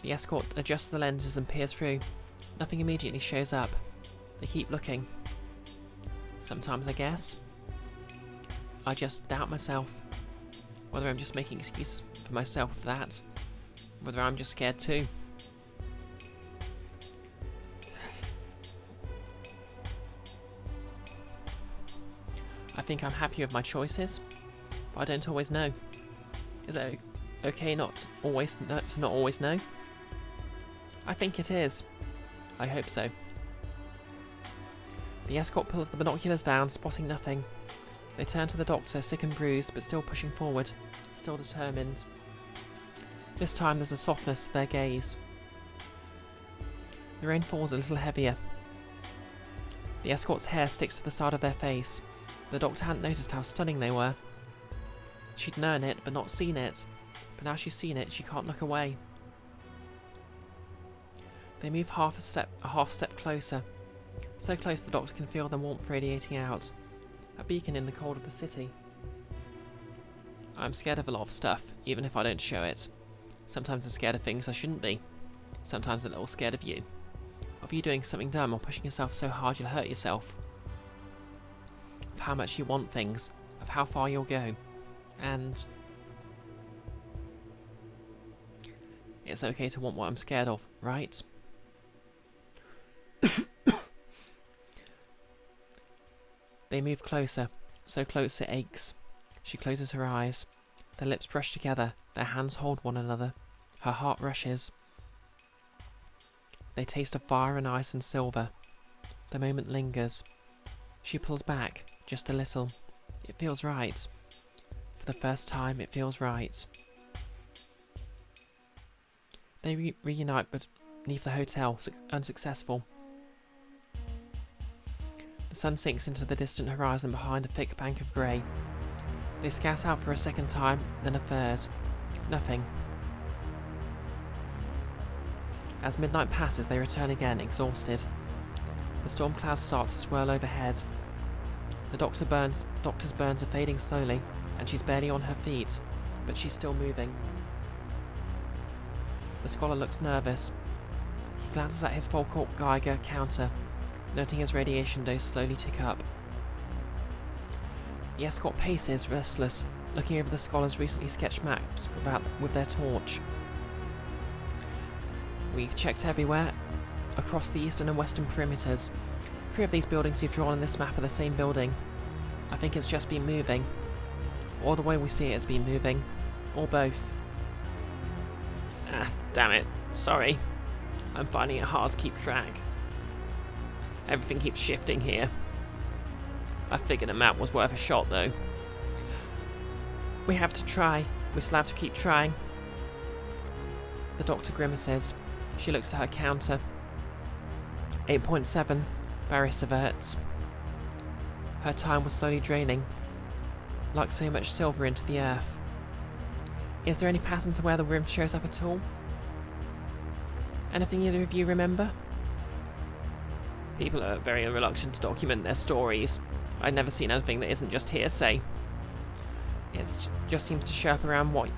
The escort adjusts the lenses and peers through. Nothing immediately shows up. They keep looking. Sometimes I guess I just doubt myself. Whether I'm just making excuses for myself for that. Whether I'm just scared too. I think I'm happy with my choices, but I don't always know. Is it okay to not always know? I think it is. I hope so. The escort pulls the binoculars down, spotting nothing. They turn to the doctor, sick and bruised, but still pushing forward, still determined. This time there's a softness to their gaze. The rain falls a little heavier. The escort's hair sticks to the side of their face. The doctor hadn't noticed how stunning they were. She'd known it, but not seen it. But now she's seen it, she can't look away. They move a half step closer. So close the doctor can feel the warmth radiating out. A beacon in the cold of the city. I'm scared of a lot of stuff, even if I don't show it. Sometimes I'm scared of things I shouldn't be. Sometimes a little scared of you. Of you doing something dumb or pushing yourself so hard you'll hurt yourself. Of how much you want things. Of how far you'll go. And it's okay to want what I'm scared of, right? They move closer, so close it aches. She closes her eyes. Their lips brush together, their hands hold one another. Her heart rushes. They taste of fire and ice and silver. The moment lingers. She pulls back, just a little. It feels right. For the first time, it feels right. They reunite beneath the hotel, unsuccessful. The sun sinks into the distant horizon behind a thick bank of grey. They scatter out for a second time, then a third. Nothing. As midnight passes, they return again, exhausted. The storm clouds start to swirl overhead. The doctor's burns are fading slowly, and she's barely on her feet, but she's still moving. The scholar looks nervous. He glances at his full-court Geiger counter, noting his radiation dose slowly tick up. The escort paces, restless, looking over the scholar's recently sketched maps with their torch. We've checked everywhere, across the eastern and western perimeters. 3 of these buildings you've drawn in this map are the same building. I think it's just been moving. Or the way we see it has been moving. Or both. Ah, damn it. Sorry. I'm finding it hard to keep track. Everything keeps shifting here. I figured a map was worth a shot, though. We have to try. We still have to keep trying. The doctor grimaces. She looks at her counter. 8.7. Barry subverts. Her time was slowly draining, like so much silver into the earth. Is there any pattern to where the room shows up at all? Anything either of you remember? People are very reluctant to document their stories. I've never seen anything that isn't just hearsay. It just seems to show up around what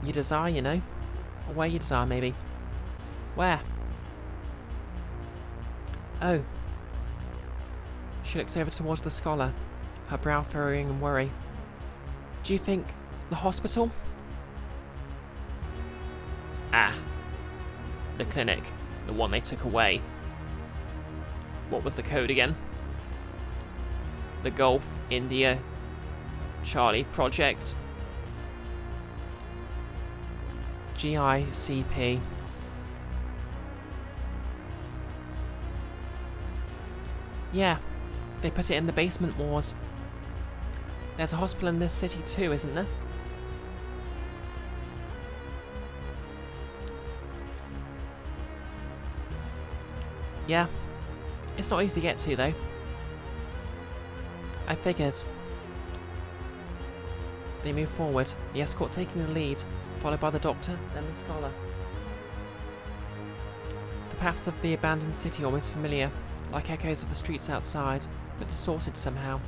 you desire, you know? Or where you desire, maybe. Where? Oh. She looks over towards the scholar, her brow furrowing in worry. Do you think the hospital? Ah. The clinic. The one they took away. What was the code again? The Golf India Charlie Project. GICP. Yeah, they put it in the basement ward. There's a hospital in this city too, isn't there? Yeah, it's not easy to get to though. I figured. They move forward, the escort taking the lead, followed by the doctor, then the scholar. The paths of the abandoned city are almost familiar, like echoes of the streets outside, but distorted somehow,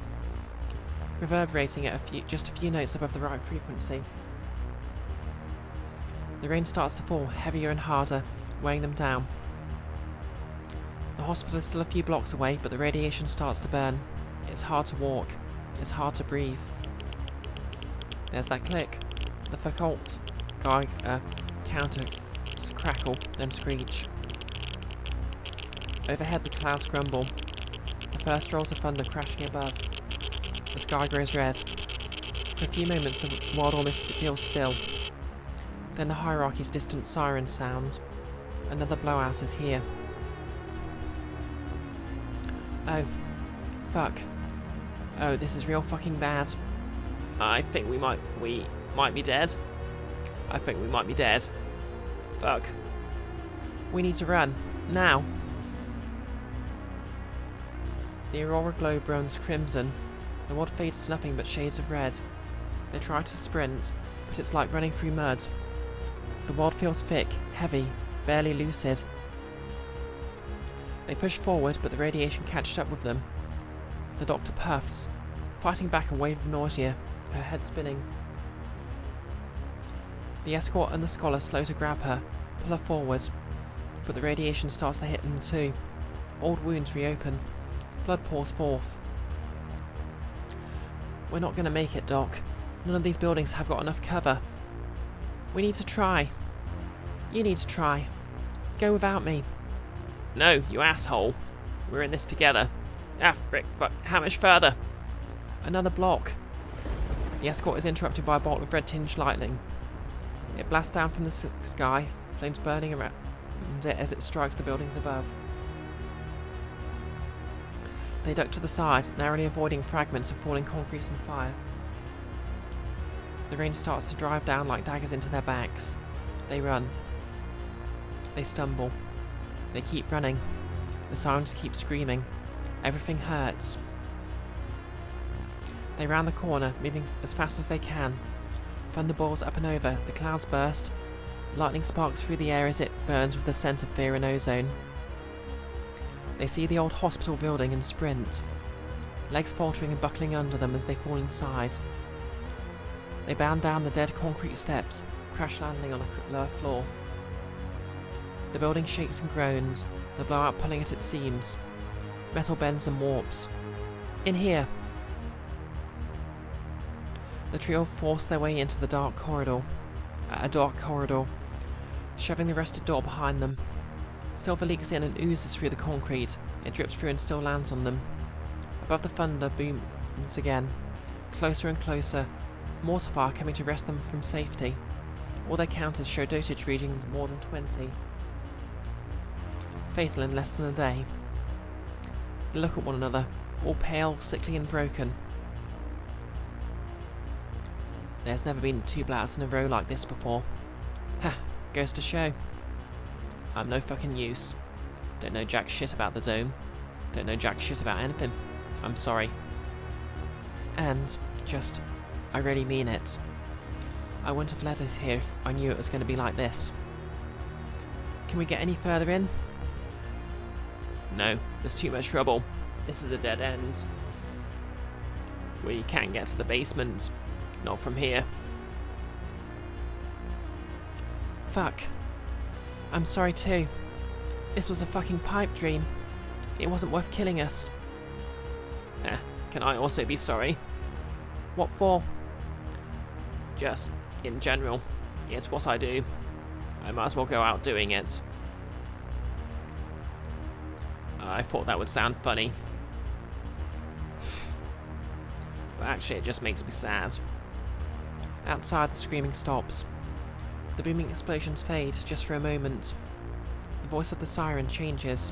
reverberating at just a few notes above the right frequency. The rain starts to fall, heavier and harder, weighing them down. The hospital is still a few blocks away, but the radiation starts to burn. It's hard to walk. It's hard to breathe. There's that click. The Foucault counter crackle, then screech. Overhead the clouds grumble. The first rolls of thunder crashing above. The sky grows red. For a few moments the world almost feels still. Then the hierarchy's distant siren sound. Another blowout is here. Oh. Fuck. Oh, this is real fucking bad. I think we might be dead. I think we might be dead. Fuck. We need to run. Now. The aurora glow burns crimson. The world fades to nothing but shades of red. They try to sprint, but it's like running through mud. The world feels thick, heavy, barely lucid. They push forward, but the radiation catches up with them. The doctor puffs, fighting back a wave of nausea, her head spinning. The escort and the scholar slow to grab her, pull her forward, but the radiation starts to hit them too. Old wounds reopen. Blood pours forth. We're not going to make it, Doc. None of these buildings have got enough cover. We need to try. You need to try. Go without me. No, you asshole. We're in this together. Ah, frick, fuck. How much further? Another block. The escort is interrupted by a bolt of red-tinged lightning. It blasts down from the sky, flames burning around it as it strikes the buildings above. They duck to the side, narrowly avoiding fragments of falling concrete and fire. The rain starts to drive down like daggers into their backs. They run. They stumble. They keep running. The sirens keep screaming. Everything hurts. They round the corner, moving as fast as they can. Thunder boils up and over, the clouds burst. Lightning sparks through the air as it burns with the scent of fear and ozone. They see the old hospital building and sprint. Legs faltering and buckling under them as they fall inside. They bound down the dead concrete steps, crash landing on a lower floor. The building shakes and groans, the blowout pulling at its seams. Metal bends and warps. In here! The trio force their way into a dark corridor, shoving the rusted door behind them. Silver leaks in and oozes through the concrete. It drips through and still lands on them. Above the thunder booms again. Closer and closer. Mortar fire coming to wrest them from safety. All their counters show dosage readings more than 20. Fatal in less than a day. They look at one another, all pale, sickly and broken. There's never been 2 blouts in a row like this before. Ha! Goes to show. I'm no fucking use. Don't know jack shit about the zone. Don't know jack shit about anything. I'm sorry. And, just, I really mean it. I wouldn't have let us here if I knew it was going to be like this. Can we get any further in? No, there's too much trouble. This is a dead end. We can't get to the basement. Not from here. Fuck. I'm sorry too. This was a fucking pipe dream. It wasn't worth killing us. Can I also be sorry? What for? Just in general. It's what I do. I might as well go out doing it. I thought that would sound funny. But actually it just makes me sad. Outside, the screaming stops. The booming explosions fade just for a moment. The voice of the siren changes.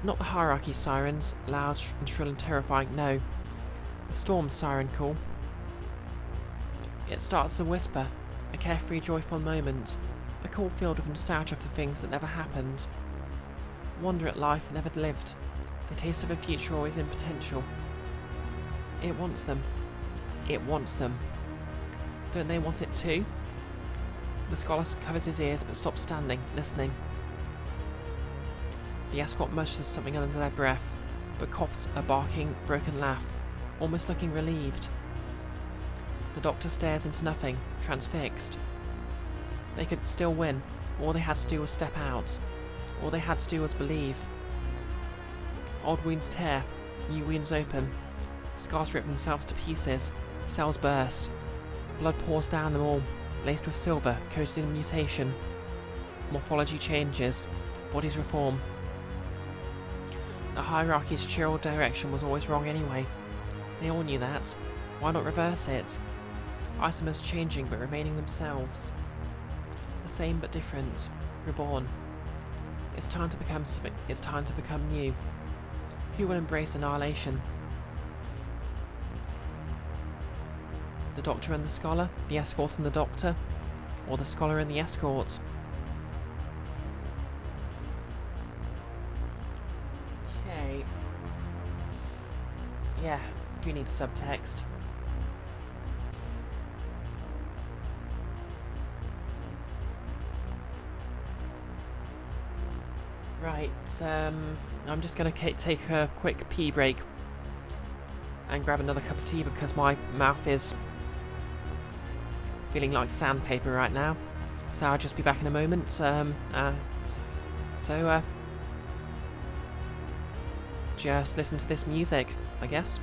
Not the hierarchy sirens, loud and shrill and terrifying, no. The storm's siren call. It starts as a whisper, a carefree, joyful moment, a call filled with nostalgia for things that never happened. Wonder at life never lived, the taste of a future always in potential. It wants them. It wants them. Don't they want it too? The scholar covers his ears but stops standing, listening. The escort mutters something under their breath, but coughs a barking, broken laugh, almost looking relieved. The doctor stares into nothing, transfixed. They could still win. All they had to do was step out. All they had to do was believe. Old wounds tear, new wounds open. Scars rip themselves to pieces, cells burst. Blood pours down them all, laced with silver, coated in mutation. Morphology changes, bodies reform. The hierarchy's chiral direction was always wrong anyway. They all knew that. Why not reverse it? Isomers changing but remaining themselves. The same but different. Reborn. It's time to become something. It's time to become new. Who will embrace annihilation? The doctor and the scholar? The escort and the doctor? Or the scholar and the escort? Okay. Yeah, we need subtext. Right, I'm just going to take a quick pee break and grab another cup of tea because my mouth is feeling like sandpaper right now. So I'll just be back in a moment. Just listen to this music, I guess.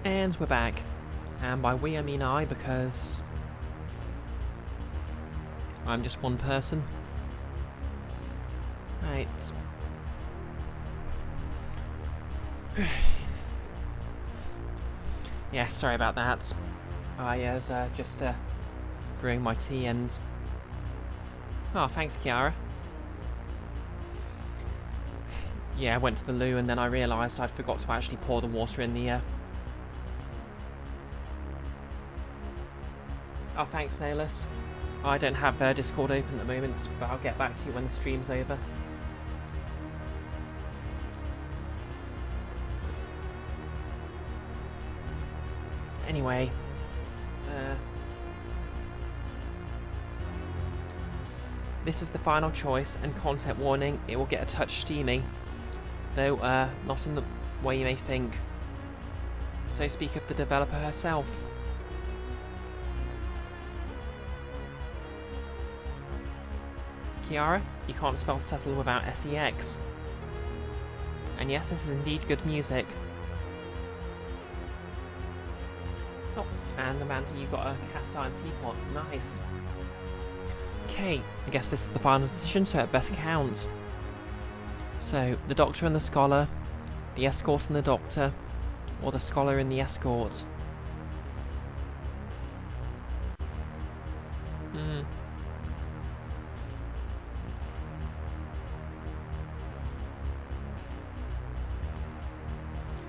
And we're back. And by we I mean I, because I'm just one person. Right. Yeah, sorry about that. I was just brewing my tea and... Oh, thanks, Kiara. Yeah, I went to the loo and then I realised I'd forgot to actually pour the water in the... Oh, thanks, Nailus. I don't have Discord open at the moment, but I'll get back to you when the stream's over. Anyway, this is the final choice, and content warning, it will get a touch steamy, though not in the way you may think. So speak of the developer herself. Kiara, you can't spell subtle without SEX. And yes, this is indeed good music. Oh, and Amanda, you got a cast iron teapot. Nice. Okay, I guess this is the final decision, so it better count. So, the Doctor and the Scholar, the Escort and the Doctor, or the Scholar and the Escort.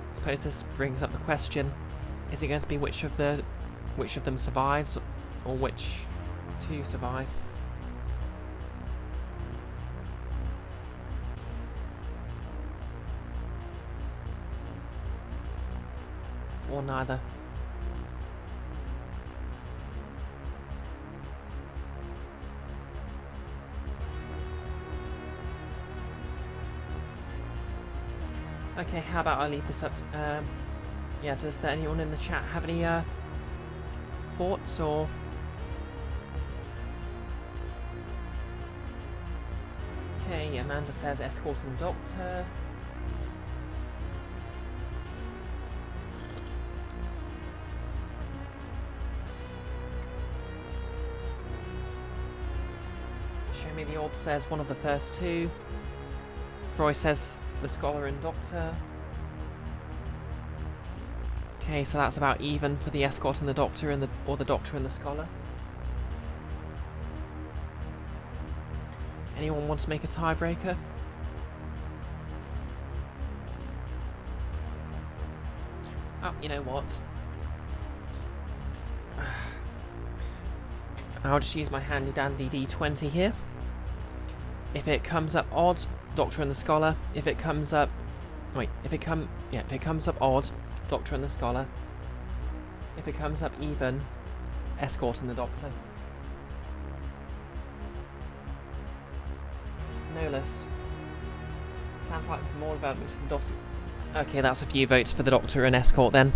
I suppose this brings up the question: is it going to be which of them survives, or which two survive? Or neither. Okay, how about I leave this up to, yeah, does anyone in the chat have any, thoughts, or... Okay, Amanda says Escort and Doctor. Show Me the Orb says one of the first two. Froy says the Scholar and Doctor. Okay, so that's about even for the Escort and the Doctor, and or the Doctor and the Scholar. Anyone want to make a tiebreaker? Oh, you know what? I'll just use my handy dandy D20 here. If it comes up odd, Doctor and the Scholar. If it comes up... Wait, if it comes up odd, Doctor and the Scholar. If it comes up even, Escort and the Doctor. No less. Sounds like there's more developments than Doctor. Okay, that's a few votes for the Doctor and Escort then.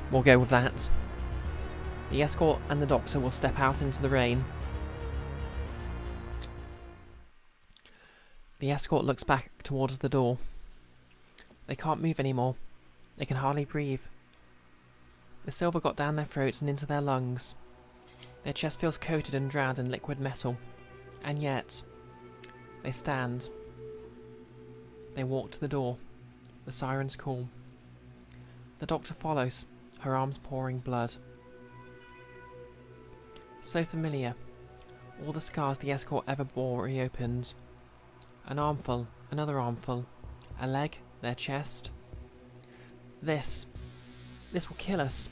We'll go with that. The Escort and the Doctor will step out into the rain. The Escort looks back towards the door. They can't move anymore. They can hardly breathe. The silver got down their throats and into their lungs. Their chest feels coated and drowned in liquid metal. And yet, they stand. They walk to the door. The sirens call. The Doctor follows, her arms pouring blood. So familiar. All the scars the Escort ever bore reopened. An armful, another armful. A leg, their chest. This will kill us.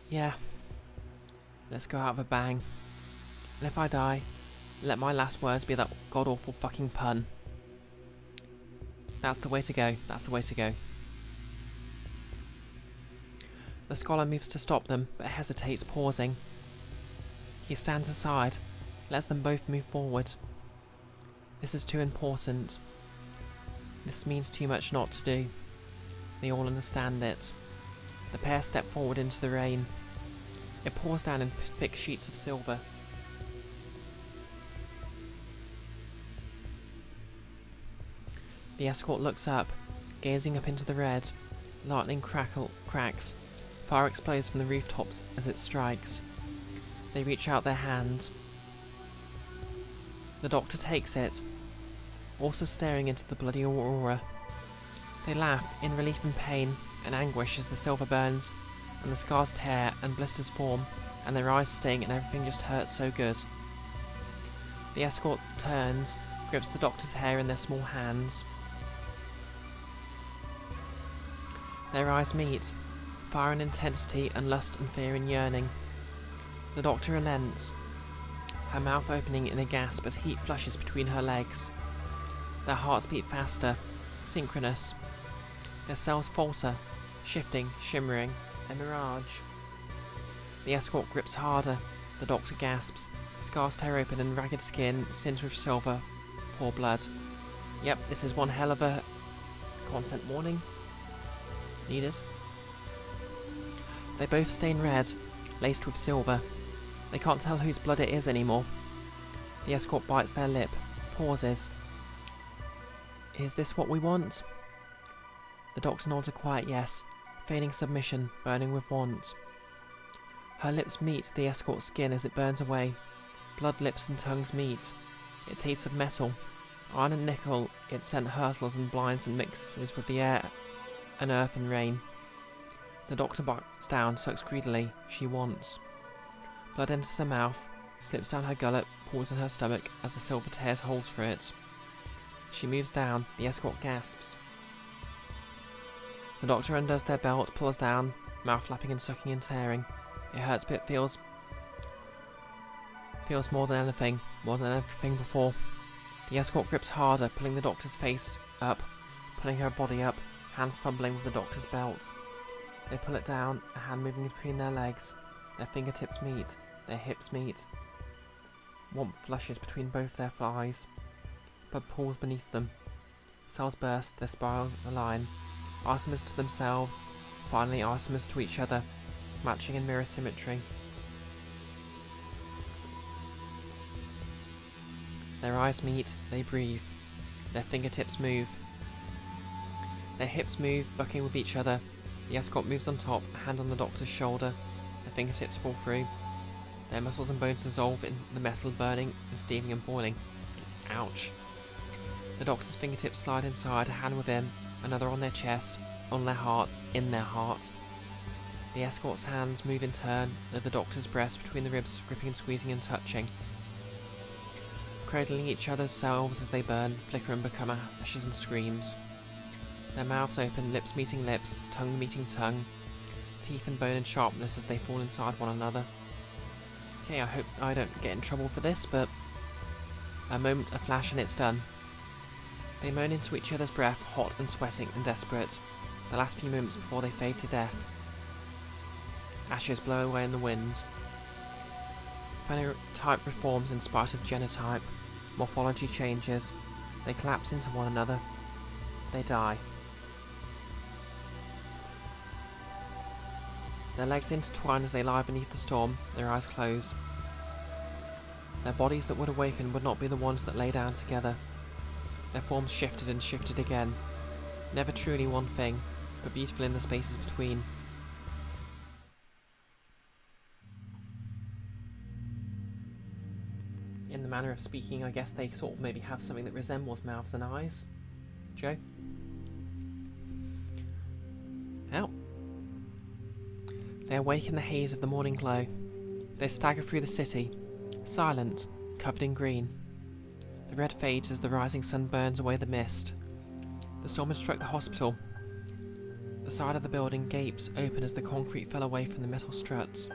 Yeah. Let's go out with a bang. And if I die, let my last words be that god-awful fucking pun. That's the way to go. That's the way to go. The Scholar moves to stop them, but hesitates, pausing. He stands aside, lets them both move forward. This is too important. This means too much not to do. They all understand it. The pair step forward into the rain. It pours down in thick sheets of silver. The Escort looks up, gazing up into the red. Lightning cracks. Fire explodes from the rooftops as it strikes. They reach out their hand. The doctor takes it, also staring into the bloody aurora. They laugh in relief and pain and anguish as the silver burns and the scars tear and blisters form and their eyes sting and everything just hurts so good. The escort turns, grips the doctor's hair in their small hands. Their eyes meet, fire and intensity and lust and fear and yearning. The doctor relents, her mouth opening in a gasp as heat flushes between her legs. Their hearts beat faster, synchronous. Their cells falter, shifting, shimmering, a mirage. The escort grips harder. The doctor gasps. Scars tear open and ragged skin singed with silver. Poor blood. Yep, this is one hell of a consent warning. Needed. They both stain red, laced with silver. They can't tell whose blood it is anymore. The escort bites their lip, pauses. Is this what we want? The doctor nods a quiet yes, feigning submission, burning with want. Her lips meet the escort's skin as it burns away. Blood, lips and tongues meet. It tastes of metal. Iron and nickel, it scent hurtles and blinds and mixes with the air and earth and rain. The doctor bites down, sucks greedily. She wants. Blood enters her mouth, slips down her gullet, pulls in her stomach as the silver tears holes for it. She moves down, the escort gasps. The doctor undoes their belt, pulls down, mouth flapping and sucking and tearing. It hurts but feels more than anything, more than everything before. The escort grips harder, pulling the doctor's face up, pulling her body up, hands fumbling with the doctor's belt. They pull it down, a hand moving between their legs. Their fingertips meet, their hips meet. Warmth flushes between both their thighs. Blood pools beneath them. Cells burst, their spirals align. Isomers to themselves, finally isomers to each other, matching in mirror symmetry. Their eyes meet, they breathe. Their fingertips move. Their hips move, bucking with each other. The escort moves on top, a hand on the doctor's shoulder. Their fingertips fall through. Their muscles and bones dissolve in the metal burning and steaming and boiling. Ouch. The doctor's fingertips slide inside, a hand within, another on their chest, on their heart, in their heart. The escort's hands move in turn, at the doctor's breast between the ribs, gripping and squeezing and touching. Cradling each other's selves as they burn, flicker and become ashes and screams. Their mouths open, lips meeting lips, tongue meeting tongue, teeth and bone and sharpness as they fall inside one another. Okay, I hope I don't get in trouble for this, but a moment, a flash, and it's done. They moan into each other's breath, hot and sweating and desperate, the last few moments before they fade to death. Ashes blow away in the wind. Phenotype reforms in spite of genotype. Morphology changes. They collapse into one another. They die. Their legs intertwine as they lie beneath the storm, their eyes closed. Their bodies that would awaken would not be the ones that lay down together. Their forms shifted and shifted again. Never truly one thing, but beautiful in the spaces between. In the manner of speaking, I guess they sort of maybe have something that resembles mouths and eyes. Joe? Out. They awake in the haze of the morning glow. They stagger through the city, silent, covered in green. The red fades as the rising sun burns away the mist. The storm has struck the hospital. The side of the building gapes open as the concrete fell away from the metal struts.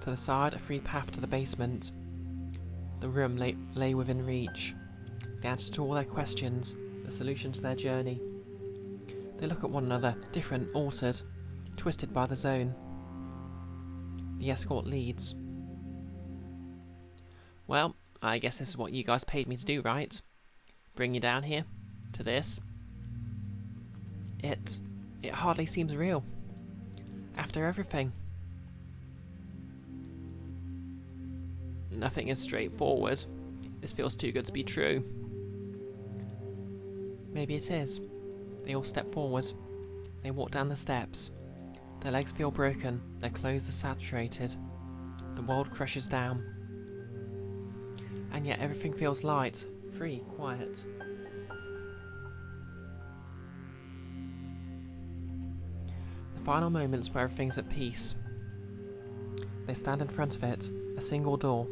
To the side, a free path to the basement. The room lay within reach. The answer to all their questions, the solution to their journey. They look at one another, different, altered, twisted by the zone. The escort leads. Well, I guess this is what you guys paid me to do, right? Bring you down here, to this. It hardly seems real. After everything. Nothing is straightforward. This feels too good to be true. Maybe it is. They all step forward. They walk down the steps. Their legs feel broken, their clothes are saturated. The world crushes down. And yet everything feels light, free, quiet. The final moments where everything's at peace. They stand in front of it, a single door.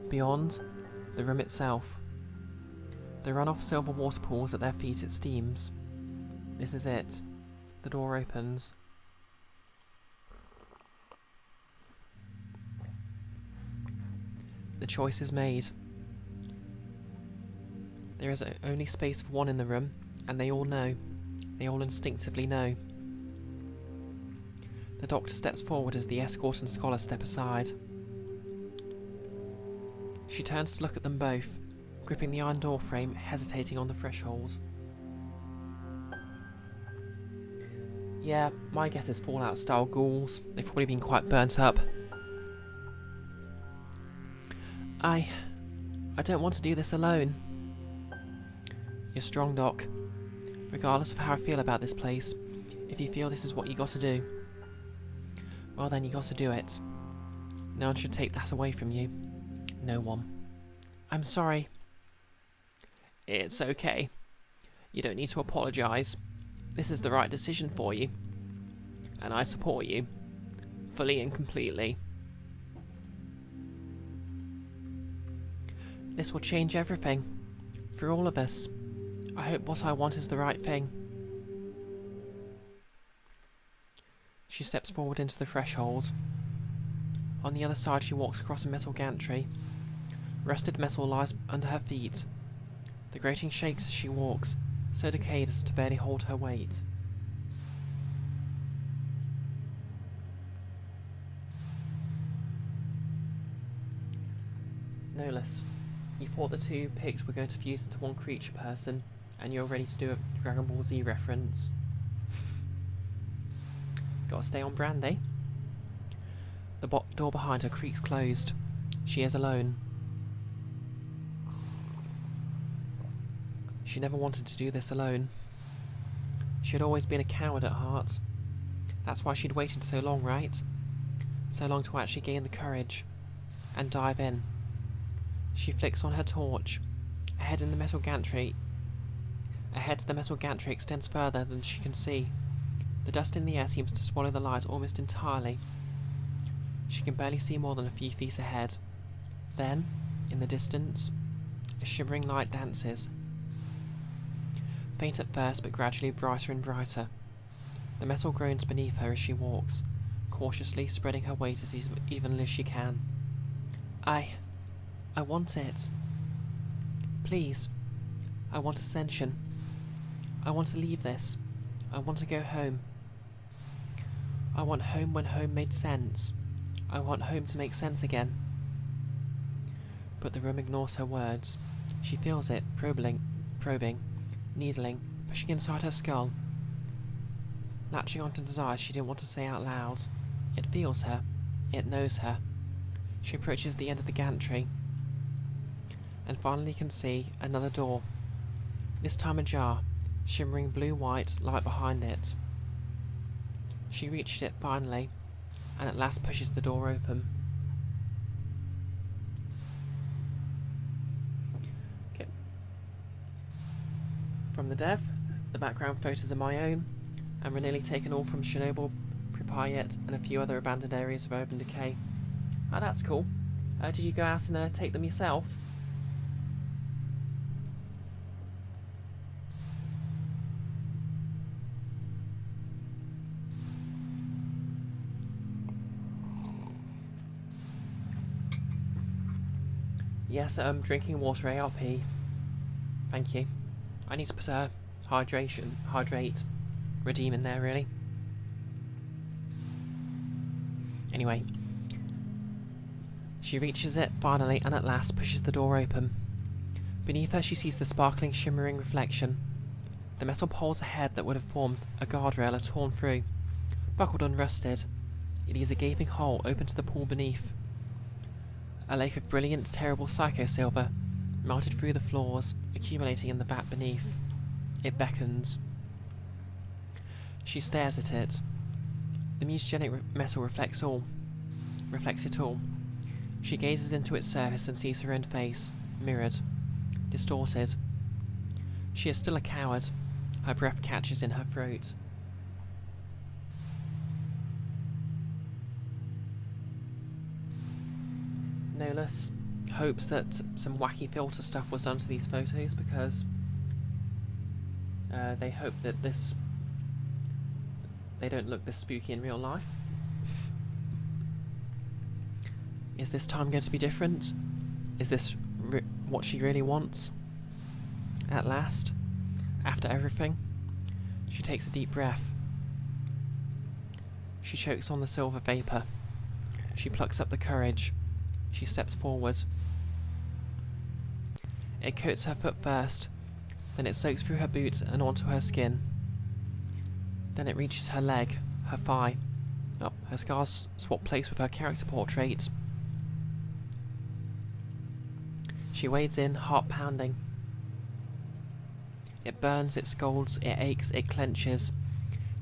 Beyond, the room itself. The run-off silver water pools at their feet, it steams. This is it. The door opens. The choice is made. There is only space for one in the room, and they all know. They all instinctively know. The doctor steps forward as the escort and scholar step aside. She turns to look at them both, gripping the iron door frame, hesitating on the threshold. Yeah, my guess is Fallout-style ghouls. They've probably been quite burnt up. I don't want to do this alone. You're strong, Doc. Regardless of how I feel about this place, if you feel this is what you got to do, well then you got to do it. No one should take that away from you. No one. I'm sorry. It's okay. You don't need to apologise. This is the right decision for you. And I support you. Fully and completely. This will change everything. For all of us. I hope what I want is the right thing. She steps forward into the threshold. On the other side she walks across a metal gantry. Rusted metal lies under her feet. The grating shakes as she walks, so decayed as to barely hold her weight. Nolus, you thought the two pigs were going to fuse into one creature person, and you're ready to do a Dragon Ball Z reference. Gotta stay on brand, eh? The door behind her creaks closed. She is alone. She never wanted to do this alone. She had always been a coward at heart. That's why she'd waited so long, right? So long to actually gain the courage and dive in. She flicks on her torch. Ahead the metal gantry extends further than she can see. The dust in the air seems to swallow the light almost entirely. She can barely see more than a few feet ahead. Then, in the distance, a shimmering light dances. Faint at first, but gradually brighter and brighter. The metal groans beneath her as she walks, cautiously spreading her weight as evenly as she can. I want it. Please. I want Ascension. I want to leave this. I want to go home. I want home when home made sense. I want home to make sense again. But the room ignores her words. She feels it, probing, needling, pushing inside her skull. Latching onto desires she didn't want to say out loud. It feels her. It knows her. She approaches the end of the gantry. And finally can see another door. This time ajar, shimmering blue-white light behind it. She reaches it finally, and at last pushes the door open. Okay. From the dev, the background photos are my own, and were nearly taken all from Chernobyl, Pripyat, and a few other abandoned areas of urban decay. Oh, that's cool. Did you go out and take them yourself? Yes, drinking water ARP. Thank you. I need to put hydrate, redeem in there, really. Anyway. She reaches it, finally, and at last pushes the door open. Beneath her she sees the sparkling, shimmering reflection. The metal poles ahead that would have formed a guardrail are torn through, buckled and rusted. It leaves a gaping hole open to the pool beneath. A lake of brilliant, terrible psycho-silver melted through the floors, accumulating in the vat beneath. It beckons. She stares at it. The mutagenic metal reflects it all. She gazes into its surface and sees her own face, mirrored, distorted. She is still a coward. Her breath catches in her throat. Nolus hopes that some wacky filter stuff was done to these photos because they hope that they don't look this spooky in real life. Is this time going to be different? Is this what she really wants? At last, after everything, she takes a deep breath. She chokes on the silver vapour. She plucks up the courage. She steps forward. It coats her foot first, then it soaks through her boot and onto her skin. Then it reaches her leg, her thigh. Oh, her scars swap place with her character portrait. She wades in, heart pounding. It burns, it scalds, it aches, it clenches.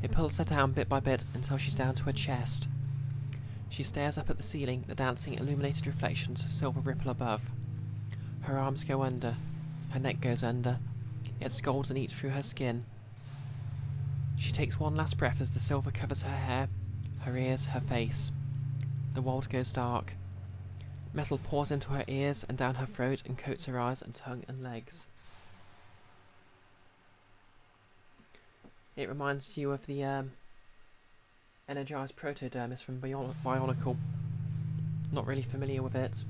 It pulls her down bit by bit until she's down to her chest. She stares up at the ceiling, the dancing, illuminated reflections of silver ripple above. Her arms go under. Her neck goes under. It scalds and eats through her skin. She takes one last breath as the silver covers her hair, her ears, her face. The world goes dark. Metal pours into her ears and down her throat and coats her eyes and tongue and legs. It reminds you of the energized protodermis from Bionicle. Not really familiar with it.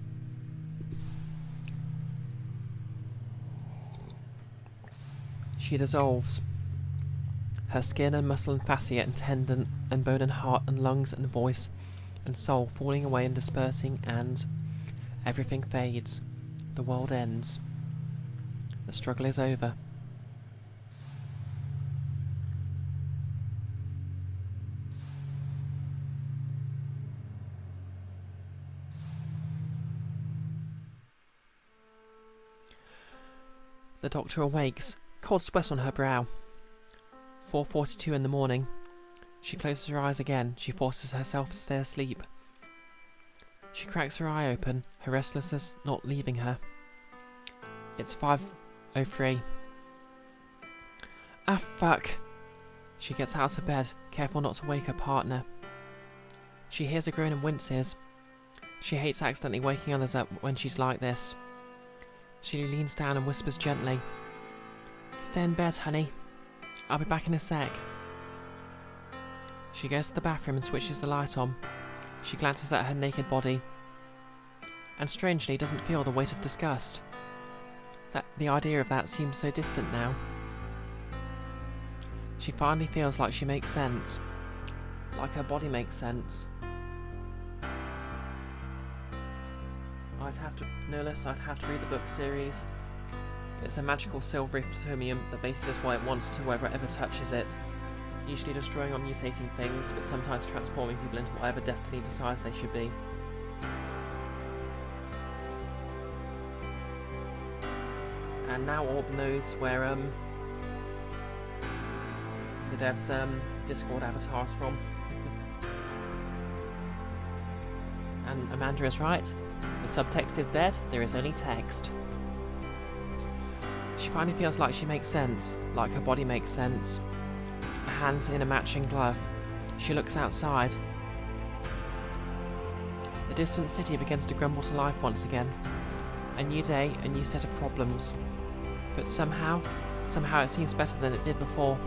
She dissolves. Her skin and muscle and fascia and tendon and bone and heart and lungs and voice and soul falling away and dispersing, and everything fades. The world ends. The struggle is over. The doctor awakes, cold sweat on her brow. 4:42 in the morning. She closes her eyes again. She forces herself to stay asleep. She cracks her eye open, her restlessness not leaving her. It's 5:03. Ah, fuck. She gets out of bed, careful not to wake her partner. She hears a groan and winces. She hates accidentally waking others up when she's like this. She leans down and whispers gently, "Stay in bed, honey. I'll be back in a sec." She goes to the bathroom and switches the light on. She glances at her naked body, and strangely doesn't feel the weight of disgust. The idea of that seems so distant now. She finally feels like she makes sense. Like her body makes sense. I'd have to read the book series. It's a magical silvery atomium that basically does what it wants to whoever touches it, usually destroying or mutating things, but sometimes transforming people into whatever destiny decides they should be. And now Orb knows where the dev's Discord avatar's from. And Amanda is right. The subtext is dead, there is only text. She finally feels like she makes sense, like her body makes sense. A hand in a matching glove. She looks outside. The distant city begins to grumble to life once again. A new day, a new set of problems. But somehow it seems better than it did before.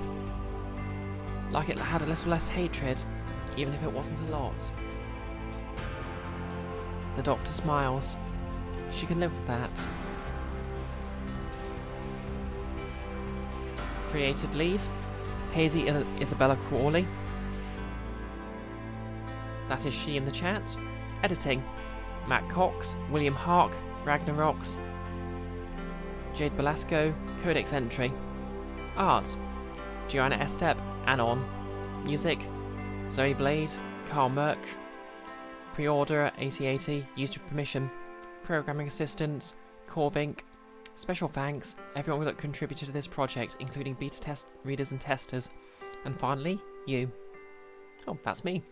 Like it had a little less hatred, even if it wasn't a lot. The doctor smiles. She can live with that. Creative lead, Hazy Isabella Crawley. That is she in the chat. Editing, Matt Cox, William Hark, Ragnarox, Jade Belasco, Codex Entry. Art, Joanna Estep, Anon. Music, Zoe Blade, Carl Merck. Pre-order 8080, used with permission. Programming assistance, Corvink. Special thanks, everyone that contributed to this project, including beta test readers and testers. And finally, You. Oh, that's me.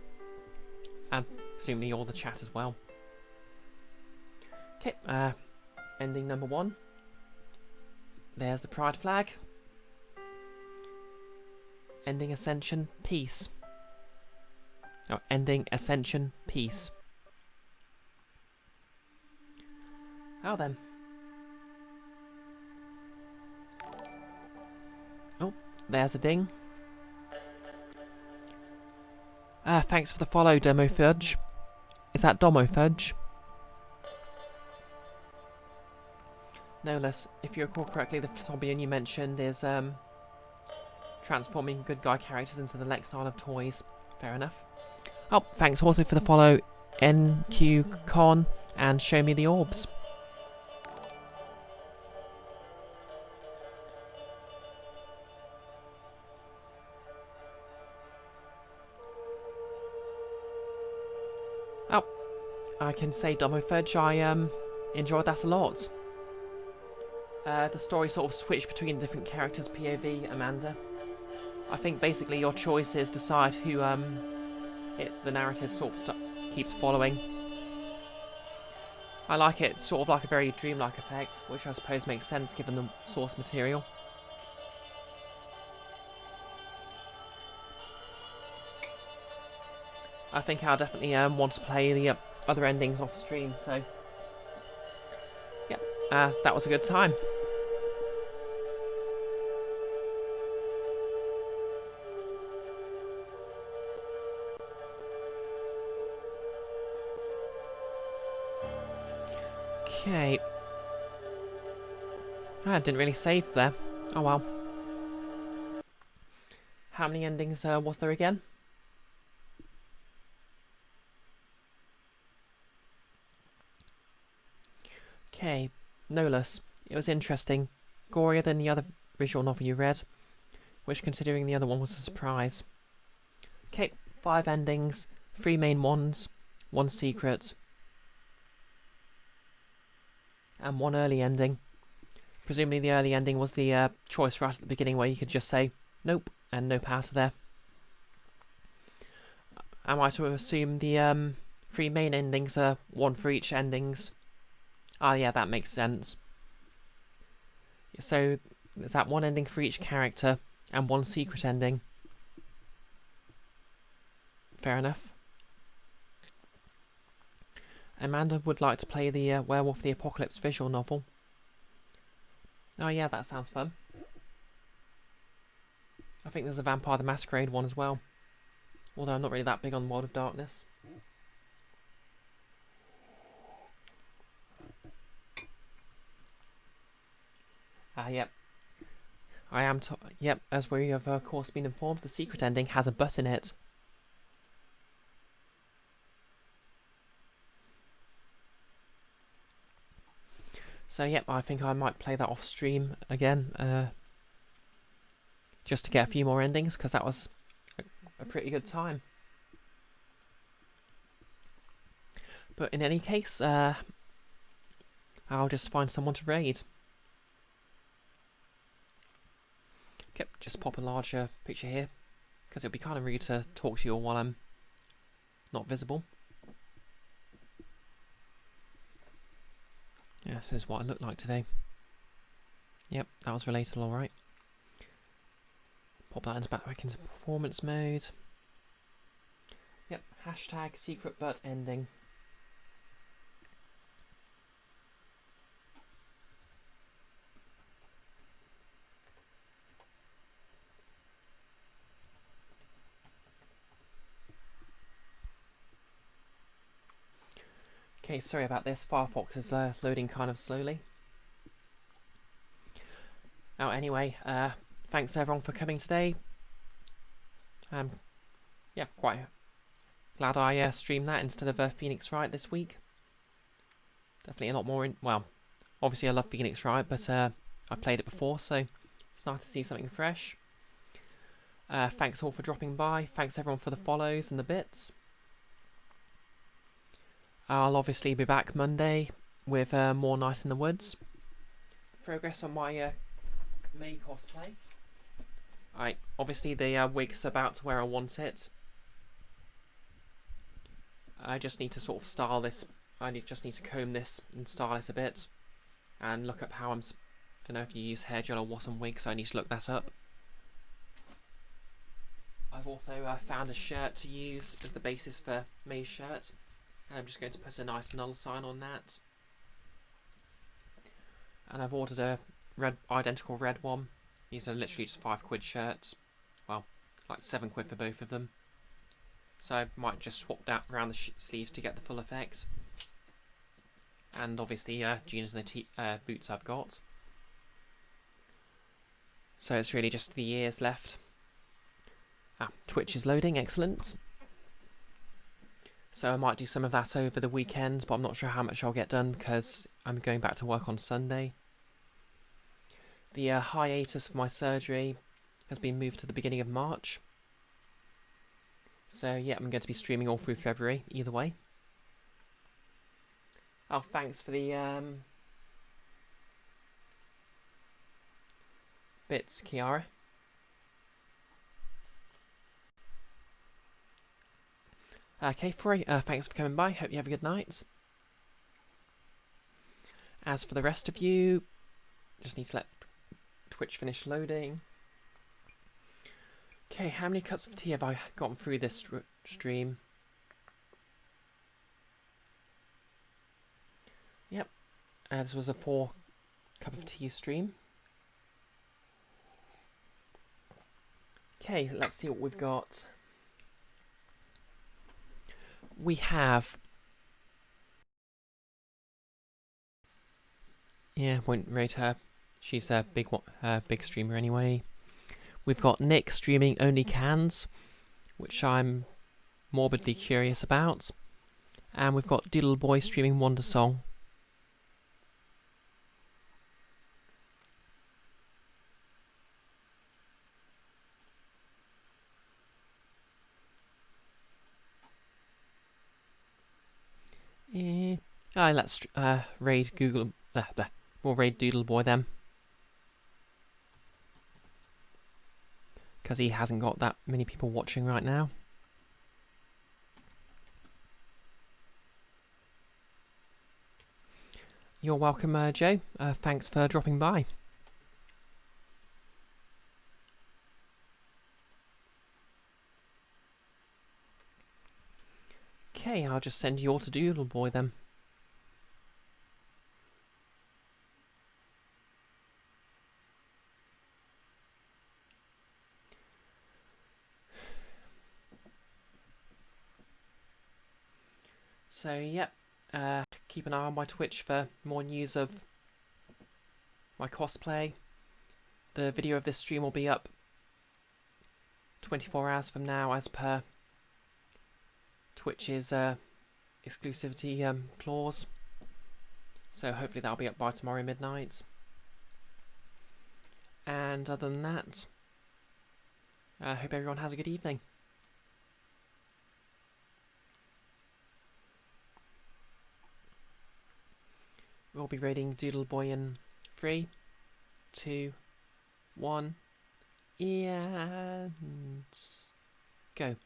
And presumably all the chat as well. Okay, ending number 1. There's the pride flag. Ending Ascension, peace. Oh, ending Ascension, peace. Oh then. Oh, there's a ding. Thanks for the follow, Demo Fudge. Is that Domo Fudge? No less, if you recall correctly, the Photobian you mentioned is transforming good guy characters into the Lex style of toys. Fair enough. Oh, thanks also for the follow, NQ Con, and Show Me the Orbs. Oh, I can say Domo Fudge, I enjoyed that a lot. The story sort of switched between different characters, POV, Amanda. I think basically your choices decide who the narrative sort of keeps following. I like it, sort of like a very dreamlike effect, which I suppose makes sense given the source material. I think I'll definitely want to play the other endings off stream, so yeah, that was a good time. Okay. I didn't really save there. Oh well. How many endings was there again? Okay, no less. It was interesting. Gorier than the other visual novel you read, which considering the other one was a surprise. Okay, 5 endings, 3 main ones, 1 secret, and 1 early ending. Presumably the early ending was the choice right at the beginning where you could just say nope and nope out of there. Am I to assume the 3 main endings are 1 for each endings? Ah, yeah, that makes sense. So there's that 1 ending for each character and 1 secret ending. Fair enough. Amanda would like to play the Werewolf the Apocalypse visual novel. Oh yeah, that sounds fun. I think there's a Vampire the Masquerade one as well. Although I'm not really that big on World of Darkness. Yep. I am yep, as we have of course been informed, the secret ending has a butt in it. So yep, I think I might play that off stream again, just to get a few more endings, because that was a pretty good time. But in any case, I'll just find someone to raid. Okay, just pop a larger picture here, because it'll be kind of rude to talk to you all while I'm not visible. Yeah, this is what I look like today. Yep, that was relatable, alright. Pop that back into performance mode. Yep, hashtag secret butt ending. Okay, sorry about this. Firefox is loading kind of slowly. Oh, anyway, thanks everyone for coming today. Yeah, quite glad I streamed that instead of Phoenix Wright this week. Definitely a lot more well, obviously I love Phoenix Wright, but I've played it before, so it's nice to see something fresh. Thanks all for dropping by. Thanks everyone for the follows and the bits. I'll obviously be back Monday with more Night in the Woods. Progress on my May cosplay. Obviously the wig's about to where I want it. I just need to sort of style this. Just need to comb this and style it a bit, and look up how don't know if you use hair gel or what on wigs, so I need to look that up. I've also found a shirt to use as the basis for May's shirt, and I'm just going to put a nice null sign on that. And I've ordered a identical red one. These are literally just £5 shirts. Well, like £7 for both of them. So I might just swap that around the sleeves to get the full effect. And obviously jeans and the boots I've got. So it's really just the ears left. Twitch is loading, excellent. So I might do some of that over the weekend, but I'm not sure how much I'll get done because I'm going back to work on Sunday. The hiatus for my surgery has been moved to the beginning of March. So yeah, I'm going to be streaming all through February, either way. Oh, thanks for the bits, Kiara. Okay, Frey, thanks for coming by. Hope you have a good night. As for the rest of you, just need to let Twitch finish loading. Okay, how many cups of tea have I gotten through this stream? Yep, this was a 4-cup of tea stream. Okay, let's see what we've got. We have... Yeah, won't rate her. She's a big streamer anyway. We've got Nick streaming only cans, which I'm morbidly curious about. And we've got Doodle Boy streaming Wonder Song. Let's raid Google. We'll raid Doodle Boy then, because he hasn't got that many people watching right now. You're welcome, Joe. Thanks for dropping by. Okay, I'll just send you all to Doodle Boy then. So, yep, keep an eye on my Twitch for more news of my cosplay. The video of this stream will be up 24 hours from now, as per Twitch's exclusivity clause. So hopefully that'll be up by tomorrow midnight. And other than that, I hope everyone has a good evening. We'll be raiding Doodle Boy in 3, 2, 1, and go.